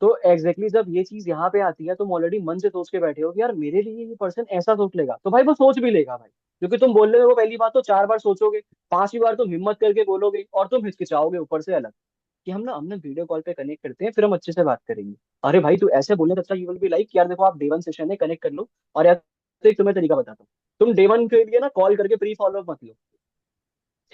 तो एग्जैक्टली जब ये चीज यहाँ पे आती है, तुम ऑलरेडी मन से सोच के बैठे हो कि यार मेरे लिए ये पर्सन ऐसा सोच लेगा, तो भाई वो सोच भी लेगा भाई, क्योंकि तुम बोल रहे हो वो पहली बात तो 4 बार सोचोगे, 5वीं बार तुम हिम्मत करके बोलोगे, और तुम हिचकिचाओगे ऊपर से अलग, कि हम ना वीडियो कॉल पे कनेक्ट करते हैं, फिर हम अच्छे से बात करेंगे। अरे भाई तू ऐसे बोलने तो अच्छा यू विल बी लाइक यार देखो आप डे 1 सेशन है, कनेक्ट कर लो। और यार तो एक तुम्हें तरीका बताता हूँ, तुम डे 1 के लिए ना कॉल करके प्री फॉलो मत लो।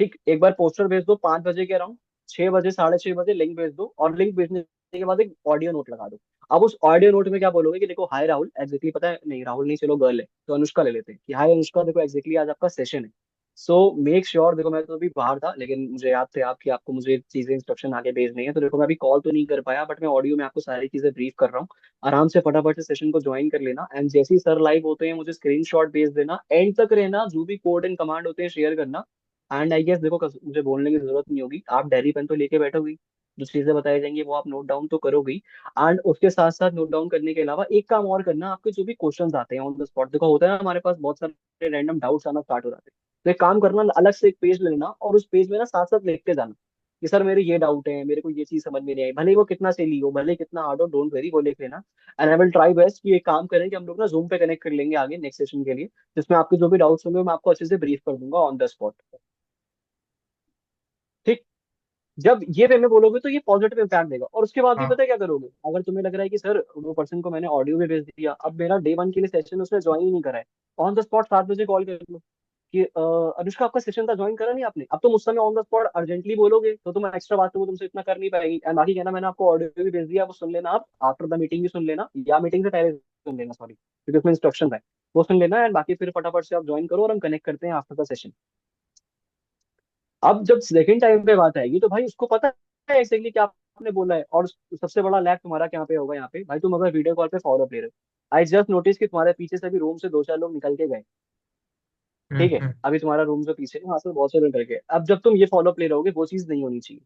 ठीक, एक बार पोस्टर भेज दो 5 बजे के अराउंड, 6 बजे 6:30 बजे लिंक भेज दो, और लिंक भेजने के बाद एक ऑडियो नोट लगा दो। अब उस ऑडियो नोट में क्या बोलोगे कि देखो हाय राहुल, एग्जैक्टली पता है, नहीं राहुल नहीं, चलो गर्ल है तो अनुष्का ले लेते हैं, कि हाय अनुष्का देखो एग्जैक्टली आज आपका सेशन है। सो मेक श्योर, देखो मैं तो अभी बाहर था, लेकिन मुझे याद थे आपकी, आपको मुझे चीजें इंस्ट्रक्शन आगे भेजनी है, तो देखो मैं अभी कॉल तो नहीं कर पाया, बट मैं ऑडियो में आपको सारी चीजें ब्रीफ कर रहा हूँ। आराम से फटाफट से सेशन को ज्वाइन कर लेना, एंड जैसे ही सर लाइव होते हैं मुझे स्क्रीनशॉट भेज देना, एंड तक रहना, जो भी कोड एंड कमांड होते हैं शेयर करना। एंड आई गेस देखो मुझे बोलने की जरूरत नहीं होगी, आप डायरी पेन तो लेके बैठोगी, जो चीजें बताई जाएंगी वो आप नोट डाउन तो करोगी। एंड उसके साथ साथ नोट डाउन करने के अलावा एक काम और करना, आपके जो भी क्वेश्चंस आते हैं ऑन द स्पॉट, देखो होता है ना हमारे पास बहुत सारे रैंडम डाउट्स आना स्टार्ट हो जाते हैं, तो एक काम करना, अलग से एक पेज ले लेना, और उस पेज में ना साथ साथ लिखते जाना कि सर मेरे ये डाउट है, मेरे को ये चीज समझ में नहीं आई, भले ही वो कितना सही हो, भले ही कितना हार्ड हो, डोंट वेरी, वो लिख लेना। And I will try best कि एक काम करें कि हम लोग ना जूम पे कनेक्ट कर लेंगे आगे नेक्स्ट सेशन के लिए, जिसमें आपके जो भी डाउट्स होंगे मैं आपको अच्छे से ब्रीफ कर दूंगा ऑन द स्पॉट। ठीक, जब ये वे में बोलोगे तो ये पॉजिटिव इम्पैक्ट देगा। और उसके बाद भी हाँ पता है क्या करोगे, अगर तुम्हें लग रहा है कि सर वो पर्सन को मैंने ऑडियो भी भेज दिया, अब मेरा डे 1 के लिए सेशन उसने ज्वाइन ही नहीं करा है, ऑन द स्पॉट 7 बजे कॉल कर लो कि अनुष्का आपका सेशन था, ज्वाइन करा नहीं आपने? अब तुम उस समय ऑन द स्पॉट अर्जेंटली बोलोगे तो तुम एक्स्ट्रा बात तो वो तुमसे इतना कर नहीं पाएगी, एंड बाकी कहना मैंने आपको ऑडियो भी भेज दिया, वो सुन लेना, आप आफ्टर द मीटिंग भी सुन लेना, या मीटिंग से पहले सुन लेना, सॉरी, क्योंकि उसमें इंस्ट्रक्शन है, वो सुन लेना एंड बाकी फिर फटाफट से आप ज्वाइन करो और हम कनेक्ट करते हैं आफ्टर द सेशन। अब जब सेकंड टाइम पे बात आएगी तो भाई उसको पता है एक्जैक्टली क्या आपने बोला है, और सबसे बड़ा लैग तुम्हारा क्या पे होगा यहाँ पे, भाई तुम अगर वीडियो कॉल पे फॉलो अप ले रहे हो, आई जस्ट नोटिस कि तुम्हारे पीछे से भी रूम से दो चार लोग निकल के गए, ठीक है, हम्म। अभी तुम्हारा रूम जो पीछे है वहां से बहुत से लोग निकल गए। अब जब तुम ये फॉलो अप ले रहोगे वो चीज नहीं होनी चाहिए।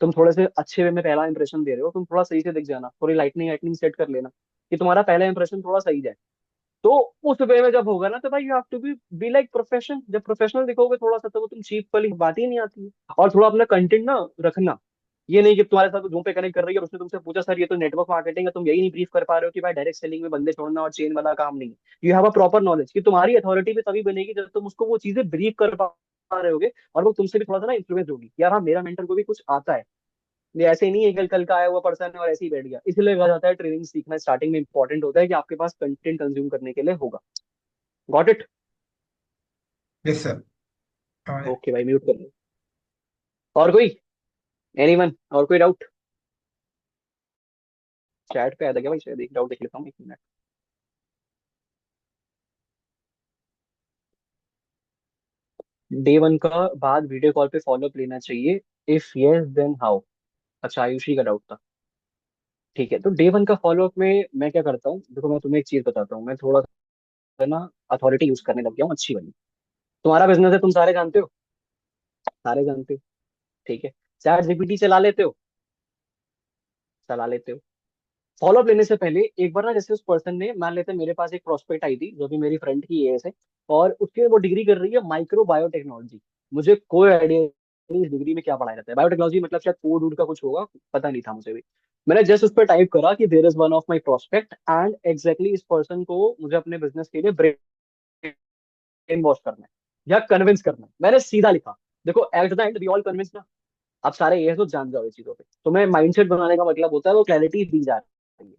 तुम थोड़े से अच्छे वे में पहला इंप्रेशन दे रहे हो, तुम थोड़ा सही से दिख जाना, थोड़ी लाइटनिंग वाइटनिंग सेट कर लेना कि तुम्हारा पहला इंप्रेशन थोड़ा सही जाए। तो उस वे में जब होगा ना तो भाई you have to be like profession, जब प्रोफेशनल दिखोगे थोड़ा सा तो वो तुम चीप वाली बात ही नहीं आती है। और थोड़ा अपना कंटेंट ना रखना, ये नहीं कि तुम्हारे साथ जूम पे कनेक्ट कर रही है और उसने तुमसे पूछा सर ये तो नेटवर्क मार्केटिंग है, तुम यही नहीं ब्रीफ कर पा रहे हो कि भाई डायरेक्ट सेलिंग में बंदे छोड़ना और चेन वाला काम नहीं है। You have a proper knowledge कि तुम्हारी अथॉरिटी भी तभी बनेगी जब तुम उसको वो चीजें ब्रीफ कर पा रहे होगे और वो तुमसे भी थोड़ा सा ना इन्फ्लुएंस होगी कि यार हाँ मेरा मेंटर को भी कुछ आता है, ये ऐसे ही नहीं है कल कल का आया हुआ पर्सन है और ऐसे ही बैठ गया। इसलिए कहा जाता है ट्रेनिंग सीखना स्टार्टिंग में इंपॉर्टेंट होता है कि आपके पास कंटेंट कंज्यूम करने के लिए होगा। Got it? Yes sir. हाँ। ओके भाई, म्यूट कर लो। और कोई, एनीवन, और कोई डाउट? चैट पे आया था क्या भाई, शायद एक डाउट देख लेता हूँ, एक मिनट। डे वन का बाद वीडियो कॉल पे फॉलोअप लेना चाहिए, इफ यस देन हाउ? अच्छा, आयुषी का डाउट था। ठीक है, तो डे वन का फॉलोअप में मैं क्या करता हूँ, देखो मैं तुम्हें एक चीज बताता हूँ, मैं थोड़ा सा ना अथॉरिटी यूज करने लग गया हूँ अच्छी वाली। तुम्हारा बिजनेस है, तुम सारे जानते हो, सारे जानते हो, ठीक है। चैट जीपीटी चला लेते हो, चला लेते हो। फॉलोअप लेने से पहले एक बार ना, जैसे उस पर्सन ने, मान लेते हैं मेरे पास एक प्रोस्पेक्ट आई थी जो कि मेरी फ्रेंड की एएस है, और उसके वो डिग्री कर रही है माइक्रो बायोटेक्नोलॉजी। मुझे कोई आइडिया नहीं इस डिग्री में क्या पढ़ाया जाता है, बायोटेक्नोलॉजी मतलब शायद कोड वूड का कुछ होगा, पता नहीं था मुझे भी। मैंने जस्ट उस पर टाइप करा कि there is one of my prospect and exactly इस पर्सन को मुझे अपने बिजनेस के लिए ब्रेन वॉश करना है या कन्विंस करना है, मैंने सीधा लिखा। देखो at the end we all convince ना, आप सारे ये तो जान जाओ ये चीजों पे, तो मैं माइंडसेट बनाने का मतलब होता है वो क्लैरिटी दी जा रही है।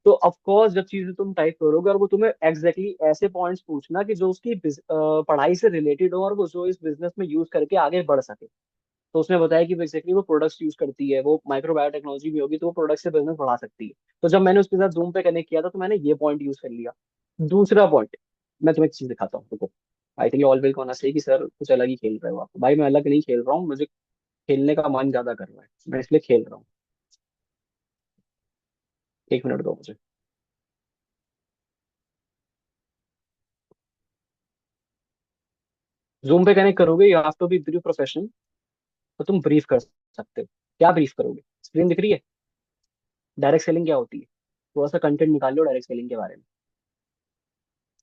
तो ऑफ कोर्स जब चीजें तुम टाइप करोगे और वो तुम्हें एग्जैक्टली ऐसे पॉइंट्स पूछना कि जो उसकी पढ़ाई से रिलेटेड हो और वो जो इस बिजनेस में यूज करके आगे बढ़ सके। तो उसने बताया कि बेसिकली वो प्रोडक्ट्स यूज करती है, वो माइक्रो बायोटेक्नोलॉजी भी होगी तो वो प्रोडक्ट से बिजनेस बढ़ा सकती है। तो जब मैंने उसके साथ जूम पे कनेक्ट किया था तो मैंने ये पॉइंट यूज कर लिया। दूसरा पॉइंट, मैं तुम्हें एक चीज दिखाता हूँ, देखो, आई थिंक ऑल विल होना चाहिए कि सर कुछ अलग ही खेल रहे हो आप। भाई मैं अलग नहीं खेल रहा हूँ, मुझे खेलने का मन ज्यादा कर रहा है, मैं इसलिए खेल रहा हूँ। एक मिनट दो मुझे। जूम पे कनेक्ट करोगे, you have to be brief professional. तो तुम ब्रीफ कर सकते हो, क्या ब्रीफ करोगे? स्क्रीन दिख रही है? डायरेक्ट सेलिंग क्या होती है? थोड़ा सा कंटेंट निकाल लो डायरेक्ट सेलिंग के बारे में,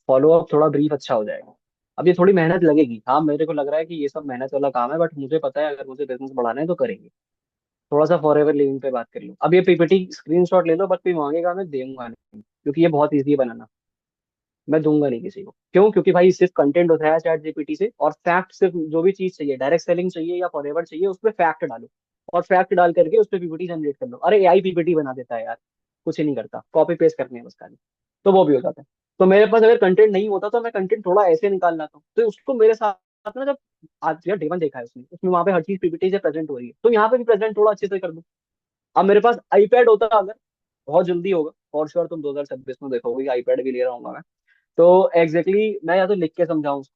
फॉलो अप थोड़ा ब्रीफ अच्छा हो जाएगा। अब ये थोड़ी मेहनत लगेगी, हाँ मेरे को लग रहा है कि ये सब मेहनत वाला काम है, बट मुझे पता है अगर मुझे बिजनेस बढ़ाना है तो करेंगे। थोड़ा सा फॉर एवर लिविंग पे बात कर लो। अब ये पीपीटी स्क्रीनशॉट ले लो, बट कोई मांगेगा मैं दूंगा नहीं, क्योंकि ये बहुत ईजी है बनाना। मैं दूंगा नहीं किसी को, क्यों? क्योंकि भाई सिर्फ कंटेंट होता है चैट जीपीटी से, और फैक्ट, सिर्फ जो भी चीज चाहिए, डायरेक्ट सेलिंग चाहिए या फॉरएवर चाहिए, उस पर फैक्ट डालो और फैक्ट डाल करके उस पर पीपीटी जनरेट कर लो। अरे एआई पीपीटी बना देता है यार, कुछ ही नहीं करता, कॉपी पेस्ट करने हैं बस खाली, तो वो भी हो जाता है। तो मेरे पास अगर कंटेंट नहीं होता तो मैं कंटेंट थोड़ा ऐसे निकाल लाता हूँ, तो उसको मेरे साथ ना, जब आज यार डेवन देखा है उसने, उसमें वहां पे हर चीज पीपीटी से प्रेजेंट हो रही है, तो यहाँ पे भी प्रेजेंट थोड़ा अच्छे से कर दो। अब मेरे पास आईपैड होता अगर, बहुत जल्दी होगा, और श्योर तुम 2026 में देखोगे आईपैड भी ले रहा हूँ मैं। तो मैं या तो लिख के समझाऊं उसको,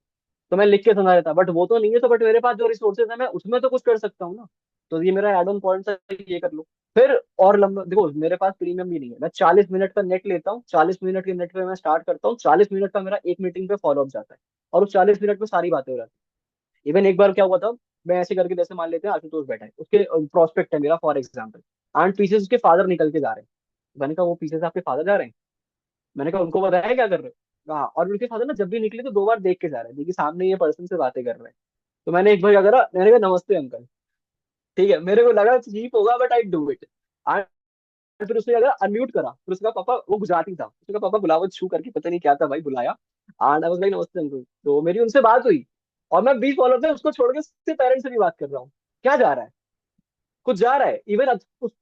तो मैं लिख के समझा देता, बट वो तो नहीं है, तो बट मेरे पास जो रिसोर्सेज है मैं उसमें तो कुछ कर सकता हूँ ना। तो ये मेरा एड ऑन पॉइंट है, ये कर लो। फिर और लंबा देखो, मेरे पास प्रीमियम भी नहीं है, मैं 40 मिनट का नेट लेता हूँ, 40 मिनट के नेट पे मैं स्टार्ट करता हूँ, 40 मिनट का मेरा एक मीटिंग पे फॉलो अप जाता है, और उस 40 मिनट में सारी बातें हो जाती है। इवन एक बार क्या हुआ था, मैं ऐसे करके, जैसे मान लेते हैं आशुतोष बैठा है, उसके प्रोस्पेक्ट है मेरा फॉर एग्जाम्पल, एंड पीछे से उसके फादर निकल के जा रहे हैं। मैंने कहा वो पीछे से आपके फादर जा रहे हैं? मैंने कहा उनको बताया क्या कर रहे हो? हाँ, और उनके फादर ना जब भी निकले तो दो बार देख के जा रहे हैं कि सामने ये पर्सन से बातें कर रहे हैं। तो मैंने एक बार क्या करा, मैंने कहा नमस्ते अंकल, ठीक है, मेरे को लगा चीप होगा बट आई डू इट। फिर उसने अगर अनम्यूट करा, फिर उसका पापा, वो गुजराती था, उसका पापा बुलावत छू करके पता नहीं क्या था भाई, बुलाया, एंड आई वाज लाइक नमस्ते अंकल, तो मेरी उनसे बात हुई। और मैं 20 फॉलोअर पे उसको छोड़ के उसके पेरेंट्स से भी बात कर रहा हूँ। क्या जा रहा है? कुछ जा रहा है। इवन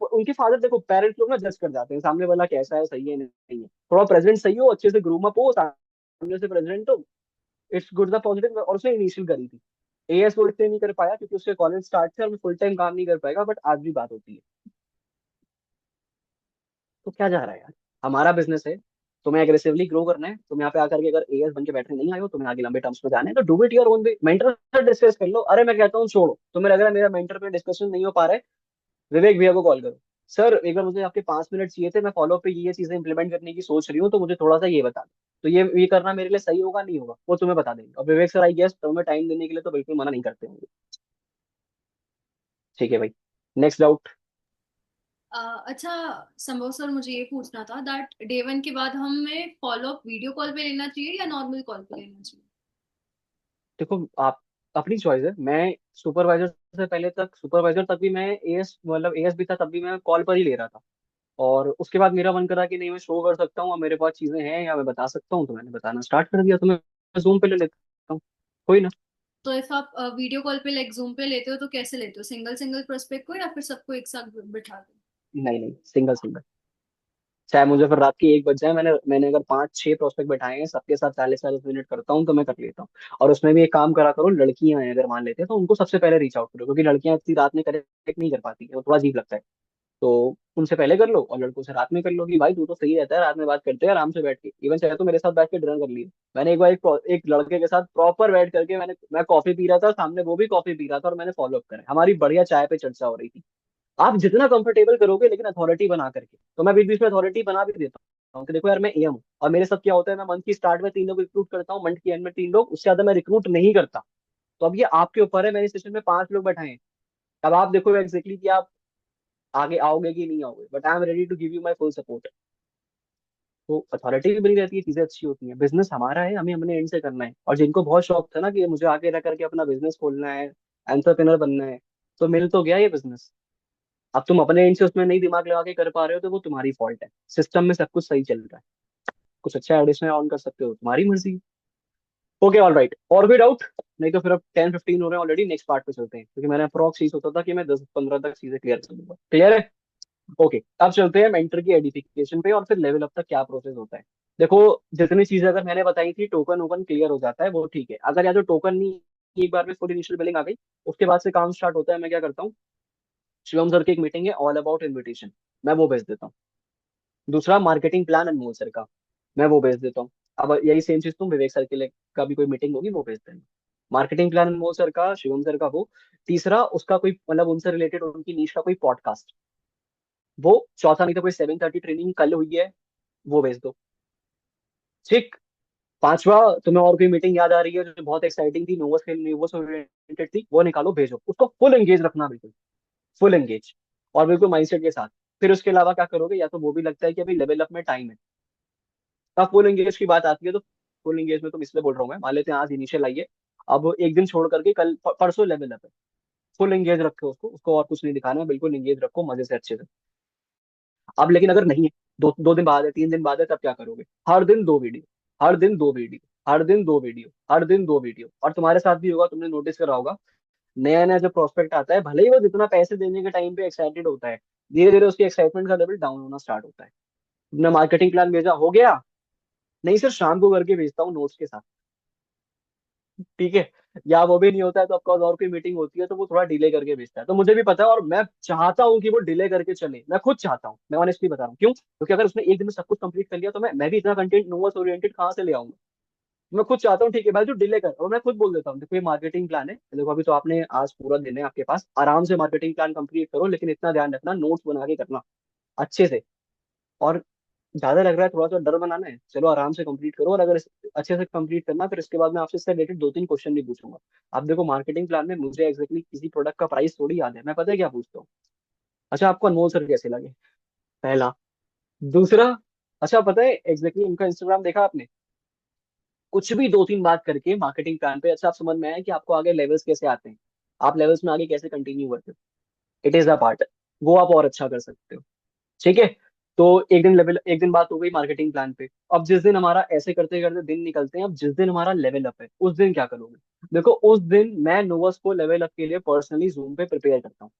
उनके फादर, देखो पेरेंट्स लोग ना जज कर जाते हैं सामने वाला कैसा है, सही है नहीं है, थोड़ा प्रेजेंट सही हो, अच्छे से ग्रूम अप हो, सामने से प्रेजेंट हो, इट्स गुड द पॉजिटिव। और उसने इनिशियल करी थी, एएस वो इसलिए नहीं कर पाया क्योंकि उसके कॉलेज स्टार्ट थे और वो फुल टाइम काम नहीं कर पाएगा, बट आज भी बात होती है। तो क्या जा रहा है यार, हमारा बिजनेस है, तुम्हें एग्रेसिवली ग्रो करना है, तुम यहाँ पे आकर के अगर एएस बन के बैठने नहीं आए हो, तुम्हें आगे लंबे टर्म्स में जाना है, तो do it your own way, mentor से डिस्कस कर लो। अरे मैं कहता हूँ छोड़ो, तुम्हें लग रहा है मेरा मेंटर पे डिस्कशन नहीं हो पा रहा है, विवेक भैया को कॉल करो। सर एक बार मुझे आपके 5 मिनट चाहिए थे, मैं फॉलो पे ये चीजें इंप्लीमेंट करने की सोच रही हूँ, तो मुझे थोड़ा सा ये बता दो, तो ये करना मेरे लिए सही होगा नहीं होगा, वो तुम्हें बता देंगे। और विवेक सर आई गेस तुम्हें टाइम देने के लिए तो बिल्कुल मना नहीं करते होंगे। ठीक है भाई, नेक्स्ट डाउट। अच्छा संभव सर, मुझे ये पूछना था दैट डे वन के बाद हमें फॉलो अप वीडियो कॉल पे लेना चाहिए या नॉर्मल कॉल पे लेना चाहिए? देखो आप, अपनी चॉइस है। मैं सुपरवाइजर तक भी मैं एएस, मतलब एएस भी था तब भी मैं कॉल पर ही ले रहा था। और उसके बाद मेरा मन करा कि नहीं मैं शो कर सकता हूँ और मेरे पास चीजें हैं या मैं बता सकता हूँ, तो मैंने बताना स्टार्ट कर दिया, तो मैं जूम पे ले लेता हूँ, कोई ना। तो इफ आप वीडियो कॉल पे लाइक जूम पे लेते हो तो कैसे लेते हो, सिंगल सिंगल प्रोस्पेक्ट को या फिर सबको एक साथ बिठा दो? नहीं नहीं, सिंगल सिंगल। चाहे मुझे फिर रात की 1 बज जाए, मैंने मैंने अगर 5-6 प्रोस्पेक्ट बैठाए हैं, सबके साथ 40-40 मिनट करता हूँ, तो मैं कर लेता हूँ। और उसमें भी एक काम करा करो, लड़कियां हैं अगर मान लेते हैं तो उनको सबसे पहले रीच आउट करो, क्योंकि लड़कियां इतनी रात में कनेक्ट नहीं कर पाती है, वो थोड़ा अजीब लगता है। तो उनसे पहले कर लो और लड़कों से रात में कर लो कि भाई तू तो सही रहता है, रात में बात करते हैं आराम से बैठ के, इवन चाहे तो मेरे साथ बैठ के डिनर कर लिए। मैंने एक बार एक लड़के के साथ प्रॉपर बैठ करके, मैं कॉफी पी रहा था सामने, वो भी कॉफी पी रहा था, और मैंने फॉलो अप करा, हमारी बढ़िया चाय पे चर्चा हो रही थी। आप जितना कंफर्टेबल करोगे, लेकिन अथॉरिटी बना करके, तो मैं बीच बीच में अथॉरिटी बना भी देता हूँ कि देखो यार मैं एएम हूँ, और मेरे साथ क्या होता है, मैं मंथ की स्टार्ट में 3 लोग रिक्रूट करता हूँ, मंथ के एंड में 3 लोग, उससे ज्यादा मैं रिक्रूट नहीं करता। तो अब ये आपके ऊपर है, मैंने सेशन में 5 लोग बैठाए हैं। अब आप देखो एग्जैक्टली कि आप आगे आओगे कि नहीं आओगे, but I am ready to give you my full support. तो अथॉरिटी भी बनी रहती है, चीजें अच्छी होती हैं, बिजनेस हमारा है, हमें अपने एंड से करना है। और जिनको बहुत शौक था ना कि मुझे आगे रह करके अपना बिजनेस खोलना है, एंटरप्रेन्योर बनना है, तो मिल तो गया ये बिजनेस। अब तुम अपने एंड से उसमें नहीं दिमाग लगा के कर पा रहे हो, तो वो तुम्हारी फॉल्ट है, सिस्टम में सब कुछ सही चल रहा है, कुछ अच्छा एडिशनल ऑन कर सकते हो, तुम्हारी मर्जी। ओके ऑल राइट, और भी डाउट? नहीं तो फिर अब 10-15 हो रहे हैं ऑलरेडी, नेक्स्ट पार्ट पे चलते हैं, क्योंकि मैंने अप्रॉक्स चीज सोचा था कि मैं 10-15 तक चीजें क्लियर कर दूंगा। क्लियर है? ओके, अब चलते हैं मेंटर की एडिफिकेशन पे, और फिर लेवल अप तक क्या प्रोसेस होता है। देखो, जितनी चीजें अगर मैंने बताई थी, टोकन वोकन क्लियर हो जाता है, वो ठीक है। अगर या तो टोकन नहीं, एक बार में फुल इनिशियल बिलिंग आ गई, उसके बाद से काम स्टार्ट होता है, मैं क्या करता हूँ, शिवम सर की एक मीटिंग है ऑल अबाउट इन्विटेशन, मैं वो भेज देता हूँ। दूसरा मार्केटिंग प्लान अनमोल सर का, मैं वो भेज देता हूँ। अब यही सेम चीज तुम विवेक सर के लिए का भी कोई मीटिंग होगी, वो भेज देना। मार्केटिंग प्लान अनमोल सर का, शिवम सर का वो। तीसरा उसका कोई मतलब उनसे रिलेटेड उनकी नीश का कोई पॉडकास्ट, वो। चौथा नहीं तो कोई 7:30 ट्रेनिंग कल हुई है, वो भेज दो। ठीक। पांचवा, तुम्हें और कोई मीटिंग याद आ रही है जो बहुत एक्साइटिंग थी, नोवस ओरिएंटेड थी, वो निकालो भेजो, उसको फुल एंगेज रखना, बिल्कुल फुल एंगेज, और बिल्कुल माइंडसेट के साथ। फिर उसके अलावा क्या करोगे, या तो वो भी लगता है कि अभी लेवल अप में टाइम है, अब फुल एंगेज की बात आती है, तो फुल एंगेज में तुम इसलिए बोल रहा हूँ मैं, मान लेते हैं आज इनिशियल आई है, अब एक दिन छोड़ करके कल परसों लेवल अप है, फुल एंगेज रखो उसको, उसको और कुछ नहीं दिखाना है, बिल्कुल एंगेज रखो मजे से अच्छे से। अब लेकिन अगर नहीं है, 2 दिन बाद है, 3 दिन बाद है, तब क्या करोगे, हर दिन 2 वीडियो, हर दिन 2 वीडियो, हर दिन 2 वीडियो, हर दिन 2 वीडियो। और तुम्हारे साथ भी होगा, तुमने नोटिस करा होगा, नया नया जो प्रोस्पेक्ट आता है, भले ही वो जितना पैसे देने के टाइम पे एक्साइटेड होता है, धीरे धीरे उसकी एक्साइटमेंट का लेवल डाउन होना स्टार्ट होता है। तुमने मार्केटिंग प्लान भेजा, हो गया, नहीं सर शाम को करके भेजता हूँ नोट्स के साथ, ठीक है। या वो भी नहीं होता है, तो ऑफकोर्स और कोई मीटिंग होती है तो वो थोड़ा डिले करके भेजता है, तो मुझे भी पता है, और मैं चाहता हूँ कि वो डिले करके चले, मैं खुद चाहता हूँ, मैं ऑनेस्टली बता रहा हूँ क्यों, क्योंकि अगर उसने एक दिन में सब कुछ कंप्लीट कर लिया, तो मैं भी इतना कंटेंट नोवस ओरिएंटेड कहाँ से ले आऊंगा। मैं खुद चाहता हूँ, ठीक है भाई तू डिले कर, और मैं खुद बोल देता हूँ देखो ये मार्केटिंग प्लान है, देखो अभी तो आपने आज पूरा दिन है आपके पास, आराम से मार्केटिंग प्लान कंप्लीट करो, लेकिन इतना ध्यान रखना नोट्स बना के करना अच्छे से। और ज्यादा लग रहा है थोड़ा सा डर बनाना है, चलो आराम से कंप्लीट करो, और अगर अच्छे से कंप्लीट करना, फिर इसके बाद मैं आपसे इससे रिलेटेड 2-3 क्वेश्चन भी पूछूंगा। अब देखो मार्केटिंग प्लान में मुझे एग्जैक्टली किसी प्रोडक्ट का प्राइस थोड़ी याद है, मैं पता है क्या पूछता हूँ, अच्छा आपको अनमोल सर कैसे लगे, पहला। दूसरा, अच्छा पता है एग्जैक्टली उनका इंस्टाग्राम देखा आपने, कुछ भी 2-3 बात करके मार्केटिंग प्लान पे, अच्छा आप समझ में आया कि आपको आगे लेवल्स कैसे आते हैं, आप लेवल्स में आगे कैसे कंटिन्यू करते हो, इट इज द पार्ट, वो आप और अच्छा कर सकते हो। ठीक है। तो एक दिन बात हो गई मार्केटिंग प्लान पे। अब जिस दिन हमारा ऐसे करते करते दिन निकलते हैं, अब जिस दिन हमारा लेवल अप है, उस दिन क्या करोगे। देखो उस दिन मैं नोवस को लेवल अप के लिए पर्सनली जूम पे प्रिपेयर करता हूँ,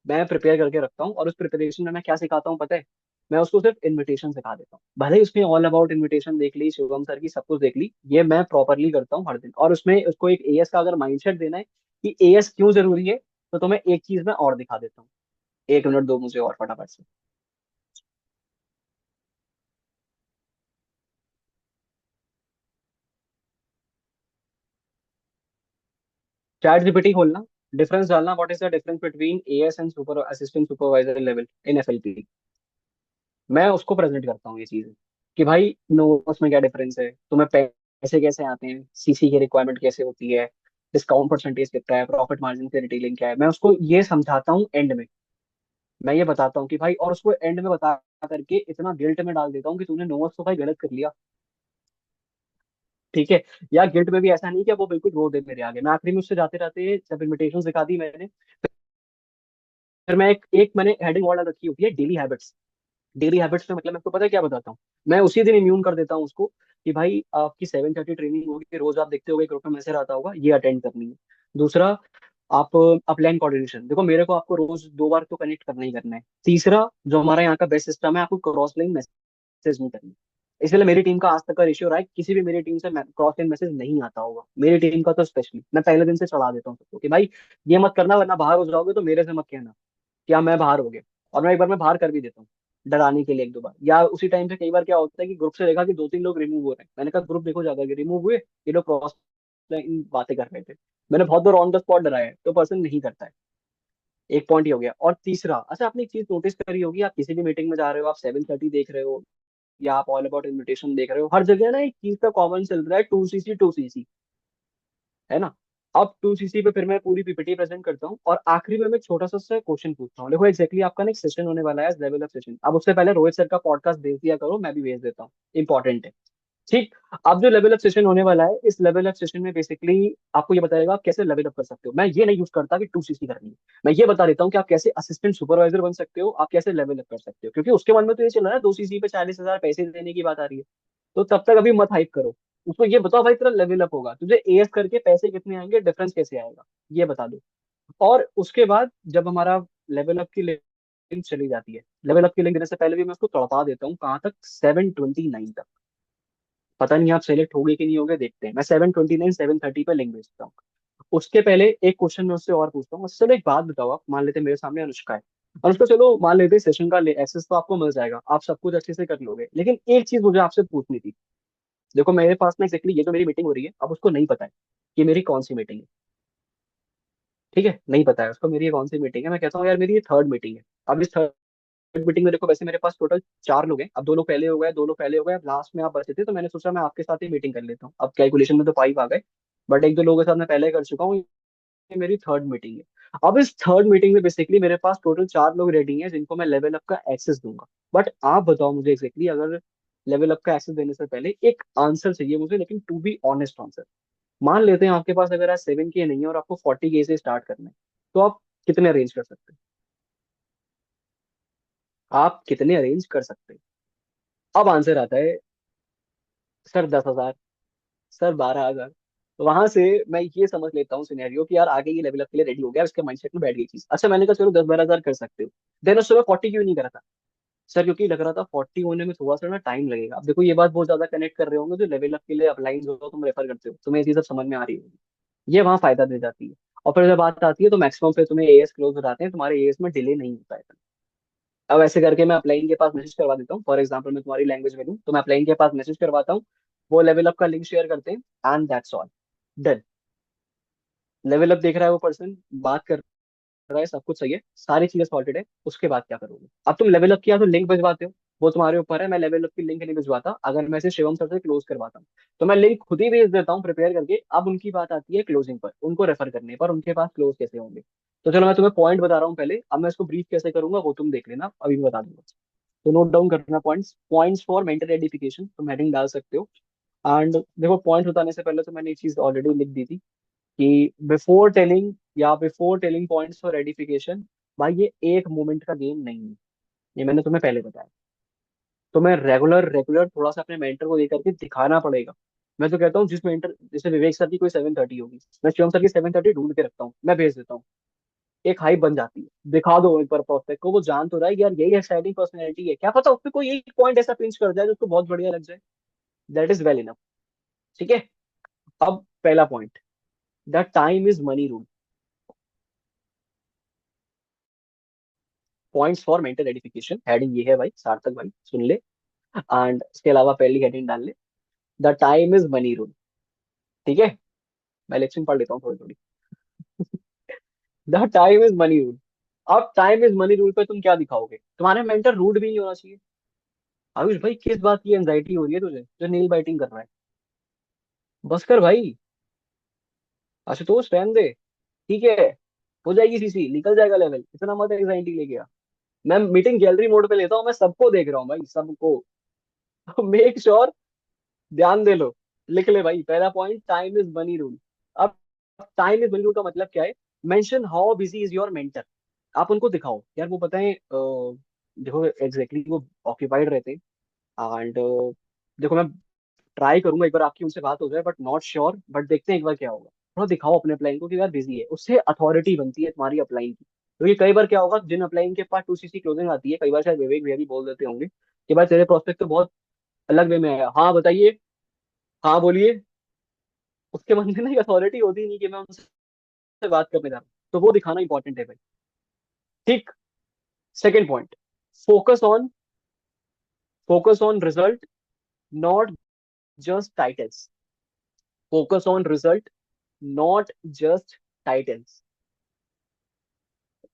मैं प्रिपेयर करके रखता हूँ, और उस प्रिपरेशन में मैं क्या सिखाता हूँ पता है, मैं उसको सिर्फ इनविटेशन सिखा देता हूँ, भले ही उसमें ऑल अबाउट इनविटेशन देख ली, शिवम सर की सब कुछ देख ली, ये मैं प्रॉपरली करता हूँ हर दिन। और उसमें उसको एक एएस का अगर माइंडसेट देना है कि एएस क्यों जरूरी है, तो तुम्हें एक चीज मैं और दिखा देता हूँ, 1 मिनट दो मुझे और फटाफट से। चैट जीपीटी खोलना, डिफरेंस डालना, what is the difference between as and super assistant supervisor level in FLP. मैं उसको प्रेजेंट करता हूँ ये चीज कि भाई नोट्स में क्या डिफरेंस है, तुम्हें पैसे कैसे आते हैं, सीसी की रिक्वायरमेंट कैसे होती है, डिस्काउंट परसेंटेज कितना है, प्रॉफिट मार्जिन की डिटेलिंग क्या है, मैं उसको ये समझाता हूँ एंड में। मैं ये बताता हूँ कि भाई, और उसको एंड में बता करके इतना गिल्ट में डाल देता हूँ कि तूने नोट्स तो भाई गलत कर लिया। ठीक है। या गिल्ट में भी ऐसा नहीं कि वो बिल्कुल रो दे मेरे आगे, मैं आखिरी में उससे जाते रहते जब इन्विटेशन दिखा दी मैंने, फिर मैं एक मैंने हेडिंग वॉल रखी होती है, डेली हैबिट्स। डेली हैबिट्स में मतलब मैं आपको पता है क्या बताता हूँ, मैं उसी दिन इम्यून कर देता हूँ उसको कि भाई आपकी 7:30 ट्रेनिंग होगी, रोज आप देखते होगे ग्रुप में मैसेज आता होगा, ये अटेंड करनी है। दूसरा, आप अपलाइन कोऑर्डिनेशन देखो, मेरे को आपको रोज 2 बार तो कनेक्ट करना ही करना है। तीसरा, जो हमारा यहाँ का बेस्ट सिस्टम है, आपको क्रॉस लाइन मैसेज नहीं करनी। इसलिए मेरी टीम का आज तक का रेशियो रहा है, किसी भी मेरी टीम से क्रॉस लाइन मैसेज नहीं आता होगा, मेरी टीम का तो स्पेशली मैं पहले दिन से चढ़ा देता हूँ सबको कि भाई ये मत करना, वरना बाहर हो जाओगे तो मेरे से मत कहना कि हाँ मैं बाहर हो गया। और मैं एक बार मैं बाहर कर भी देता हूँ डराने के लिए 1-2 बार, या उसी टाइम पे कई बार क्या होता है कि ग्रुप से देखा कि 2-3 लोग रिमूव हो रहे हैं, मैंने कहा ग्रुप देखो ज्यादा रिमूव हुए, ये लोग क्रॉस लाइन बातें कर रहे थे। मैंने बहुत बार ऑन द स्पॉट डराया है, तो पर्सन नहीं करता है। एक पॉइंट ही हो गया। और तीसरा, अच्छा आपने एक चीज नोटिस करी होगी, आप किसी भी मीटिंग में जा रहे हो, आप 7:30 देख रहे हो, या आप ऑल अबाउट इन्विटेशन देख रहे हो, हर जगह ना एक चीज का कॉमन चल रहा है, 2cc 2cc, है ना। अब 2cc पे फिर मैं पूरी पीपीटी प्रेजेंट करता हूँ, और आखिरी में मैं छोटा सा क्वेश्चन पूछता हूँ। देखो एग्जैक्टली आपका ना एक सेशन होने वाला है, लेवल अप सेशन। अब उससे पहले रोहित सर का पॉडकास्ट भेज दिया करो, मैं भी भेज देता हूँ, इंपॉर्टेंट है। ठीक। अब जो लेवल अप सेशन होने वाला है, इस लेवल अप सेशन में बेसिकली आपको ये बताएगा आप कैसे लेवल अप कर सकते हो। मैं ये नहीं यूज करता कि 2cc करनी है, मैं ये बता देता हूँ कि आप कैसे असिस्टेंट सुपरवाइजर बन सकते हो, आप कैसे लेवल अप कर सकते हो, क्योंकि उसके मन में तो ये चल रहा है 2cc पे 40,000 पैसे देने की बात आ रही है। तो तब तक अभी मत हाइप करो, उसको ये बताओ भाई तेरा लेवल अप होगा, तुझे एएस करके पैसे कितने आएंगे, डिफरेंस कैसे आएगा, ये बता दो। और उसके बाद जब हमारा लेवल अप की लिंक चली जाती है, लेवल अप की लिंक देने से पहले भी मैं उसको तड़पा देता हूँ, कहाँ तक, 7:29 तक। पता नहीं आप सेलेक्ट होगे कि नहीं होगे, देखते हैं। मैं 7:29 7:30 पे लिंक भेजता हूँ। उसके पहले एक क्वेश्चन मैं उससे और पूछता हूँ, उससे चलो एक बात बताओ, आप मान लेते हैं मेरे सामने अनुष्का है, और उसको चलो मान लेते हैं सेशन का एक्सेस तो आपको मिल जाएगा, आप सब कुछ अच्छे से कर लोगे, लेकिन एक चीज मुझे आपसे पूछनी थी। देखो मेरे पास ना एक्चुअली ये जो मेरी मीटिंग हो रही है, अब उसको नहीं पता है कि मेरी कौन सी मीटिंग है। ठीक है, नहीं पता है उसको मेरी ये कौन सी मीटिंग है। मैं कहता हूँ यार मेरी ये थर्ड मीटिंग है। अब इस थर्ड मीटिंग में देखो, वैसे मेरे पास टोटल 4 लोग हैं, अब 2 लोग पहले हो गए, 2 लोग पहले हो गए, अब लास्ट में आप बचे थे, तो मैंने सोचा मैं आपके साथ ही मीटिंग कर लेता हूँ। अब कैलकुलेशन में तो 5 आ गए, बट 1-2 लोगों के साथ मैं पहले कर चुका हूँ, ये मेरी थर्ड मीटिंग है। अब इस थर्ड मीटिंग में बेसिकली मेरे पास टोटल 4 लोग रेडी हैं जिनको मैं लेवल अप का एक्सेस दूंगा। बट आप बताओ मुझे एग्जैक्टली, अगर लेवल अप का एक्सेस देने से पहले एक आंसर चाहिए मुझे, लेकिन टू बी ऑनेस्ट आंसर। मान लेते हैं आपके पास अगर आज 7K नहीं है और आपको 40K से स्टार्ट करना है, तो आप कितने अरेंज कर सकते हैं, आप कितने अरेंज कर सकते हैं। अब आंसर आता है सर 10,000, सर 12,000। वहां से मैं ये समझ लेता हूँ सिनेरियो कि यार आगे ये लेवल अप के लिए रेडी हो गया, उसके माइंडसेट में बैठ गई चीज। अच्छा मैंने कहा चलो 10-12,000 कर सकते हो। देन उस समय 40 क्यों नहीं करा था सर, क्योंकि लग रहा था 40 होने में थोड़ा सा ना टाइम लगेगा। अब देखो ये बात बहुत ज्यादा कनेक्ट कर रहे होंगे जो लेवल अप के लिए अप्लाइंस हो, तुम रेफर करते हो, तुम्हें ये चीज सब समझ में आ रही होगी, ये वहां फायदा दे जाती है। और फिर जब बात आती है तो मैक्सिमम पे तुम्हें एएस क्लोज हो जाते हैं, तुम्हारे एएस में डिले नहीं होता है। अब ऐसे करके मैं अपलाइन के पास मैसेज करवा देता हूँ, फॉर एग्जाम्पल मैं तुम्हारी लैंग्वेज में लूँ तो मैं अपलाइन के पास मैसेज करवाता हूँ, वो लेवल अप का लिंक शेयर करते हैं, and that's all, done. Level up देख रहा है वो पर्सन, बात कर रहा है, सब कुछ सही है, सारी चीजें सॉर्टेड है, उसके बाद क्या करोगे। अब तुम लेवल अप किया तो लिंक भिजवाते हो, वो तुम्हारे ऊपर है। मैं लेवल अप की लिंक नहीं भिजवाता, अगर मैं इसे शिवम सर से क्लोज करवाता हूँ तो मैं लिंक खुद ही भेज देता हूँ प्रिपेयर करके। अब उनकी बात आती है क्लोजिंग पर, उनको रेफर करने पर, उनके पास क्लोज कैसे होंगे। तो चलो मैं तुम्हें पॉइंट बता रहा हूँ पहले, अब मैं इसको ब्रीफ कैसे करूंगा वो तुम देख लेना, अभी मैं बता दूंगा। तो नोट डाउन करना points, points for mental edification, तुम हेडिंग डाल सकते हो। एंड देखो पॉइंट बताने से पहले तो मैंने एक चीज ऑलरेडी लिख दी थी कि बिफोर टेलिंग, या before telling points for edification, भाई ये एक मोमेंट का गेम नहीं है, ये मैंने तुम्हें पहले बताया। तुम्हें रेगुलर रेगुलर थोड़ा सा अपने मेंटर को लेकर के दिखाना पड़ेगा। मैं तो कहता हूँ जिस मेंटर, जैसे विवेक सर की कोई 7:30 होगी, मैं शिवम सर की 7:30 ढूंढ के रखता हूँ, मैं भेज देता हूँ, एक हाइप बन जाती है। दिखा दो एक बार प्रोस्पेक्ट को, वो जान तो रहा है कि यार यही एक्साइटिंग पर्सनैलिटी है, क्या पता उसमें कोई एक पॉइंट ऐसा पिंच कर जाए जो उसको बहुत बढ़िया लग जाए, दैट इज वेल इनफ। ठीक है। अब पहला point, the time is money rule, points for mental edification, heading ये है भाई, सार्थक भाई सुन ले। एंड इसके अलावा पहली हेडिंग डाल ले, the time is money rule. ठीक है, मैं लेक्चर पढ़ लेता हूँ थोड़ी थोड़ी। The time is money rule. अब टाइम इज मनी रूल पे तुम क्या दिखाओगे? तुम्हारे मेंटर रूड भी नहीं होना चाहिए। आयुष भाई किस बात की एंजाइटी हो रही है तुझे जो नेल बाइटिंग कर रहा है? बस कर भाई। आशुतोष रहने दे। ठीक है, हो जाएगी सीसी, निकल जाएगा लेवल, इतना मत एंजाइटी लेके आ। मैं मीटिंग गैलरी मोड पे लेता हूँ, मैं सबको देख रहा हूँ भाई, सबको। मेक श्योर, ध्यान दे लो। लिख ले भाई, पहला point, time is money rule. अब टाइम इज मनी रूल का मतलब क्या है? Mention how busy is your mentor. आप उनको दिखाओ यार, वो बताएं देखो एग्जैक्टली वो ऑक्यूपाइड रहते हैं। एंड देखो मैं ट्राई करूंगा एक बार आपकी उनसे बात हो जाए, बट नॉट श्योर, बट देखते हैं एक बार क्या होगा। थोड़ा दिखाओ अपने अपलाइन को कि यार बिजी है, उससे अथॉरिटी बनती है तुम्हारी अपलाइन की। क्योंकि कई बार क्या होगा, जिन अपलाइन के पास 2 CC क्लोजिंग आती है, कई बार शायद विवेक भैया भी बोल देते होंगे कि भाई तेरे प्रोस्पेक्ट तो बहुत अलग वे में आया, हाँ बताइए, हाँ बोलिए। उसके मन में ना एक अथॉरिटी होती नहीं कि मैं उनसे बात करने जा रहा हूँ, तो वो दिखाना इंपॉर्टेंट है भाई। ठीक। Second point, focus on focus on result, not just titles. Focus on result, not just titles.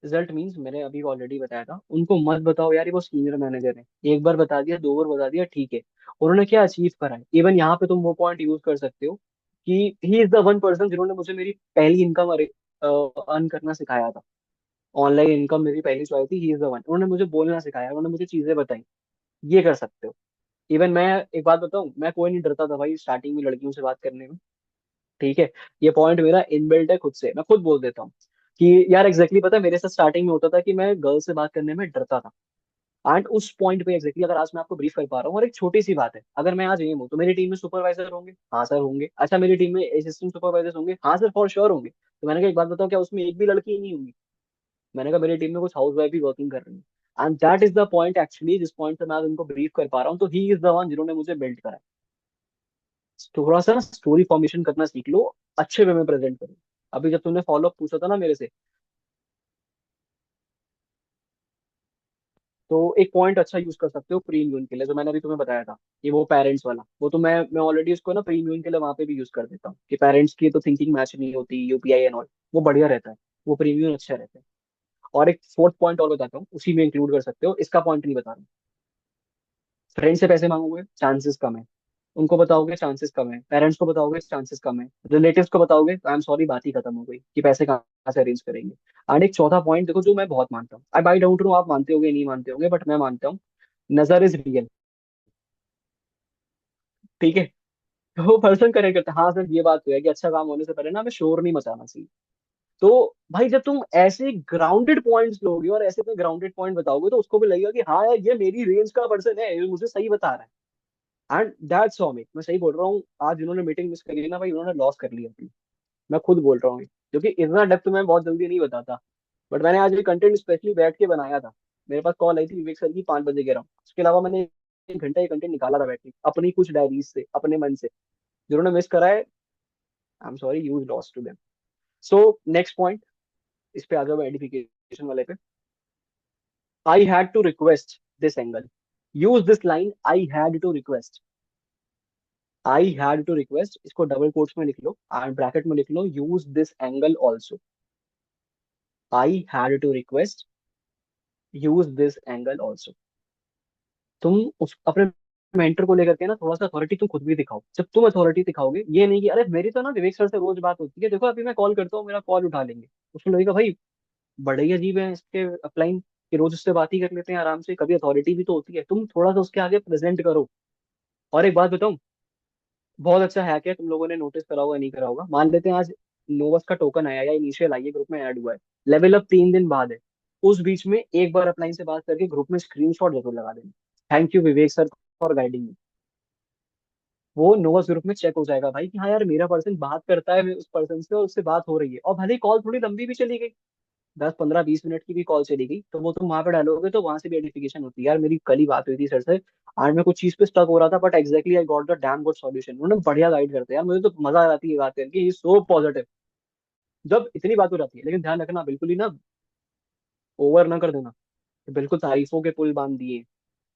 Result means मैंने अभी ऑलरेडी बताया था, उनको मत बताओ यार ये वो सीनियर मैनेजर है, एक बार बता दिया, 2 बार बता दिया, ठीक है, उन्होंने क्या अचीव करा है। इवन यहाँ पे तुम वो पॉइंट यूज कर सकते हो कि he is the one person जिन्होंने मुझे मेरी पहली इनकम अर्न करना सिखाया था। ऑनलाइन इनकम मेरी पहली चॉइस थी, ही इज द वन, उन्होंने मुझे बोलना सिखाया, उन्होंने मुझे चीजें बताई। ये कर सकते हो। इवन मैं एक बात बताऊं, मैं कोई नहीं डरता था भाई स्टार्टिंग में लड़कियों से बात करने में। ठीक है, ये पॉइंट मेरा इनबिल्ट है, खुद से मैं खुद बोल देता हूँ कि यार एग्जैक्टली पता है मेरे साथ स्टार्टिंग में होता था कि मैं गर्ल से बात करने में डरता था। एंड उस पॉइंट पे एग्जैक्टली अगर आज मैं आपको ब्रीफ कर पा रहा हूँ, और एक छोटी सी बात है, अगर मैं आज एम हूँ तो मेरी टीम में सुपरवाइजर होंगे, हाँ सर होंगे। अच्छा मेरी टीम में असिस्टेंट सुपरवाइजर होंगे, हाँ सर फॉर श्योर होंगे। तो मैंने कहा एक बात बताओ, क्या उसमें एक भी लड़की ही नहीं होंगी? मैंने कहा मेरी टीम में कुछ हाउस वाइफ भी वर्किंग कर रही है। And that is the point actually, जिस पॉइंट से मैं आज उनको ब्रीफ कर पा रहा हूँ, तो ही इज द वन जिन्होंने मुझे बिल्ड करा है। थोड़ा सा ना स्टोरी फॉर्मेशन करना सीख लो, अच्छे वे में प्रेजेंट करो। अभी जब तुमने फॉलो अप पूछा था ना मेरे से, तो एक पॉइंट अच्छा यूज कर सकते हो प्री इम्यून के लिए, जो मैंने अभी तुम्हें बताया था, ये वो पेरेंट्स वाला, वो तो मैं ऑलरेडी उसको ना प्री इम्यून के लिए वहां पे भी यूज कर देता हूँ कि पेरेंट्स की तो थिंकिंग मैच नहीं होती, यूपीआई एंड ऑल, वो बढ़िया रहता है, वो प्री इम्यून अच्छा रहता है। और एक फोर्थ पॉइंट और बताता हूँ, उसी में इंक्लूड कर सकते हो, इसका पॉइंट नहीं बता रहा हूँ। फ्रेंड से पैसे मांगोगे, चांसेस कम है। उनको बताओगे, चांसेस कम है। पेरेंट्स को बताओगे, चांसेस कम है। रिलेटिव्स को बताओगे, आई एम सॉरी, बात ही खत्म हो गई कि पैसे कहाँ से अरेंज करेंगे। एंड एक चौथा पॉइंट देखो, जो मैं बहुत मानता हूँ, आई बाई डाउट नो आप मानते होगे नहीं मानते होगे, बट मैं मानता हूँ, नजर इज रियल। ठीक है, तो वो पर्सन करेक्ट करता है, हाँ सर ये बात तो है कि अच्छा काम होने से पहले ना हमें शोर नहीं मचाना चाहिए। तो भाई जब तुम ऐसे ग्राउंडेड पॉइंट्स लोगे और ऐसे कोई ग्राउंडेड पॉइंट बताओगे, तो उसको भी लगेगा कि हाँ यार ये मेरी रेंज का पर्सन है, ये मुझे सही बता रहा है। एंड दैट्स सॉ मी, मैं सही बोल रहा हूँ, आज जिन्होंने मीटिंग मिस करी है ना भाई, उन्होंने लॉस कर लिया अपनी। मैं खुद बोल रहा हूँ, क्योंकि इतना डेप्थ में बहुत जल्दी नहीं बताता। बट मैंने आज ये कंटेंट स्पेशली बैठ के बनाया था। मेरे पास कॉल आई थी विवेक सर की 5 बजे, कह रहा हूँ, उसके अलावा मैंने 1 घंटा ये कंटेंट निकाला था बैठ के अपनी कुछ डायरीज से, अपने मन से। जिन्होंने मिस करा है, I am sorry, use loss to them. So next point, इस पे आ जाओ एडिफिकेशन वाले पे। I had to request this angle. Use this line, I had to request. I had to request, इसको डबल कोट्स में लिख लो एंड ब्रैकेट में लिख लो, use this angle also. I had to request, use this angle also. तुम उस अपने मेंटर को लेकर के ना थोड़ा सा अथॉरिटी तुम खुद भी दिखाओ। जब तुम अथॉरिटी दिखाओगे, ये नहीं कि अरे मेरी तो ना विवेक सर से रोज बात होती है, देखो अभी मैं कॉल करता हूँ, मेरा कॉल उठा लेंगे। उसमें लगेगा भाई बड़े ही अजीब है इसके अपलाइन, कि रोज उससे बात ही कर लेते हैं आराम से, कभी अथॉरिटी भी तो होती है। तुम थोड़ा सा उसके आगे प्रेजेंट करो। और एक बात बताऊं, बहुत अच्छा हैक है, तुम लोगों ने नोटिस करा होगा नहीं करा होगा, मान लेते हैं आज नोवस का टोकन आया या इनिशियल आई है, ग्रुप में ऐड हुआ है, लेवल अप 3 दिन बाद है, उस बीच में एक बार अपलाइन से बात करके ग्रुप में स्क्रीनशॉट जरूर लगा देना, thank you Vivek sir for guiding मी। वो नोवस ग्रुप में चेक हो जाएगा भाई कि हाँ यार मेरा पर्सन बात करता है उस पर्सन से, और उससे बात हो रही है, और भले ही कॉल थोड़ी लंबी भी चली गई, 10 15 20 मिनट की भी कॉल चली गई, तो वो तुम वहां पे डालोगे तो वहां से भी आइडेंटिफिकेशन होती है, यार मेरी कल ही बात हुई थी सर से, आज मैं कुछ चीज पे स्टक हो रहा था, but exactly I got the damn good solution. उन्होंने बढ़िया गाइड करते हैं यार, मुझे तो मजा आ जाती है बात करके, ये सो पॉजिटिव। जब इतनी बात हो जाती है, लेकिन ध्यान रखना बिल्कुल ही ना ओवर ना कर देना कि बिल्कुल तारीफों के पुल बांध दिए।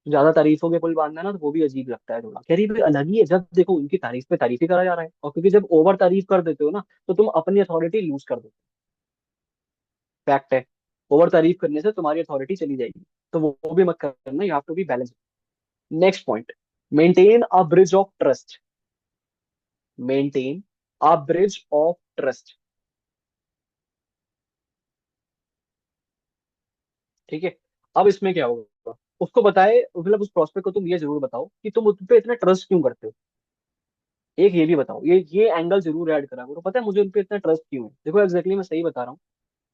ज्यादा तारीफों के पुल बांधना ना, तो वो भी अजीब लगता है थोड़ा, कह रही भाई अलग ही है, जब देखो उनकी तारीफ पे तारीफ ही करा जा रहा है, और क्योंकि जब ओवर तारीफ कर देते हो ना, तो तुम अपनी अथॉरिटी लूज कर देते फैक्ट है। ओवर तारीफ करने से तुम्हारी अथॉरिटी चली जाएगी, तो वो भी मत करना, you have to be balance. Next point, maintain a bridge of trust. Maintain a bridge of trust. ठीक है। अब इसमें क्या होगा, उसको बताए, मतलब उस प्रोस्पेक्ट को तुम ये जरूर बताओ कि तुम उस पे इतना ट्रस्ट क्यों करते हो। एक ये भी बताओ, ये एंगल जरूर ऐड करा करो, पता है मुझे उन पे इतना ट्रस्ट क्यों है। देखो एग्जैक्टली मैं सही बता रहा हूँ,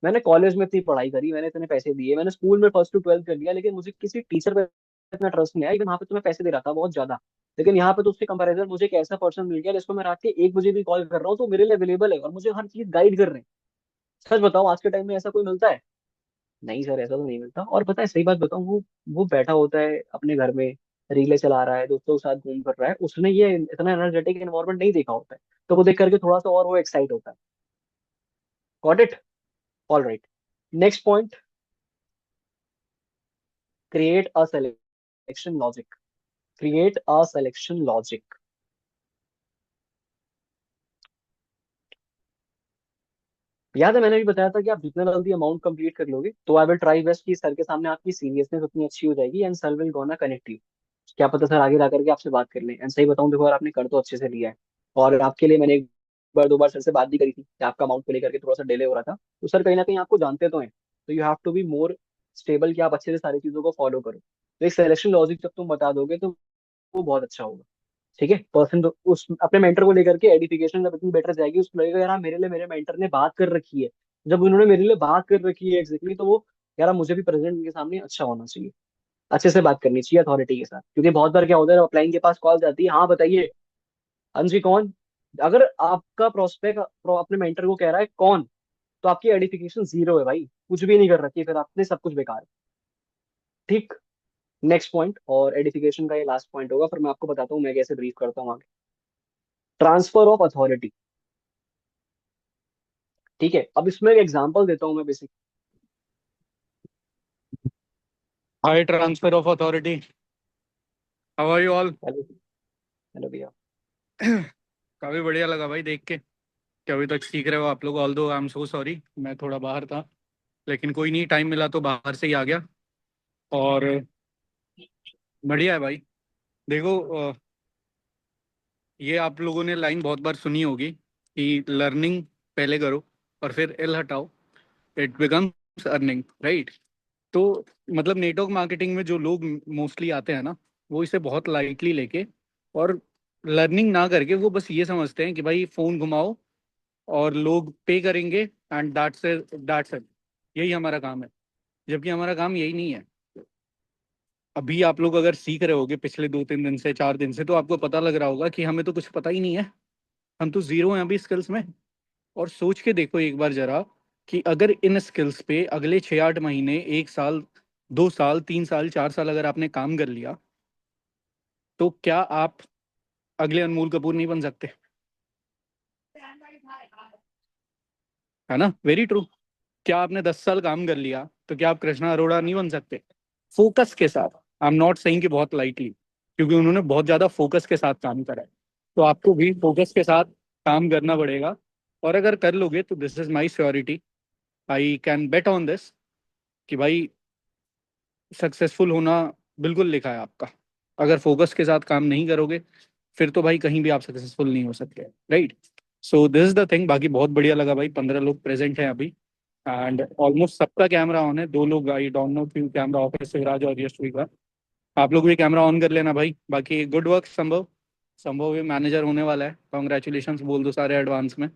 मैंने कॉलेज में इतनी पढ़ाई करी, मैंने इतने पैसे दिए, मैंने स्कूल में फर्स्ट टू ट्वेल्थ कर लिया, लेकिन मुझे किसी टीचर पे इतना ट्रस्ट नहीं आया। इवन वहाँ पे तो मैं पैसे दे रहा था बहुत ज्यादा, लेकिन यहाँ पे तो उसके कंपैरिजन मुझे एक ऐसा पर्सन मिल गया जिसको मैं रात के 1 बजे भी कॉल कर रहा हूँ तो मेरे लिए अवेलेबल है और मुझे हर चीज गाइड कर रहे हैं। सच बताओ आज के टाइम में ऐसा कोई मिलता है? नहीं सर, ऐसा तो नहीं मिलता। और पता है सही बात बताऊं, वो बैठा होता है अपने घर में, रीले चला रहा है, दोस्तों के साथ घूम कर रहा है, उसने ये इतना एनर्जेटिक एनवायरनमेंट नहीं देखा होता है, तो वो देख करके थोड़ा सा और वो एक्साइट होता है। Got it? All right. Next point, create a selection logic. Create a selection logic. याद है मैंने भी बताया था कि आप जितना जल्दी अमाउंट कंप्लीट कर लोगे तो आई विल ट्राई बेस्ट कि सर के सामने आपकी सीरियसनेस उतनी अच्छी हो जाएगी and sir will gonna connect you. क्या पता सर आगे ला करके आपसे बात कर लें। एंड सही बताऊं देखो, और आपने कर तो अच्छे से लिया है, और आपके लिए मैंने एक बार दो बार सर से बात भी करी थी कि आपका अमाउंट को लेकर के थोड़ा सा डिले हो रहा था, तो सर कहीं ना कहीं आपको जानते तो हैं, तो you have to be more stable कि आप अच्छे से सारी चीजों को फॉलो करो। तो एक सिलेक्शन लॉजिक जब तुम बता दोगे तो वो बहुत अच्छा होगा। ठीक है, पर्सन तो उस अपने मेंटर को लेकर के एडिफिकेशन जब इतनी बेटर जाएगी, उसको लगेगा यार हाँ, मेरे लिए मेरे मेंटर ने बात कर रखी है। जब उन्होंने मेरे लिए बात कर रखी है एग्जैक्टली, तो वो यार मुझे भी प्रेसिडेंट के सामने अच्छा होना चाहिए, अच्छे से बात करनी चाहिए अथॉरिटी के साथ। क्योंकि बहुत बार क्या होता है, अपलाइन के पास कॉल जाती है, हाँ बताइए, हाँ जी कौन। अगर आपका प्रोस्पेक्ट अपने मेंटर को कह रहा है कौन, तो आपकी एडिफिकेशन जीरो है भाई, कुछ भी नहीं कर रखी है, फिर आपने सब कुछ बेकार है। ठीक। नेक्स्ट पॉइंट, और एडिफिकेशन का ये लास्ट पॉइंट होगा, फिर मैं आपको बताता हूँ मैं कैसे ब्रीफ करता हूँ आगे। Transfer of authority. ठीक है, अब इसमें एक एग्जांपल देता हूँ मैं basic. Hi, transfer of authority. How are you all? Hello, hello भैया। काफी बढ़िया लगा भाई देख के कि अभी तक सीख रहे हो आप लोग। Although I am so sorry, मैं थोड़ा बाहर था, लेकिन कोई नहीं, टाइम मिला तो बाहर से ही आ गया। और बढ़िया है भाई। देखो, ये आप लोगों ने लाइन बहुत बार सुनी होगी कि लर्निंग पहले करो और फिर एल हटाओ, इट बिकम्स अर्निंग, राइट? तो मतलब नेटवर्क मार्केटिंग में जो लोग मोस्टली आते हैं ना, वो इसे बहुत लाइटली लेके और लर्निंग ना करके वो बस ये समझते हैं कि भाई फोन घुमाओ और लोग पे करेंगे एंड दैट्स इट, यही हमारा काम है। जबकि हमारा काम यही नहीं है। अभी आप लोग अगर सीख रहे होगे पिछले 2-3 दिन से, 4 दिन से, तो आपको पता लग रहा होगा कि हमें तो कुछ पता ही नहीं है, हम तो जीरो हैं अभी स्किल्स में। और सोच के देखो एक बार जरा कि अगर इन स्किल्स पे अगले 6-8 महीने, 1 साल, 2 साल, 3 साल, 4 साल अगर आपने काम कर लिया, तो क्या आप अगले अनमोल कपूर नहीं बन सकते? है ना, वेरी ट्रू। क्या आपने 10 साल काम कर लिया तो क्या आप कृष्णा अरोड़ा नहीं बन सकते? फोकस के साथ। आई एम नॉट सेइंग कि बहुत लाइटली, क्योंकि उन्होंने बहुत ज्यादा फोकस के साथ काम करा है। तो आपको भी फोकस के साथ काम करना पड़ेगा। और अगर कर लोगे तो this is my surety, I can bet on this, कि भाई सक्सेसफुल होना बिल्कुल लिखा है आपका। अगर फोकस के साथ काम नहीं करोगे फिर तो भाई कहीं भी आप सक्सेसफुल नहीं हो सकते, right? So this is the thing. बाकी बहुत बढ़िया लगा भाई, 15 लोग प्रेजेंट हैं अभी एंड ऑलमोस्ट सबका कैमरा ऑन है। 2 लोग, आई डोंट नो क्यों कैमरा ऑफ है, शिवराज और यशवी का। आप लोग भी कैमरा ऑन कर लेना भाई। बाकी गुड वर्क संभव। संभव भी मैनेजर होने वाला है, कॉन्ग्रेचुलेशन बोल दो सारे एडवांस में।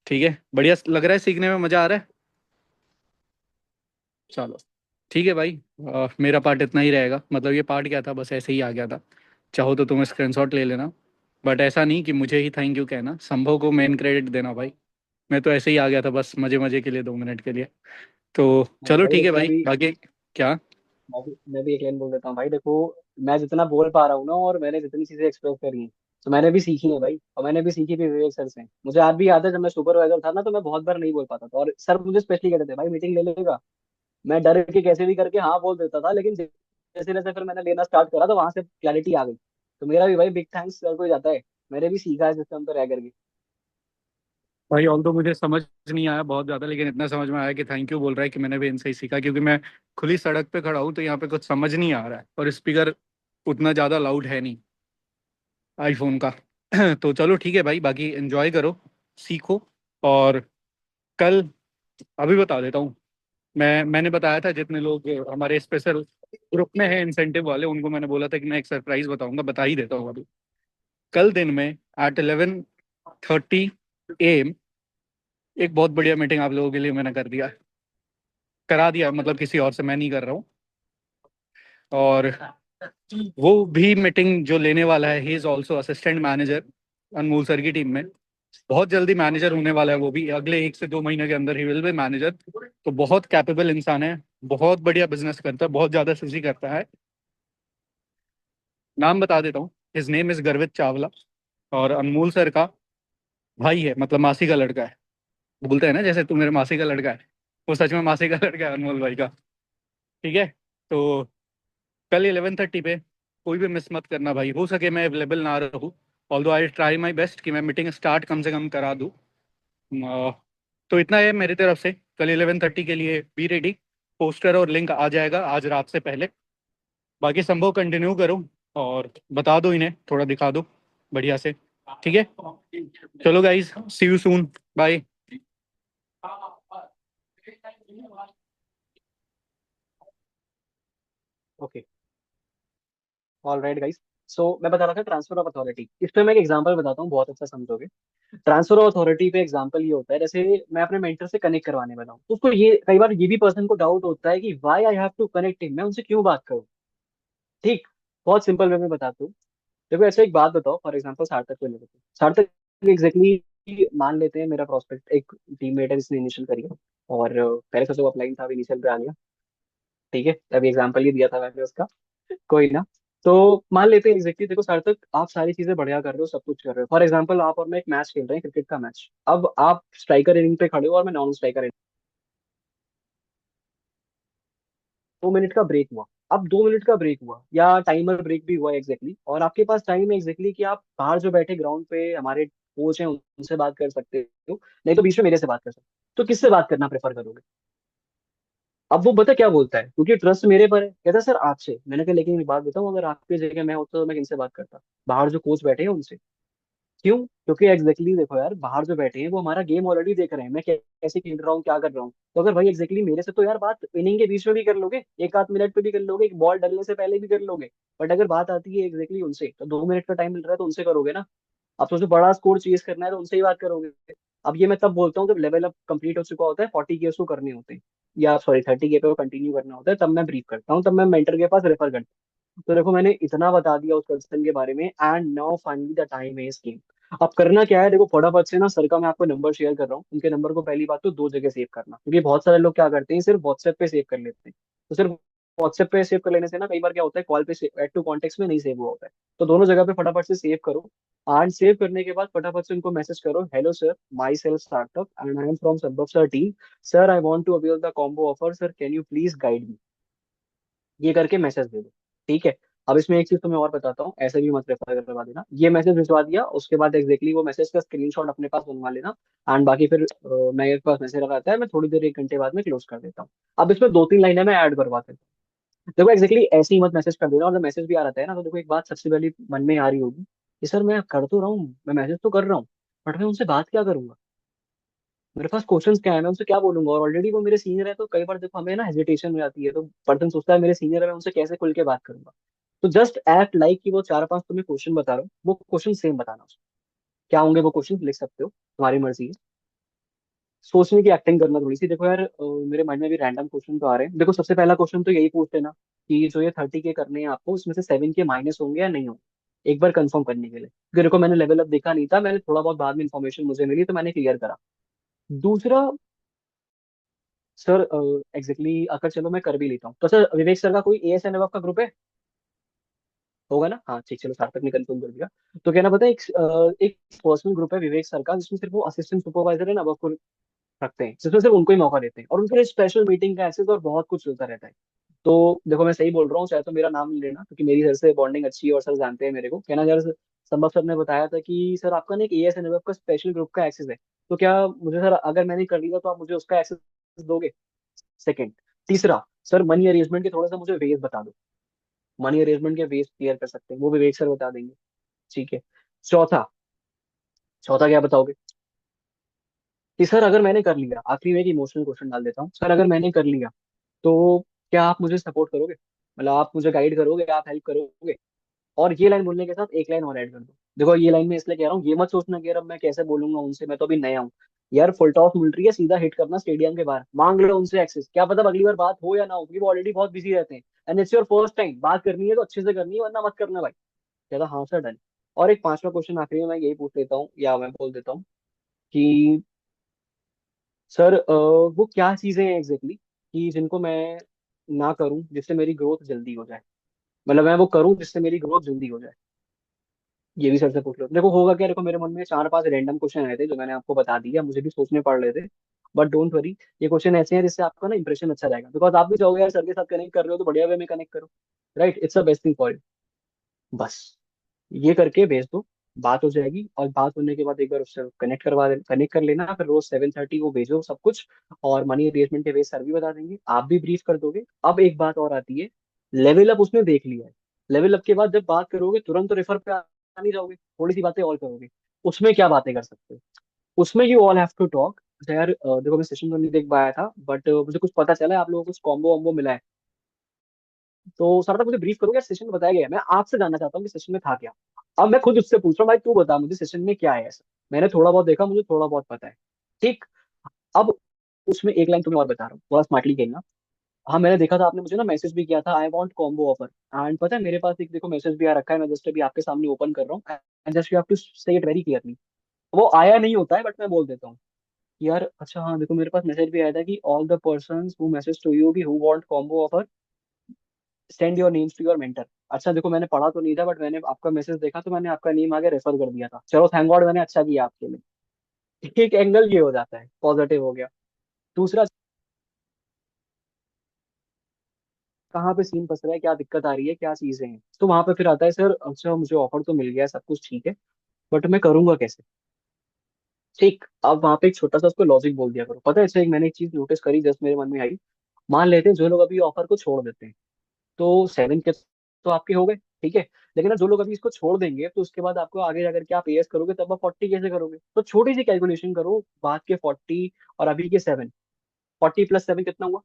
ठीक है, बढ़िया लग रहा है, सीखने में मजा आ रहा है। चलो ठीक है भाई, मेरा पार्ट इतना ही रहेगा। मतलब ये पार्ट क्या था, बस ऐसे ही आ गया था। चाहो तो तुम स्क्रीनशॉट ले लेना, बट ऐसा नहीं कि मुझे ही थैंक यू कहना, संभव को मेन क्रेडिट देना भाई। मैं तो ऐसे ही आ गया था बस मजे मजे के लिए, 2 मिनट के लिए। तो हाँ चलो भाई ठीक है देखो, भाई, बाकी क्या। मैं भी एक लाइन बोल देता हूँ भाई। देखो मैं जितना बोल पा रहा हूँ ना, और मैंने जितनी चीजें एक्सप्रेस करी हैं, तो मैंने भी सीखी है भाई, और मैंने भी सीखी थी विवेक सर से। मुझे आज भी याद है जब मैं सुपरवाइजर था ना, तो मैं बहुत बार नहीं बोल पाता था, और सर मुझे स्पेशली कहते थे भाई मीटिंग ले लेगा। मैं डर के कैसे भी करके हाँ बोल देता था, लेकिन जैसे जैसे फिर मैंने लेना स्टार्ट करा तो वहां से क्लैरिटी आ गई। तो मेरा भी भाई बिग थैंक्स सर को ही जाता है, मैंने भी सीखा है सिस्टम पे रह करके। भाई ऑल तो मुझे समझ नहीं आया बहुत ज़्यादा, लेकिन इतना समझ में आया कि थैंक यू बोल रहा है कि मैंने भी इनसे ही सीखा, क्योंकि मैं खुली सड़क पे खड़ा हूँ तो यहाँ पे कुछ समझ नहीं आ रहा है और स्पीकर उतना ज़्यादा लाउड है नहीं आईफोन का। तो चलो ठीक है भाई, बाकी एंजॉय करो, सीखो। और कल, अभी बता देता हूँ, मैंने बताया था जितने लोग हमारे स्पेशल ग्रुप में है इंसेंटिव वाले, उनको मैंने बोला था कि मैं एक सरप्राइज बताऊंगा, बता ही देता हूँ अभी। कल दिन में एट 11:30 AM एक बहुत बढ़िया मीटिंग आप लोगों के लिए मैंने करा दिया, मतलब किसी और से मैं नहीं कर रहा हूँ। और वो भी मीटिंग जो लेने वाला है, he is also assistant manager Anmol sir की टीम में। बहुत जल्दी मैनेजर होने वाला है वो भी, अगले 1 से 2 महीने के अंदर ही विल बी मैनेजर। तो बहुत कैपेबल इंसान है, बहुत बढ़िया बिजनेस करता है, बहुत ज्यादा सीसी करता है। नाम बता देता हूँ, हिज नेम इज गर्वित चावला। और अनमोल सर का भाई है, मतलब मासी का लड़का है। बोलते हैं ना जैसे तू मेरे मासी का लड़का है, वो सच में मासी का लड़का है अनमोल भाई का। ठीक है। तो कल 11:30 पे कोई भी मिस मत करना भाई, हो सके मैं अवेलेबल ना रहूँ, although I try my best कि मैं मीटिंग स्टार्ट कम से कम करा दूँ। तो इतना है मेरी तरफ से। कल 11:30 के लिए बी रेडी, पोस्टर और लिंक आ जाएगा आज रात से पहले। बाकी संभव कंटिन्यू करो और बता दो इन्हें, थोड़ा दिखा दो बढ़िया से। ठीक है, चलो guys, see you soon, bye. Okay, all right guys. So मैं बता रहा था ट्रांसफर ऑफ अथॉरिटी, इस पे मैं एक एग्जांपल बताता हूँ, बहुत अच्छा समझोगे। ट्रांसफर ऑफ अथॉरिटी पे एग्जांपल ये होता है, जैसे मैं अपने मेंटर से कनेक्ट करवाने वाला हूँ, तो उसको ये कई बार ये भी पर्सन को डाउट होता है कि why I have to connect him, मैं उनसे क्यों बात करूँ। ठीक, बहुत सिंपल वे में बताता हूँ। देखो ऐसे एक बात बताओ, फॉर एग्जाम्पल सार्थक को ले लेते हैं। सार्थक एग्जैक्टली मान लेते हैं मेरा प्रोस्पेक्ट एक टीममेट है जिसने इनिशियल करी है, और पहले से जो अपलाइन था इनिशियल पे आ गया। ठीक है, अभी एग्जाम्पल ही दिया था मैंने उसका, कोई ना। तो मान लेते हैं एग्जैक्टली, देखो सार्थक आप सारी चीजें बढ़िया कर रहे हो, सब कुछ कर रहे हो। फॉर एग्जाम्पल आप और मैं एक मैच खेल रहे हैं, क्रिकेट का मैच। अब आप स्ट्राइकर इनिंग पे खड़े हो और मैं नॉन स्ट्राइकर। 2 मिनट का ब्रेक हुआ। अब 2 मिनट का ब्रेक हुआ या टाइमर ब्रेक भी हुआ एग्जैक्टली, और आपके पास टाइम है एग्जैक्टली कि आप बाहर जो बैठे ग्राउंड पे हमारे कोच हैं उनसे बात कर सकते हो, नहीं तो बीच में मेरे से बात कर सकते हो। तो किससे बात करना प्रेफर करोगे? अब वो बता क्या बोलता है, क्योंकि ट्रस्ट मेरे पर है, कहता है सर आपसे। मैंने कहा लेकिन एक बात बताऊं, अगर आपकी जगह मैं होता तो मैं किनसे बात करता? बाहर जो कोच बैठे हैं उनसे। क्यों? क्योंकि एग्जैक्टली देखो यार, बाहर जो बैठे हैं वो हमारा गेम ऑलरेडी देख रहे हैं, मैं कैसे खेल रहा हूँ, क्या कर रहा हूँ। तो अगर भाई एग्जैक्टली मेरे से तो यार बात इनिंग के बीच में भी कर लोगे, एक आध मिनट पे भी कर लोगे, एक बॉल डलने से पहले भी कर लोगे। बट अगर बात आती है एग्जैक्टली उनसे, तो 2 मिनट का टाइम मिल रहा है तो उनसे करोगे ना। अब सोचो बड़ा स्कोर चेज करना है तो उनसे ही बात करोगे। अब ये मैं तब बोलता हूँ जब लेवल अप कंप्लीट हो चुका होता है, 40 के उसको करने होते हैं, या सॉरी 30 के पे वो कंटिन्यू करना होता है, तब मैं ब्रीफ करता हूँ, तब मैं मेंटर के पास रेफर करता हूँ। तो देखो मैंने इतना बता दिया उस पर्सन के बारे में, and now finally the time is came. अब करना क्या है, देखो फटाफट से ना सर का मैं आपको नंबर शेयर कर रहा हूँ, उनके नंबर को पहली बात तो 2 जगह सेव करना, क्योंकि बहुत सारे लोग क्या करते हैं सिर्फ व्हाट्सएप पे सेव कर लेते हैं। तो सिर्फ व्हाट्सएप पे सेव कर लेने से ना कई बार क्या होता है, कॉल पे ऐड टू कॉन्टेक्ट में नहीं सेव हुआ होता है। तो दोनों जगह पे फटाफट से सेव करो। एंड सेव करने के बाद फटाफट से उनको मैसेज करो, hello sir, myself startup and I am from Sambhav sir team. Sir I want to avail the combo offer, sir can you please guide me. ये करके मैसेज दे दो। ठीक है। अब इसमें एक चीज तुम्हें और बताता हूँ, ऐसे भी मत रेफर करवा देना। ये मैसेज भिजवा दिया, उसके बाद एग्जैक्टली वो मैसेज का स्क्रीनशॉट अपने पास बनवा लेना। एंड बाकी फिर मेरे पास मैसेज रहता है, मैं थोड़ी देर 1 घंटे बाद में क्लोज कर देता हूँ। अब इसमें 2-3 लाइनें मैं ऐड करवा देता हूँ। देखो एग्जैक्टली ऐसे ही मत मैसेज कर देना, और जब मैसेज भी आ रहा है ना, तो देखो एक बात सबसे पहले मन में आ रही होगी कि सर मैं कर तो रहा हूँ, मैं मैसेज तो कर रहा हूँ, बट मैं उनसे बात क्या करूंगा? मेरे पास क्वेश्चंस क्या है, मैं उनसे क्या बोलूंगा? और ऑलरेडी वो मेरे सीनियर है, तो कई बार देखो हमें ना हेजिटेशन हो जाती है, तो पर्सन सोचता है मेरे सीनियर है, मैं उनसे कैसे खुल के बात करूंगा। तो जस्ट एक्ट लाइक कि वो 4-5 तुम्हें क्वेश्चन बता रहा हूँ, वो क्वेश्चन सेम बताना उसको। क्या होंगे वो क्वेश्चन, लिख सकते हो, तुम्हारी मर्जी है। सोचने की एक्टिंग करना थोड़ी सी। देखो यार मेरे माइंड में भी रैंडम क्वेश्चन तो आ रहे हैं। देखो सबसे पहला क्वेश्चन तो यही पूछ लेना कि जो ये 30 के करने हैं आपको, उसमें से 7 के माइनस होंगे या नहीं होंगे, एक बार कंफर्म करने के लिए, क्योंकि देखो मैंने लेवल अप देखा नहीं था, मैंने थोड़ा बहुत बाद में इन्फॉर्मेशन मुझे मिली तो मैंने क्लियर करा। दूसरा, सर एग्जैक्टली अगर चलो मैं कर भी लेता हूँ, तो सर विवेक सर का कोई एएस एंड का ग्रुप है? होगा ना, हाँ ठीक, चलो सार्थक ने कंफर्म कर दिया। तो कहना पता है, एक पर्सनल ग्रुप है विवेक सर का, जिसमें सिर्फ वो असिस्टेंट सुपरवाइजर है ना, वो रखते हैं, जिसमें सिर्फ उनको ही मौका देते हैं, और उनके लिए स्पेशल मीटिंग का एक्सेस और बहुत कुछ चलता रहता है। तो देखो मैं सही बोल रहा हूँ, चाहे तो मेरा नाम ले लेना, क्योंकि मेरी सर से बॉन्डिंग अच्छी है और सर जानते हैं मेरे को। कहना यार संभव सर ने बताया था कि सर आपका ना एक एएस एंड का स्पेशल ग्रुप का एक्सेस है। तो क्या मुझे सर अगर मैंने कर लिया तो आप मुझे उसका एक्सेस दोगे? सेकंड। तीसरा, सर मनी अरेंजमेंट के थोड़ा सा मुझे वेज बता दो, मनी अरेंजमेंट के वेज क्लियर कर सकते हैं वो विवेक सर बता देंगे। ठीक है। चौथा, चौथा क्या बताओगे कि सर अगर मैंने कर लिया, आखिरी में एक इमोशनल क्वेश्चन डाल देता हूँ, सर अगर मैंने कर लिया तो क्या आप मुझे सपोर्ट करोगे, मतलब आप मुझे गाइड करोगे, आप हेल्प करोगे? और ये लाइन बोलने के साथ एक लाइन और ऐड कर दो। देखो ये लाइन मैं इसलिए कह रहा हूँ, ये मत सोचना कि यार अब मैं कैसे बोलूंगा उनसे, मैं तो अभी नया हूँ। यार फुल टॉस मिल रही है, सीधा हिट करना स्टेडियम के बाहर, मांग लो उनसे एक्सेस, क्या पता अगली बार बात हो या ना हो, क्योंकि वो ऑलरेडी बहुत बिजी रहते हैं। And it's your first time, बात करनी है तो अच्छे से करनी है, वरना मत करना भाई। कहता हाँ सर डन। और एक पांचवा क्वेश्चन आखिरी में मैं यही पूछ लेता हूँ, या मैं बोल देता हूँ कि सर वो क्या चीजें हैं एग्जैक्टली कि जिनको मैं ना करूं जिससे मेरी ग्रोथ जल्दी हो जाए, मतलब मैं वो करूं जिससे मेरी ग्रोथ जल्दी हो जाए। ये भी सर से पूछ लो। देखो होगा क्या, देखो मेरे मन में चार पांच रैंडम क्वेश्चन आए थे जो मैंने आपको बता दिया, मुझे भी सोचने पड़ रहे थे। बट डोंट वरी, ये क्वेश्चन ऐसे हैं जिससे आपका ना इंप्रेशन अच्छा रहेगा, बिकॉज आप भी चाहोगे यार सर के साथ कनेक्ट कर रहे हो तो बढ़िया वे में कनेक्ट करो। Right, it's a best thing for you. बस ये करके भेज दो, बात हो जाएगी। और बात होने के बाद एक बार उससे कनेक्ट कर लेना, फिर रोज 7:30 वो भेजो सब कुछ। और मनी एंगेजमेंट के वे सर भी बता देंगे, आप भी ब्रीफ कर दोगे। अब एक बात और आती है, लेवल अप उसने देख लिया है। लेवल अप के बाद जब बात करोगे तुरंत तो रेफर पे आ नहीं जाओगे, थोड़ी सी बातें और करोगे। उसमें क्या बातें कर सकते हो, उसमें you all have to talk. यार देखो मैं सेशन तो नहीं देख पाया था, बट मुझे कुछ पता चला है आप लोगों को कुछ कॉम्बो वॉम्बो मिला है, तो सर तक मुझे ब्रीफ करोगे, सेशन में बताया गया है, मैं आपसे जानना चाहता हूँ कि सेशन में था क्या। अब मैं खुद उससे पूछ रहा हूँ, भाई तू बता मुझे सेशन में क्या है ऐसा, मैंने थोड़ा बहुत देखा, मुझे थोड़ा बहुत पता है। ठीक। अब उसमें एक लाइन तुम्हें और बता रहा हूँ, थोड़ा स्मार्टली खेलना। हाँ मैंने देखा था, आपने मुझे ना मैसेज भी किया था, I want combo offer. And पता है मेरे पास एक देखो मैसेज भी आ रखा है, मैं जस्ट अभी आपके सामने ओपन कर रहा हूँ। And just you have to say it very clearly. वो आया नहीं होता है बट मैं बोल देता हूँ कि यार अच्छा हाँ देखो मेरे पास मैसेज भी आया था कि all the persons who message to you भी who want combo offer send your names to your mentor. अच्छा देखो मैंने पढ़ा तो नहीं था, बट मैंने आपका मैसेज देखा तो मैंने आपका नेम आगे रेफर कर दिया था, चलो थैंक गॉड मैंने अच्छा किया आपके लिए। एक एंगल ये हो जाता है, पॉजिटिव हो गया। दूसरा, कहाँ पे सीन फंस रहा है, क्या दिक्कत आ रही है, क्या चीजें हैं, तो वहां पे फिर आता है सर अच्छा मुझे ऑफर तो मिल गया है, सब कुछ ठीक है, बट मैं करूंगा कैसे। ठीक, अब वहां पे एक छोटा सा उसको लॉजिक बोल दिया करो। पता है अच्छा एक मैंने एक चीज नोटिस करी, जस्ट मेरे मन में आई। मान लेते हैं जो लोग अभी ऑफर को छोड़ देते हैं, तो 7 के तो आपके हो गए, ठीक है। लेकिन अब जो लोग अभी इसको छोड़ देंगे तो उसके बाद आपको आगे जाकर के आप एएस करोगे, तब आप 40 कैसे करोगे? तो छोटी सी कैलकुलेशन करो, बात के 40 और अभी के 7, 40 + 7 कितना हुआ?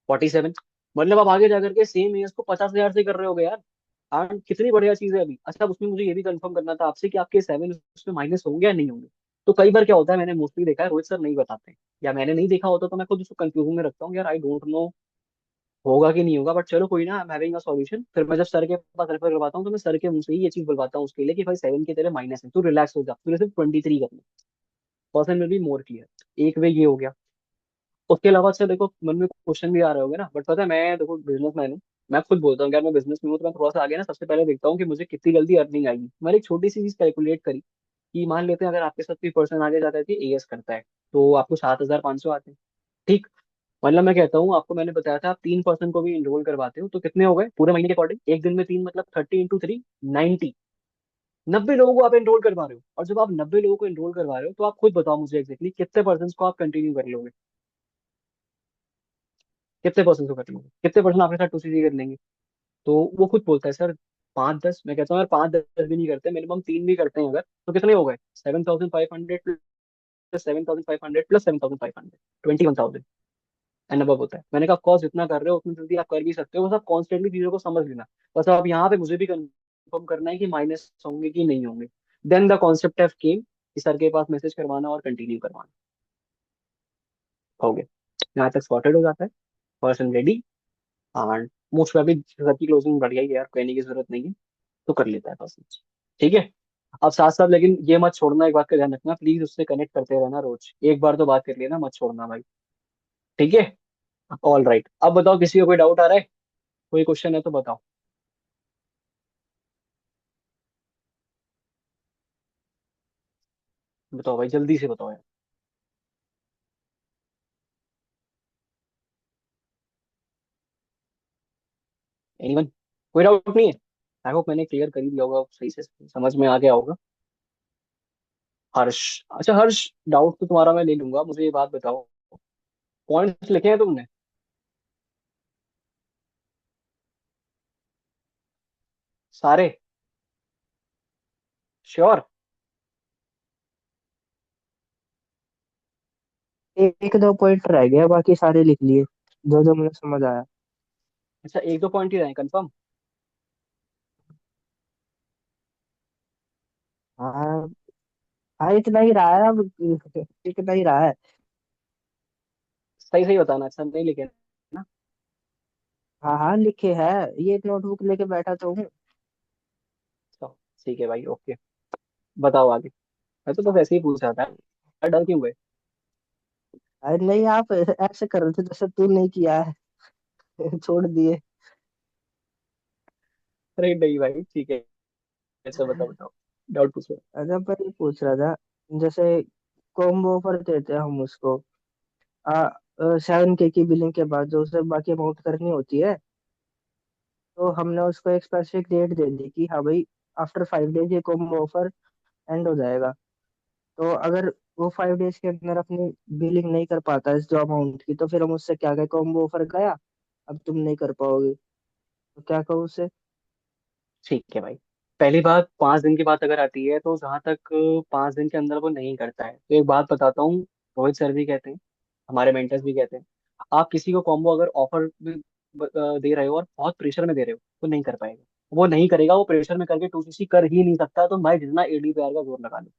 47। मतलब आप आगे जाकर के सेम एएस को 50,000 से कर रहे होगे यार। कितनी बढ़िया चीज है अभी। अच्छा अब उसमें मुझे ये भी कंफर्म करना था आपसे कि आपके 7 उसमें माइनस होंगे या नहीं होंगे। तो कई बार क्या होता है, मैंने मोस्टली देखा है रोहित सर नहीं बताते हैं, या मैंने नहीं देखा होता तो मैं खुद उसको कंफ्यूजन में रखता हूँ, यार आई डोंट नो होगा कि नहीं होगा, बट चलो कोई ना, I am having a solution. फिर मैं जब सर के पास रेफर करवाता हूँ तो मैं सर के मुंह से ही ये चीज बुलवाता हूँ उसके लिए कि भाई 7 के तेरे माइनस है, तू रिलैक्स हो जा, तूने सिर्फ 23 करना, person will be more clear. एक वे ये हो गया। उसके अलावा अच्छा देखो मन में क्वेश्चन भी आ रहे होंगे ना, बट पता है मैं देखो बिजनेसमैन हूँ, मैं खुद बोलता हूँ यार मैं बिजनेस में हूँ, तो मैं थोड़ा सा आगे ना सबसे पहले देखता हूँ कि मुझे कितनी जल्दी अर्निंग आएगी। मैंने एक छोटी सी चीज कैलकुलेट करी कि मान लेते हैं अगर आपके साथ कोई पर्सन आगे जाता है कि एएस करता है, तो आपको 7,500 आते हैं। ठीक। मतलब मैं कहता हूँ आपको, मैंने बताया था आप 3 पर्सन को भी इनरोल करवाते हो तो कितने हो गए पूरे महीने के अकॉर्डिंग, एक दिन में 3 मतलब 30 × 3 90। 90 लोगों को आप एनरोल करवा रहे हो, और जब आप 90 लोगों को एनरोल करवा रहे हो तो आप खुद बताओ मुझे एग्जैक्टली कितने पर्सन को आप कंटिन्यू कर लोगे, कितने पर्सन को कर लोगे, कितने पर्सन आपके साथ टूसीसी कर लेंगे? तो वो खुद बोलता है सर 5-10। मैं कहता हूँ यार 5-10 भी नहीं करते, मिनिमम 3 भी करते हैं अगर, तो कितने हो गए? 7,500 प्लस 7,500 प्लस 7,500, 21,000 एंड अबव होता है। मैंने कहा ऑफकोर्स जितना कर रहे हो उतनी जल्दी आप कर भी सकते हो, बस आप कॉन्स्टेंटली चीजों को समझ लेना। बस अब यहाँ पे मुझे भी कंफर्म करना है कि माइनस होंगे कि नहीं होंगे। देन द कॉन्सेप्ट ऑफ केम कि सर के पास मैसेज करवाना और कंटिन्यू करवाना। हो गया, यहाँ तक सॉर्टेड हो जाता है, person ready. And most probably sir की क्लोजिंग बढ़िया ही है यार, कहने की जरूरत नहीं है, तो कर लेता है पर्सन। ठीक है। अब साथ साथ लेकिन ये मत छोड़ना, एक बात का ध्यान रखना प्लीज, उससे कनेक्ट करते रहना रोज, एक बार तो बात कर लेना, मत छोड़ना भाई। ठीक है। ऑल राइट, अब बताओ किसी को कोई डाउट आ रहा है, कोई क्वेश्चन है तो बताओ। बताओ भाई जल्दी से बताओ यार। एनीवन? कोई डाउट नहीं है? आई होप मैंने क्लियर कर ही दिया होगा, सही से समझ में आ गया होगा। हर्ष। अच्छा हर्ष, डाउट तो तुम्हारा मैं ले लूंगा, मुझे ये बात बताओ, पॉइंट्स लिखे हैं तुमने सारे? श्योर? एक दो पॉइंट रह गया, बाकी सारे लिख लिए, जो जो मुझे समझ आया। अच्छा एक दो पॉइंट ही रहे, कंफर्म? हाँ हाँ, इतना ही रहा है अब। इतना ही रहा है। सही सही बताना, अच्छा नहीं लिखे ना? हाँ हाँ, लिखे है। ये नोटबुक लेके बैठा तो हूँ। तो ठीक है भाई, ओके। बताओ आगे। मैं तो बस ऐसे ही पूछ रहा था, डर क्यों गए? अरे नहीं, आप ऐसे कर रहे थे जैसे तू नहीं किया है। छोड़ दिए। अरे नहीं भाई, ठीक है। अच्छा बताओ बताओ, डाउट पूछो। अच्छा, पर ये पूछ रहा था, जैसे कॉम्बो ऑफर देते हैं हम उसको, 7K की बिलिंग के बाद जो उसे बाकी अमाउंट करनी होती है, तो हमने उसको एक स्पेसिफिक डेट दे दी कि हाँ भाई, आफ्टर 5 डेज ये कॉम्बो ऑफर एंड हो जाएगा। तो अगर वो 5 डेज के अंदर अपनी बिलिंग नहीं कर पाता इस जो अमाउंट की, तो फिर हम उससे क्या कहें, कॉम्बो ऑफर गया, अब तुम नहीं कर पाओगे, तो क्या कहो उससे। ठीक है भाई, पहली बात, 5 दिन की बात अगर आती है तो जहां तक 5 दिन के अंदर वो नहीं करता है तो एक बात बताता हूँ, रोहित सर भी कहते हैं, हमारे मेंटर्स भी कहते हैं, आप किसी को कॉम्बो अगर ऑफर दे रहे हो और बहुत प्रेशर में दे रहे हो तो नहीं कर पाएगा। वो नहीं करेगा, वो प्रेशर में करके 2cc कर ही नहीं सकता, तो भाई जितना ADPR का जोर लगा लो,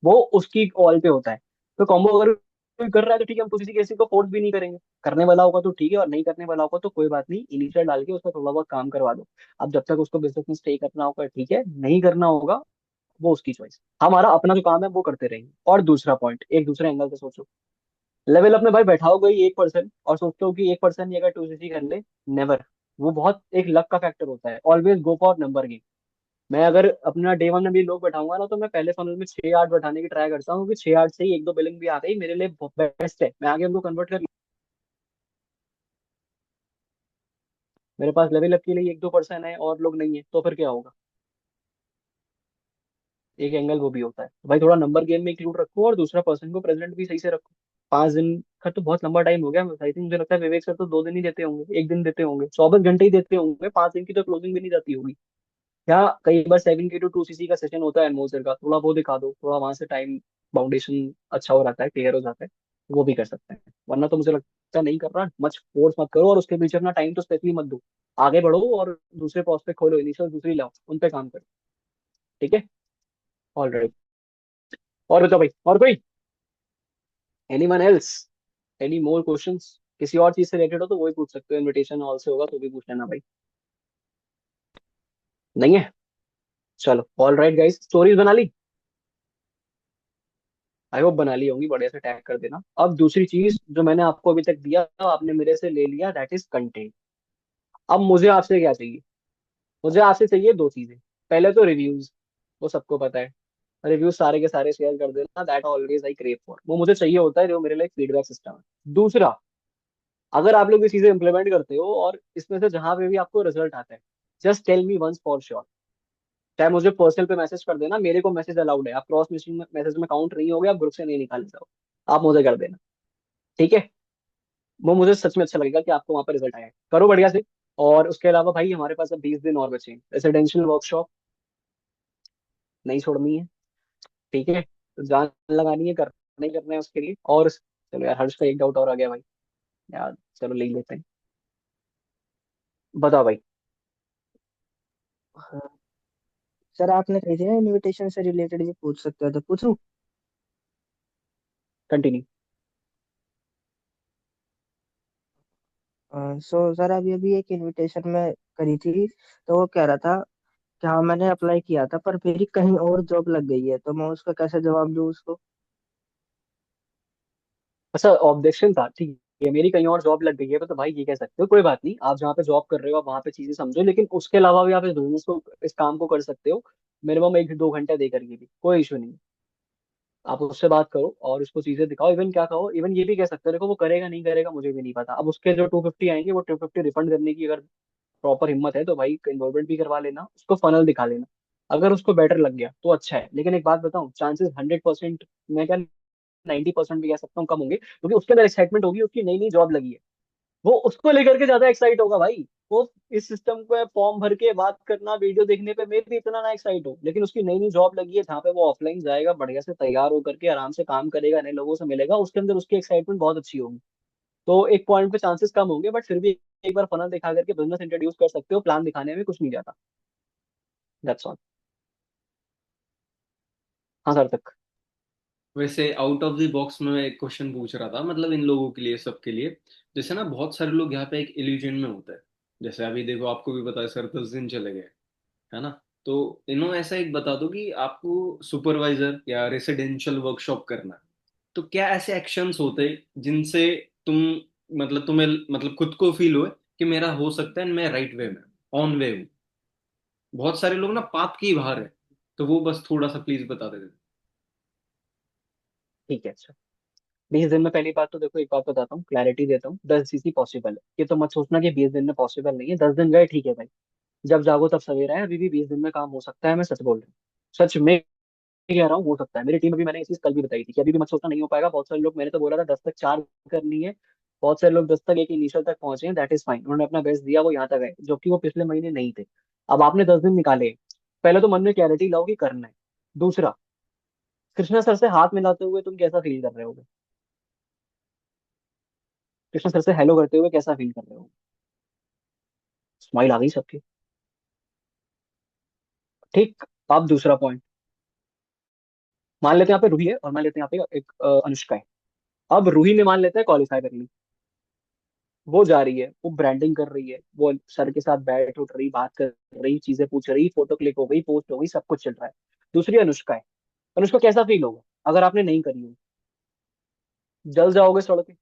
वो उसकी कॉल पे होता है। तो कॉम्बो अगर कोई कर रहा है तो ठीक है, हम किसी किसी को फोर्स भी नहीं करेंगे। करने वाला होगा तो ठीक है, और नहीं करने वाला होगा तो कोई बात नहीं, इनिशियल डाल के उसका थोड़ा बहुत काम करवा दो। अब जब तक उसको बिजनेस में स्टे करना होगा ठीक है, नहीं करना होगा वो उसकी चॉइस। हमारा अपना जो काम है वो करते रहेंगे। और दूसरा पॉइंट, एक दूसरे एंगल से सोचो। लेवल अपने भाई बैठाओ गई 1% और सोचते हो कि 1% ही अगर 2cc कर ले, नेवर। वो बहुत एक लक का फैक्टर होता है, always go for number game. मैं अगर अपना डे 1 में भी लोग बैठाऊंगा ना, तो मैं पहले फनल में 6-8 बैठाने की ट्राई करता हूँ, कि 6-8 से ही एक दो बिलिंग भी आ गई मेरे लिए बेस्ट है, मैं आगे उनको कन्वर्ट कर। मेरे पास लेवल अप के लिए 1-2% है और लोग नहीं है, तो फिर क्या होगा? एक एंगल वो भी होता है, तो भाई थोड़ा नंबर गेम में इंक्लूड रखो, और दूसरा पर्सन को प्रेजेंट भी सही से रखो। 5 दिन का तो बहुत लंबा टाइम हो गया, आई थिंक मुझे लगता है विवेक सर तो 2 दिन ही देते होंगे, एक दिन देते होंगे, 24 घंटे ही देते होंगे, 5 दिन की तो क्लोजिंग भी नहीं जाती होगी। या कई बार 7K to 2cc का सेशन होता है अनमोल सर का, थोड़ा वो दिखा दो, थोड़ा वहां से टाइम बाउंडेशन अच्छा हो जाता है, क्लियर हो जाता है, वो भी कर सकते हैं। वरना तो मुझे लगता है नहीं कर रहा, मच फोर्स मत करो, और उसके पीछे अपना टाइम तो स्पेशली मत दो। आगे बढ़ो और दूसरे प्रोस्पेक्ट खोलो, इनिशियल दूसरी लाओ, उन पे काम करो। ठीक है, ऑल राइट। और बताओ भाई, और कोई, anyone else, any more questions? किसी और चीज से रिलेटेड हो तो वही पूछ सकते हो, इनविटेशन हॉल से होगा तो भी पूछ लेना भाई। नहीं है? चलो ऑल राइट गाइस, स्टोरीज बना ली? आई होप बना ली होंगी, बढ़िया से टैग कर देना। अब दूसरी चीज जो मैंने आपको अभी तक दिया, आपने मेरे से ले लिया, दैट इज कंटेंट। अब मुझे आपसे क्या चाहिए? मुझे आपसे चाहिए दो चीजें। पहले तो रिव्यूज, वो सबको पता है, रिव्यूज सारे के सारे शेयर कर देना, that always I crave for, वो मुझे चाहिए होता है, जो मेरे लिए फीडबैक सिस्टम है। दूसरा, अगर आप लोग ये चीजें इंप्लीमेंट करते हो और इसमें से जहां पे भी आपको रिजल्ट आता है, just tell me once for sure. चाहे मुझे पर्सनल पे मैसेज कर देना, मेरे को मैसेज अलाउड है, आप क्रॉस मैसेज में काउंट नहीं हो गया, आप ग्रुप से नहीं निकाले जाओ, आप मुझे कर देना। ठीक है, वो मुझे सच में अच्छा लगेगा कि आपको वहां पर रिजल्ट आया है, करो बढ़िया से। और उसके अलावा भाई हमारे पास अब 20 दिन और बचे हैं, रेसिडेंशियल वर्कशॉप नहीं छोड़नी है। ठीक है, तो जान लगानी है, कर नहीं करना है उसके लिए। और चलो यार, हर्ष का एक डाउट और आ गया भाई यार, चलो ले ही लेते हैं। बताओ भाई। हाँ, सर आपने कही थी ना इनविटेशन से रिलेटेड भी पूछ सकते हो, तो पूछूं। कंटिन्यू। सो सर, अभी अभी एक इनविटेशन में करी थी, तो वो कह रहा था कि हाँ मैंने अप्लाई किया था, पर मेरी कहीं और जॉब लग गई है, तो मैं उसका कैसे जवाब दूँ उसको। अच्छा ऑब्जेक्शन था, ठीक है, मेरी कहीं और जॉब लग गई है, तो भाई ये कह सकते हो, कोई बात नहीं, आप जहाँ पे जॉब कर रहे हो आप वहाँ पे चीजें समझो, लेकिन उसके अलावा भी आप इस बिजनेस को, इस काम को कर सकते हो, मिनिमम 1 से 2 घंटे दे करके भी कोई इशू नहीं है। आप उससे बात करो और उसको चीजें दिखाओ, इवन क्या कहो, इवन ये भी कह सकते हो, देखो वो करेगा नहीं करेगा मुझे भी नहीं पता, अब उसके जो 250 आएंगे वो 250 रिफंड करने की अगर प्रॉपर हिम्मत है तो भाई इन्वॉल्वमेंट भी करवा लेना, उसको फनल दिखा लेना। अगर उसको बेटर लग गया तो अच्छा है, लेकिन एक बात बताऊं, चांसेस 100%, मैं क्या 90% भी कह सकता हूँ कम होंगे, क्योंकि उसके अंदर एक्साइटमेंट होगी, उसकी नई नई जॉब लगी है, वो उसको लेकर के ज्यादा एक्साइट होगा भाई। वो इस सिस्टम पे फॉर्म भर के बात करना, वीडियो देखने पे मे भी इतना ना एक्साइट हो, लेकिन उसकी नई नई जॉब लगी है जहाँ पे वो ऑफलाइन जाएगा, बढ़िया से तैयार होकर के आराम से काम करेगा, नए लोगों से मिलेगा, उसके अंदर उसकी एक्साइटमेंट बहुत अच्छी होगी। तो एक पॉइंट पे चांसेस कम होंगे, बट फिर भी एक बार फनल दिखा करके बिजनेस इंट्रोड्यूस कर सकते हो, प्लान दिखाने में कुछ नहीं जाता। That's all. हाँ सर तक। वैसे आउट ऑफ द बॉक्स में मैं एक क्वेश्चन पूछ रहा था, मतलब इन लोगों के लिए, सबके लिए। जैसे ना बहुत सारे लोग यहाँ पे एक इल्यूजन में होते हैं। जैसे अभी देखो, आपको भी पता है सर 10 दिन चले गए, है ना? तो इन्हों ऐसा एक बता दो कि आपको सुपरवाइजर या रेसिडेंशियल वर्कशॉप करना है, तो क्या ऐसे एक्शंस होते जिनसे तुम, मतलब तुम्हें, मतलब खुद को फील हुए कि मेरा हो सकता है, मैं राइट वे में, ऑन वे हूँ? बहुत सारे लोग ना पाथ की बाहर है, तो वो बस थोड़ा सा प्लीज बता देते। ठीक है, अच्छा। 20 दिन में, पहली बात तो देखो, एक बात बताता हूँ, क्लैरिटी देता हूँ, 10 CC पॉसिबल है, ये तो मत सोचना कि 20 दिन में पॉसिबल नहीं है। 10 दिन गए ठीक है भाई, जब जागो तब सवेरा है, अभी भी 20 दिन में काम हो सकता है, मैं सच बोल रहा हूँ, सच में कह रहा हूँ, हो सकता है। मेरी टीम में भी मैंने ये चीज कल भी बताई थी कि अभी भी मत सोचना नहीं हो पाएगा। बहुत सारे लोग, मैंने तो बोला था 10 तक 4 करनी है, बहुत सारे लोग 10 तक एक इनिशियल तक पहुंचे हैं, दैट इज फाइन, उन्होंने अपना बेस्ट दिया, वो यहाँ तक गए, जो कि वो पिछले महीने नहीं थे। अब आपने 10 दिन निकाले, पहले तो मन में क्लैरिटी लाओ कि करना है। दूसरा, कृष्णा सर से हाथ मिलाते हुए तुम कैसा फील कर रहे होगे? कृष्णा सर से हेलो करते हुए कैसा फील कर रहे हो? स्माइल आ गई सबकी। ठीक। अब दूसरा पॉइंट, मान लेते हैं यहाँ पे रूही है, और मान लेते हैं यहाँ पे एक अनुष्का है। अब रूही ने मान लेते हैं क्वालिफाई कर ली, वो जा रही है, वो ब्रांडिंग कर रही है, वो सर के साथ बैठ उठ रही, बात कर रही, चीजें पूछ रही, फोटो क्लिक हो गई, पोस्ट हो गई, सब कुछ चल रहा है। दूसरी अनुष्का है। अनुष्का कैसा फील होगा अगर आपने नहीं करी हो? जल जाओगे सड़क पे,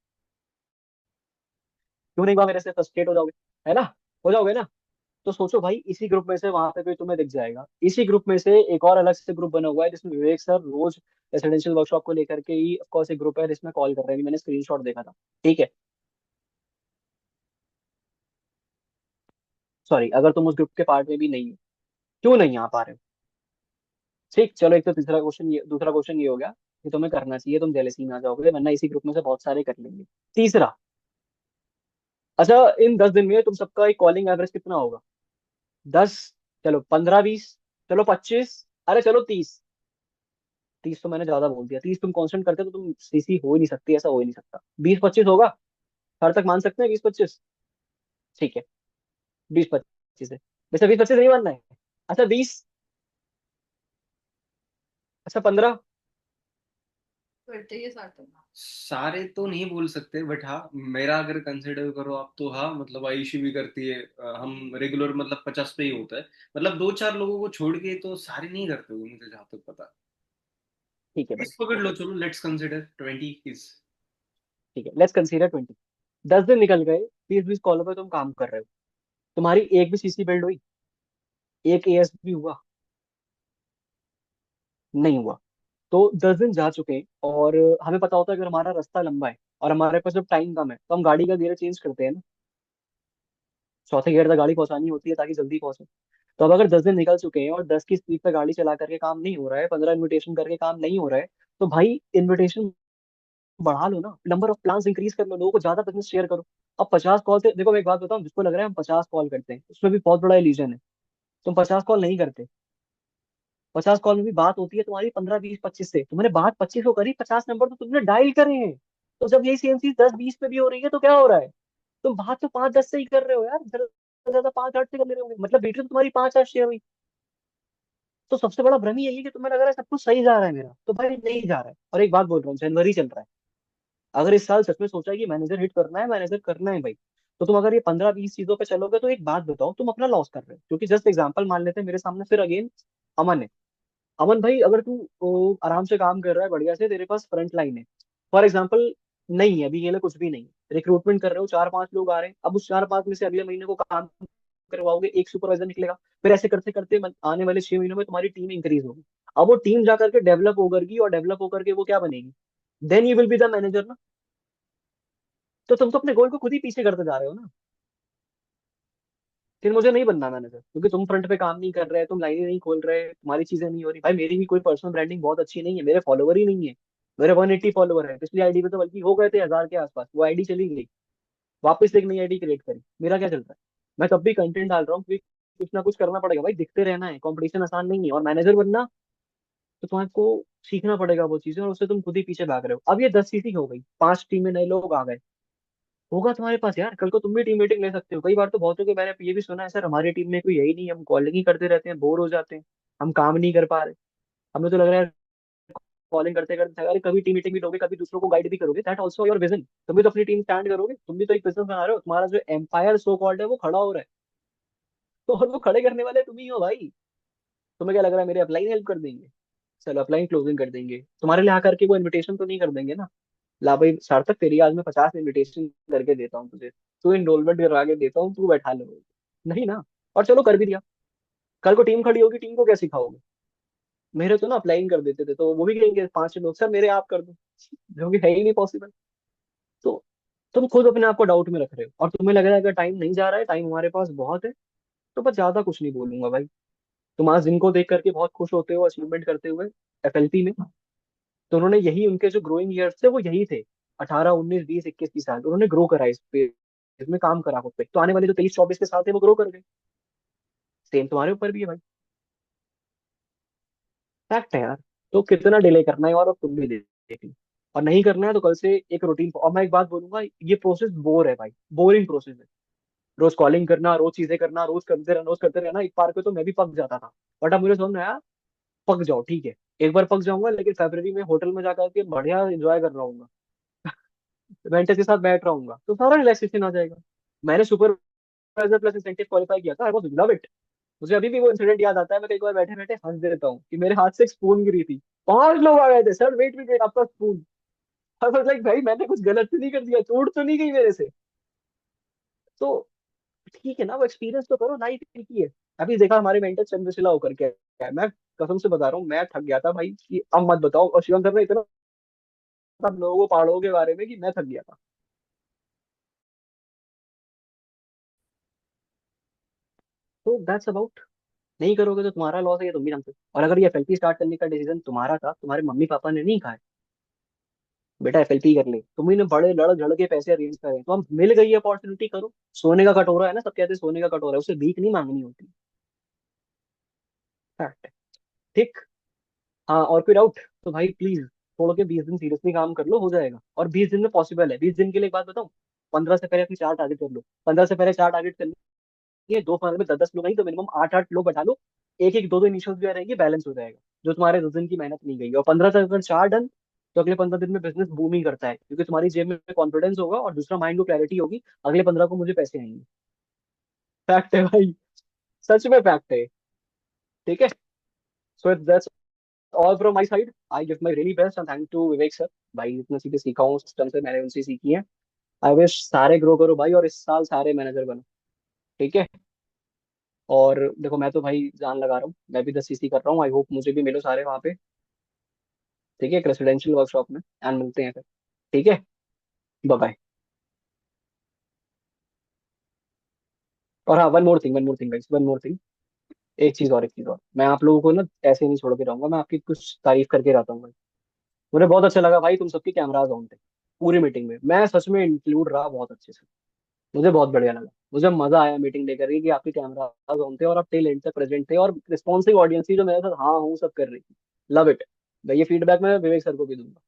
क्यों नहीं हुआ मेरे से, फ्रस्ट्रेट हो जाओगे, है ना? हो जाओगे ना? तो सोचो भाई, इसी ग्रुप में से वहां पे कोई तुम्हें दिख जाएगा, इसी ग्रुप में से एक और अलग से ग्रुप बना हुआ है जिसमें विवेक सर रोज रेसिडेंशियल वर्कशॉप को लेकर के ही, ऑफ कोर्स, एक ग्रुप है जिसमें कॉल कर रहे हैं, मैंने स्क्रीनशॉट देखा था। ठीक है, सॉरी, अगर तुम उस ग्रुप के पार्ट में भी नहीं हो, क्यों नहीं आ पा रहे हो? ठीक, चलो, एक तो तीसरा क्वेश्चन ये, दूसरा क्वेश्चन ये हो गया कि तुम्हें करना चाहिए, तुम जेलेसी में आ जाओगे, वरना इसी ग्रुप में से बहुत सारे कर लेंगे। तीसरा, अच्छा, इन 10 दिन में तुम सबका एक कॉलिंग एवरेज कितना होगा? 10, चलो 15, 20, चलो 25, अरे चलो 30। 30 तो मैंने ज्यादा बोल दिया, 30 तुम कांस्टेंट करते तो तुम सीसी हो ही नहीं सकती, ऐसा हो ही नहीं सकता। 20-25 होगा, हर तक मान सकते हैं 20-25? ठीक है, 20-25 है। वैसे 20-25 नहीं मानना है? अच्छा 20, अच्छा 15। करते ये सार्थक। सारे तो नहीं बोल सकते, बट हाँ, मेरा अगर कंसिडर करो आप, तो हाँ, मतलब आयुषी भी करती है। हम रेगुलर मतलब 50 पे ही होता है। मतलब 2-4 लोगों को छोड़ के तो सारे नहीं करते हो, मुझे जहाँ तक पता। ठीक है भाई, 20 पकड़ लो, ओके, चलो, लेट्स कंसिडर 20 इज। ठीक है, लेट्स कंसीडर 20। 10 दिन निकल गए, 20-20 कॉलों पे तुम काम कर रहे हो, तुम्हारी एक भी सीसी बिल्ड हुई? एक एएस भी हुआ? नहीं हुआ। तो 10 दिन जा चुके हैं, और हमें पता होता है अगर हमारा रास्ता लंबा है और हमारे पास जब टाइम कम है, तो हम गाड़ी का गियर चेंज करते हैं ना, चौथे गियर तक गाड़ी पहुंचानी होती है ताकि जल्दी पहुंचे। तो अब अगर 10 दिन निकल चुके हैं और 10 की स्पीड पे गाड़ी चला करके काम नहीं हो रहा है, 15 इन्विटेशन करके काम नहीं हो रहा है, तो भाई इन्विटेशन बढ़ा लो ना, नंबर ऑफ प्लान्स इंक्रीज कर लो, लोगों को ज्यादा बिजनेस शेयर करो। अब 50 कॉल से, देखो मैं एक बात बताऊं, जिसको लग रहा है हम 50 कॉल करते हैं, उसमें भी बहुत बड़ा इल्यूजन है। तुम 50 कॉल नहीं करते, 50 कॉल में भी बात होती है तुम्हारी 15, 20, 25 से, तुमने बात 25 को करी, 50 नंबर तो तुमने डायल करे हैं। तो जब यही सेम चीज 10, 20 पे भी हो रही है, तो क्या हो रहा है? तुम बात तो 5, 10 से ही कर रहे हो यार, ज्यादा से ज्यादा 5, 8 से कर ले रहे होगे, मतलब बेटी तो तुम्हारी 5, 8 शेयर हुई। तो सबसे बड़ा भ्रम ही यही है कि तुम्हें लग रहा है सब कुछ सही जा रहा है मेरा, तो भाई नहीं जा रहा है। और एक बात बोल रहा हूँ, जनवरी चल रहा है, अगर इस साल सच में सोचा है कि मैनेजर हिट करना है, मैनेजर करना है भाई, तो तुम अगर ये 15, 20 चीजों पे चलोगे, तो एक बात बताओ, तुम अपना लॉस कर रहे हो। क्योंकि जस्ट एग्जांपल मान लेते हैं, मेरे सामने फिर अगेन अमन है। अमन भाई, अगर तू आराम से काम कर रहा है बढ़िया से, तेरे पास फ्रंट लाइन है, फॉर एग्जाम्पल, नहीं है अभी ये लोग, कुछ भी नहीं है, रिक्रूटमेंट कर रहे हो, 4-5 लोग आ रहे हैं, अब उस 4-5 में से अगले महीने को काम करवाओगे, एक सुपरवाइजर निकलेगा, फिर ऐसे करते करते आने वाले 6 महीनों में तुम्हारी टीम इंक्रीज होगी। अब वो टीम जाकर के डेवलप होकर, और डेवलप होकर के वो क्या बनेगी? Then you will be the manager ना। तो तुम तो अपने गोल को खुद ही पीछे करते जा रहे हो ना। फिर मुझे नहीं बनना मैनेजर, क्योंकि तुम फ्रंट पे काम नहीं कर रहे, तुम लाइनें नहीं खोल रहे, तुम्हारी चीजें नहीं हो रही। भाई मेरी भी कोई पर्सनल ब्रांडिंग बहुत अच्छी नहीं है, मेरे फॉलोवर ही नहीं है। मेरे 180 फॉलोवर है, पिछली आईडी पे तो बल्कि हो गए थे 1000 के आसपास, वो आईडी चली गई, वापस एक नई आईडी क्रिएट करी। मेरा क्या चल रहा है? मैं तब भी कंटेंट डाल रहा हूँ, क्योंकि कुछ ना कुछ करना पड़ेगा भाई, दिखते रहना है, कंपटीशन आसान नहीं है। और मैनेजर बनना तो तुमको सीखना पड़ेगा वो चीजें, और उससे तुम खुद ही पीछे भाग रहे हो। अब ये 10 सीटी हो गई, 5 टीम में नए लोग आ गए, होगा तुम्हारे पास यार, कल को तुम भी टीम मीटिंग ले सकते हो। कई बार तो बहुतों के मैंने ये भी सुना है, सर हमारी टीम में कोई यही नहीं, हम कॉलिंग ही करते रहते हैं, बोर हो जाते हैं, हम काम नहीं कर पा रहे, हमें तो लग रहा है कॉलिंग करते करते। अरे कभी टीम मीटिंग भी लोगे, कभी दूसरों को गाइड भी करोगे, दैट ऑल्सो योर विजन। तुम भी तो अपनी टीम स्टैंड करोगे, तुम भी तो एक बिजनेस बना रहे हो, तुम्हारा जो एम्पायर सो कॉल्ड है वो खड़ा हो रहा है। तो और वो खड़े करने वाले तुम ही हो भाई। तुम्हें क्या लग रहा है मेरे अपलाइन हेल्प कर देंगे? चलो अपलाइन क्लोजिंग कर देंगे तुम्हारे लिए, आकर के वो इन्विटेशन तो नहीं कर देंगे ना। ला भाई सार्थक, तेरी आज मैं 50 इन्विटेशन करके देता हूँ तुझे, तू इनरोलमेंट करवा के देता हूँ, तू बैठा लो। नहीं ना। और चलो कर भी दिया, कल को टीम खड़ी होगी, टीम को क्या सिखाओगे? मेरे तो ना अप्लाइंग कर देते थे, तो वो भी कहेंगे 5 लोग सर मेरे आप कर दो, जो कि है ही नहीं पॉसिबल। तो तुम खुद अपने आप को डाउट में रख रहे हो, और तुम्हें लग रहा है अगर टाइम नहीं जा रहा है, टाइम हमारे पास बहुत है। तो बस ज्यादा कुछ नहीं बोलूंगा भाई। तुम आज जिनको देख करके बहुत खुश होते हो अचीवमेंट करते हुए एफएलपी में, तो उन्होंने यही, उनके जो ग्रोइंग ईयर्स थे वो यही थे, 18 19 20 21 की साल उन्होंने ग्रो करा इस पे, इसमें काम करा खुद पे। तो आने वाले जो 23 24 के साल थे वो ग्रो कर गए। सेम तुम्हारे ऊपर भी है भाई, फैक्ट है यार। तो कितना डिले करना है, और अब तुम भी देख लो। और नहीं करना है तो कल से एक रूटीन। और मैं एक बात बोलूंगा, ये प्रोसेस बोर है भाई, बोरिंग प्रोसेस है। रोज कॉलिंग करना, रोज चीजें करना, रोज करते रहना, एक बार को तो मैं भी पक जाता था। बट अब मुझे समझ में आया, पक जाओ ठीक है, एक बार पक जाऊंगा, लेकिन फरवरी में होटल में जाकर के बढ़िया एंजॉय कर रहा हूँ, वेंटस के साथ बैठ रहा हूँ, तो सारा रिलैक्सेशन आ जाएगा। मैंने सुपरवाइजर प्लस इंसेंटिव क्वालिफाई किया था, आई वाज लव इट। मुझे अभी भी वो इंसिडेंट याद आता है, मैं कई बार बैठे बैठे हंस देता हूँ कि मेरे हाथ से एक स्पून गिरी थी, 5 लोग आ गए थे, सर वेट वेट वेट आपका स्पून। आई वाज लाइक भाई मैंने कुछ गलत तो नहीं कर दिया, टूट तो नहीं गई मेरे से? तो ठीक है ना, वो एक्सपीरियंस तो करो, लाइफ की है। अभी देखा हमारे मेंटर चंद्रशिला होकर के आया। मैं कसम से बता रहा हूँ, मैं थक गया था भाई कि अब मत बताओ, और शिवम सर ने इतना सब लोगों को पहाड़ों के बारे में कि मैं थक गया था। तो दैट्स अबाउट, नहीं करोगे तो तुम्हारा लॉस है, ये तुम भी जानते हो। और अगर ये एफएलपी स्टार्ट करने का डिसीजन तुम्हारा था, तुम्हारे मम्मी पापा ने नहीं कहा है बेटा एफएलपी कर ले, तुम्ही ने बड़े लड़ झड़ के पैसे अरेंज करे, तो हम मिल गई अपॉर्चुनिटी, करो। सोने का कटोरा है ना, सब कहते हैं सोने का कटोरा है, उसे भीख नहीं मांगनी होती। फैक्ट है। ठीक। हाँ और कोई डाउट तो भाई प्लीज छोड़ के 20 दिन सीरियसली काम कर लो, हो जाएगा। और 20 दिन में पॉसिबल है। 20 दिन के लिए एक बात बताऊं, 15 से पहले अपनी 4 टारगेट कर लो, 15 से पहले 4 टारगेट कर लिए, 2 फनल में 10 10 लोग नहीं तो मिनिमम 8 8 लोग बैठा लो। एक एक दो दो इनिशियल जो रहेंगे, बैलेंस हो जाएगा, जो तुम्हारे 10 दिन की मेहनत नहीं गई। और 15 से अगर 4 डन, तो अगले 15 दिन में बिजनेस बूमिंग करता है, क्योंकि तुम्हारी जेब में कॉन्फिडेंस होगा, और दूसरा माइंड को क्लैरिटी होगी, अगले 15 को मुझे पैसे आएंगे। फैक्ट है भाई, सच में फैक्ट है। ठीक है। So that's all from my side, I give my really best and thank to Vivek sir. भाई इतनी चीजें सीखा हूँ सिस्टम से, मैंने उनसे सीखी है। आई विश सारे ग्रो करो भाई, और इस साल सारे मैनेजर बनो। ठीक है। और देखो मैं तो भाई जान लगा रहा हूँ, मैं भी 10 सीसी कर रहा हूँ, आई होप मुझे भी मिलो सारे वहाँ पे। ठीक है, एक रेसिडेंशियल वर्कशॉप में, एंड मिलते हैं फिर। ठीक है। Bye bye. और हाँ, one more thing guys, one more thing. एक चीज और, मैं आप लोगों को ना ऐसे नहीं छोड़ के रहूंगा, मैं आपकी कुछ तारीफ करके रहता हूँ भाई। मुझे बहुत अच्छा लगा भाई, तुम सबके कैमराज ऑन थे पूरी मीटिंग में, मैं सच में इंक्लूड रहा बहुत अच्छे से। मुझे बहुत बढ़िया लगा, मुझे मजा आया मीटिंग लेकर के कि आपके कैमराज ऑन थे, और आप टेल एंड तक प्रेजेंट थे, और रिस्पॉन्सिव ऑडियंस थी जो मेरे साथ हाँ हूँ सब कर रही थी। Love it. भाई ये फीडबैक मैं विवेक सर को भी दूंगा।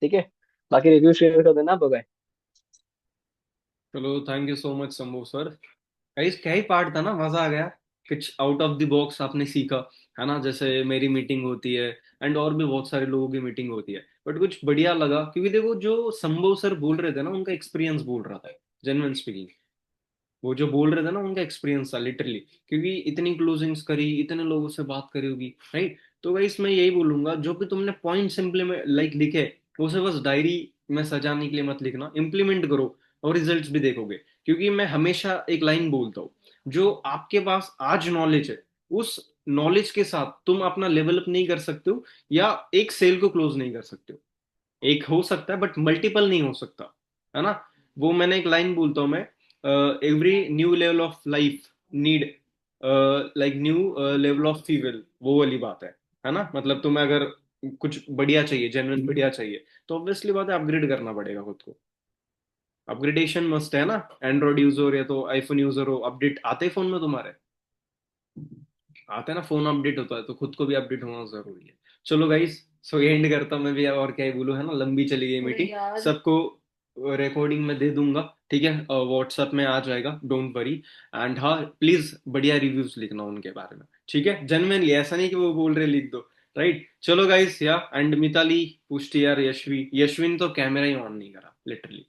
ठीक है। बाकी रिव्यू शेयर कर देना। बाय। चलो thank you so much Shambhu sir. Guys क्या ही पार्ट था ना, मजा आ गया। कुछ आउट ऑफ द बॉक्स आपने सीखा, है ना, जैसे मेरी मीटिंग होती है एंड और भी बहुत सारे लोगों की मीटिंग होती है, बट कुछ बढ़िया लगा क्योंकि देखो जो शंभू सर बोल रहे थे ना, उनका एक्सपीरियंस बोल रहा था, जेन्युइन स्पीकिंग। वो जो बोल रहे थे ना, उनका एक्सपीरियंस था लिटरली, क्योंकि इतनी क्लोजिंग्स करी, इतने लोगों से बात करी होगी, राइट। तो गाइस मैं यही बोलूंगा, जो भी तुमने पॉइंट सिंपली में लाइक लिखे, उसे बस डायरी में सजाने के लिए मत लिखना, इम्प्लीमेंट करो और रिजल्ट्स भी देखोगे। क्योंकि मैं हमेशा एक लाइन बोलता हूँ, जो आपके पास आज नॉलेज है, उस नॉलेज के साथ तुम अपना लेवल अप नहीं कर सकते हो, या एक सेल को क्लोज नहीं कर सकते हो। एक हो सकता है बट मल्टीपल नहीं हो सकता, है ना। वो मैंने एक लाइन बोलता हूँ मैं, every new level of life need like new level of feel, वो वाली बात है ना? मतलब तुम्हें अगर कुछ बढ़िया चाहिए, जेन्युइन बढ़िया चाहिए, तो ऑब्वियसली बात है अपग्रेड करना पड़ेगा खुद को। अपग्रेडेशन मस्ट है ना। एंड्रॉइड यूजर या तो आईफोन यूजर हो, अपडेट आते फोन में तुम्हारे आते हैं ना, फोन अपडेट होता है तो खुद को भी अपडेट होना जरूरी है। चलो गाइस, सो एंड करता हूं मैं भी, और क्या ही बोलूं, है ना, लंबी चली गई अरे मीटिंग। यार, सबको रिकॉर्डिंग में दे दूंगा, ठीक है, व्हाट्सएप में आ जाएगा, डोंट वरी। एंड हाँ, प्लीज बढ़िया रिव्यूज लिखना उनके बारे में, ठीक है, जेन्युइनली, ऐसा नहीं कि वो बोल रहे लिख दो, राइट? चलो गाइस, या एंड मिताली, पुष्टि यार, यशविन तो कैमरा ही ऑन नहीं करा लिटरली।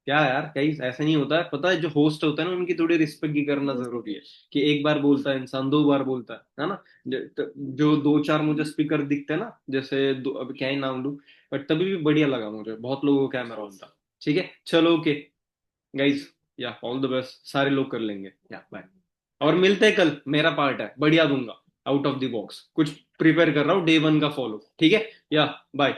क्या यार, कहीं ऐसा नहीं होता है, पता है, जो होस्ट होता है ना उनकी थोड़ी रिस्पेक्ट भी करना जरूरी है, कि एक बार बोलता है इंसान, दो बार बोलता है ना? जो दो चार मुझे स्पीकर दिखते हैं ना, जैसे दो, अब क्या ही नाम लूं, बट तभी भी बढ़िया लगा मुझे, बहुत लोगों का कैमरा ऑन था। ठीक है, चलो, ओके गाइज, या ऑल द बेस्ट, सारे लोग कर लेंगे, या बाय। और मिलते हैं कल, मेरा पार्ट है, बढ़िया दूंगा, आउट ऑफ द बॉक्स कुछ प्रिपेयर कर रहा हूँ, डे 1 का फॉलो, ठीक है, या बाय।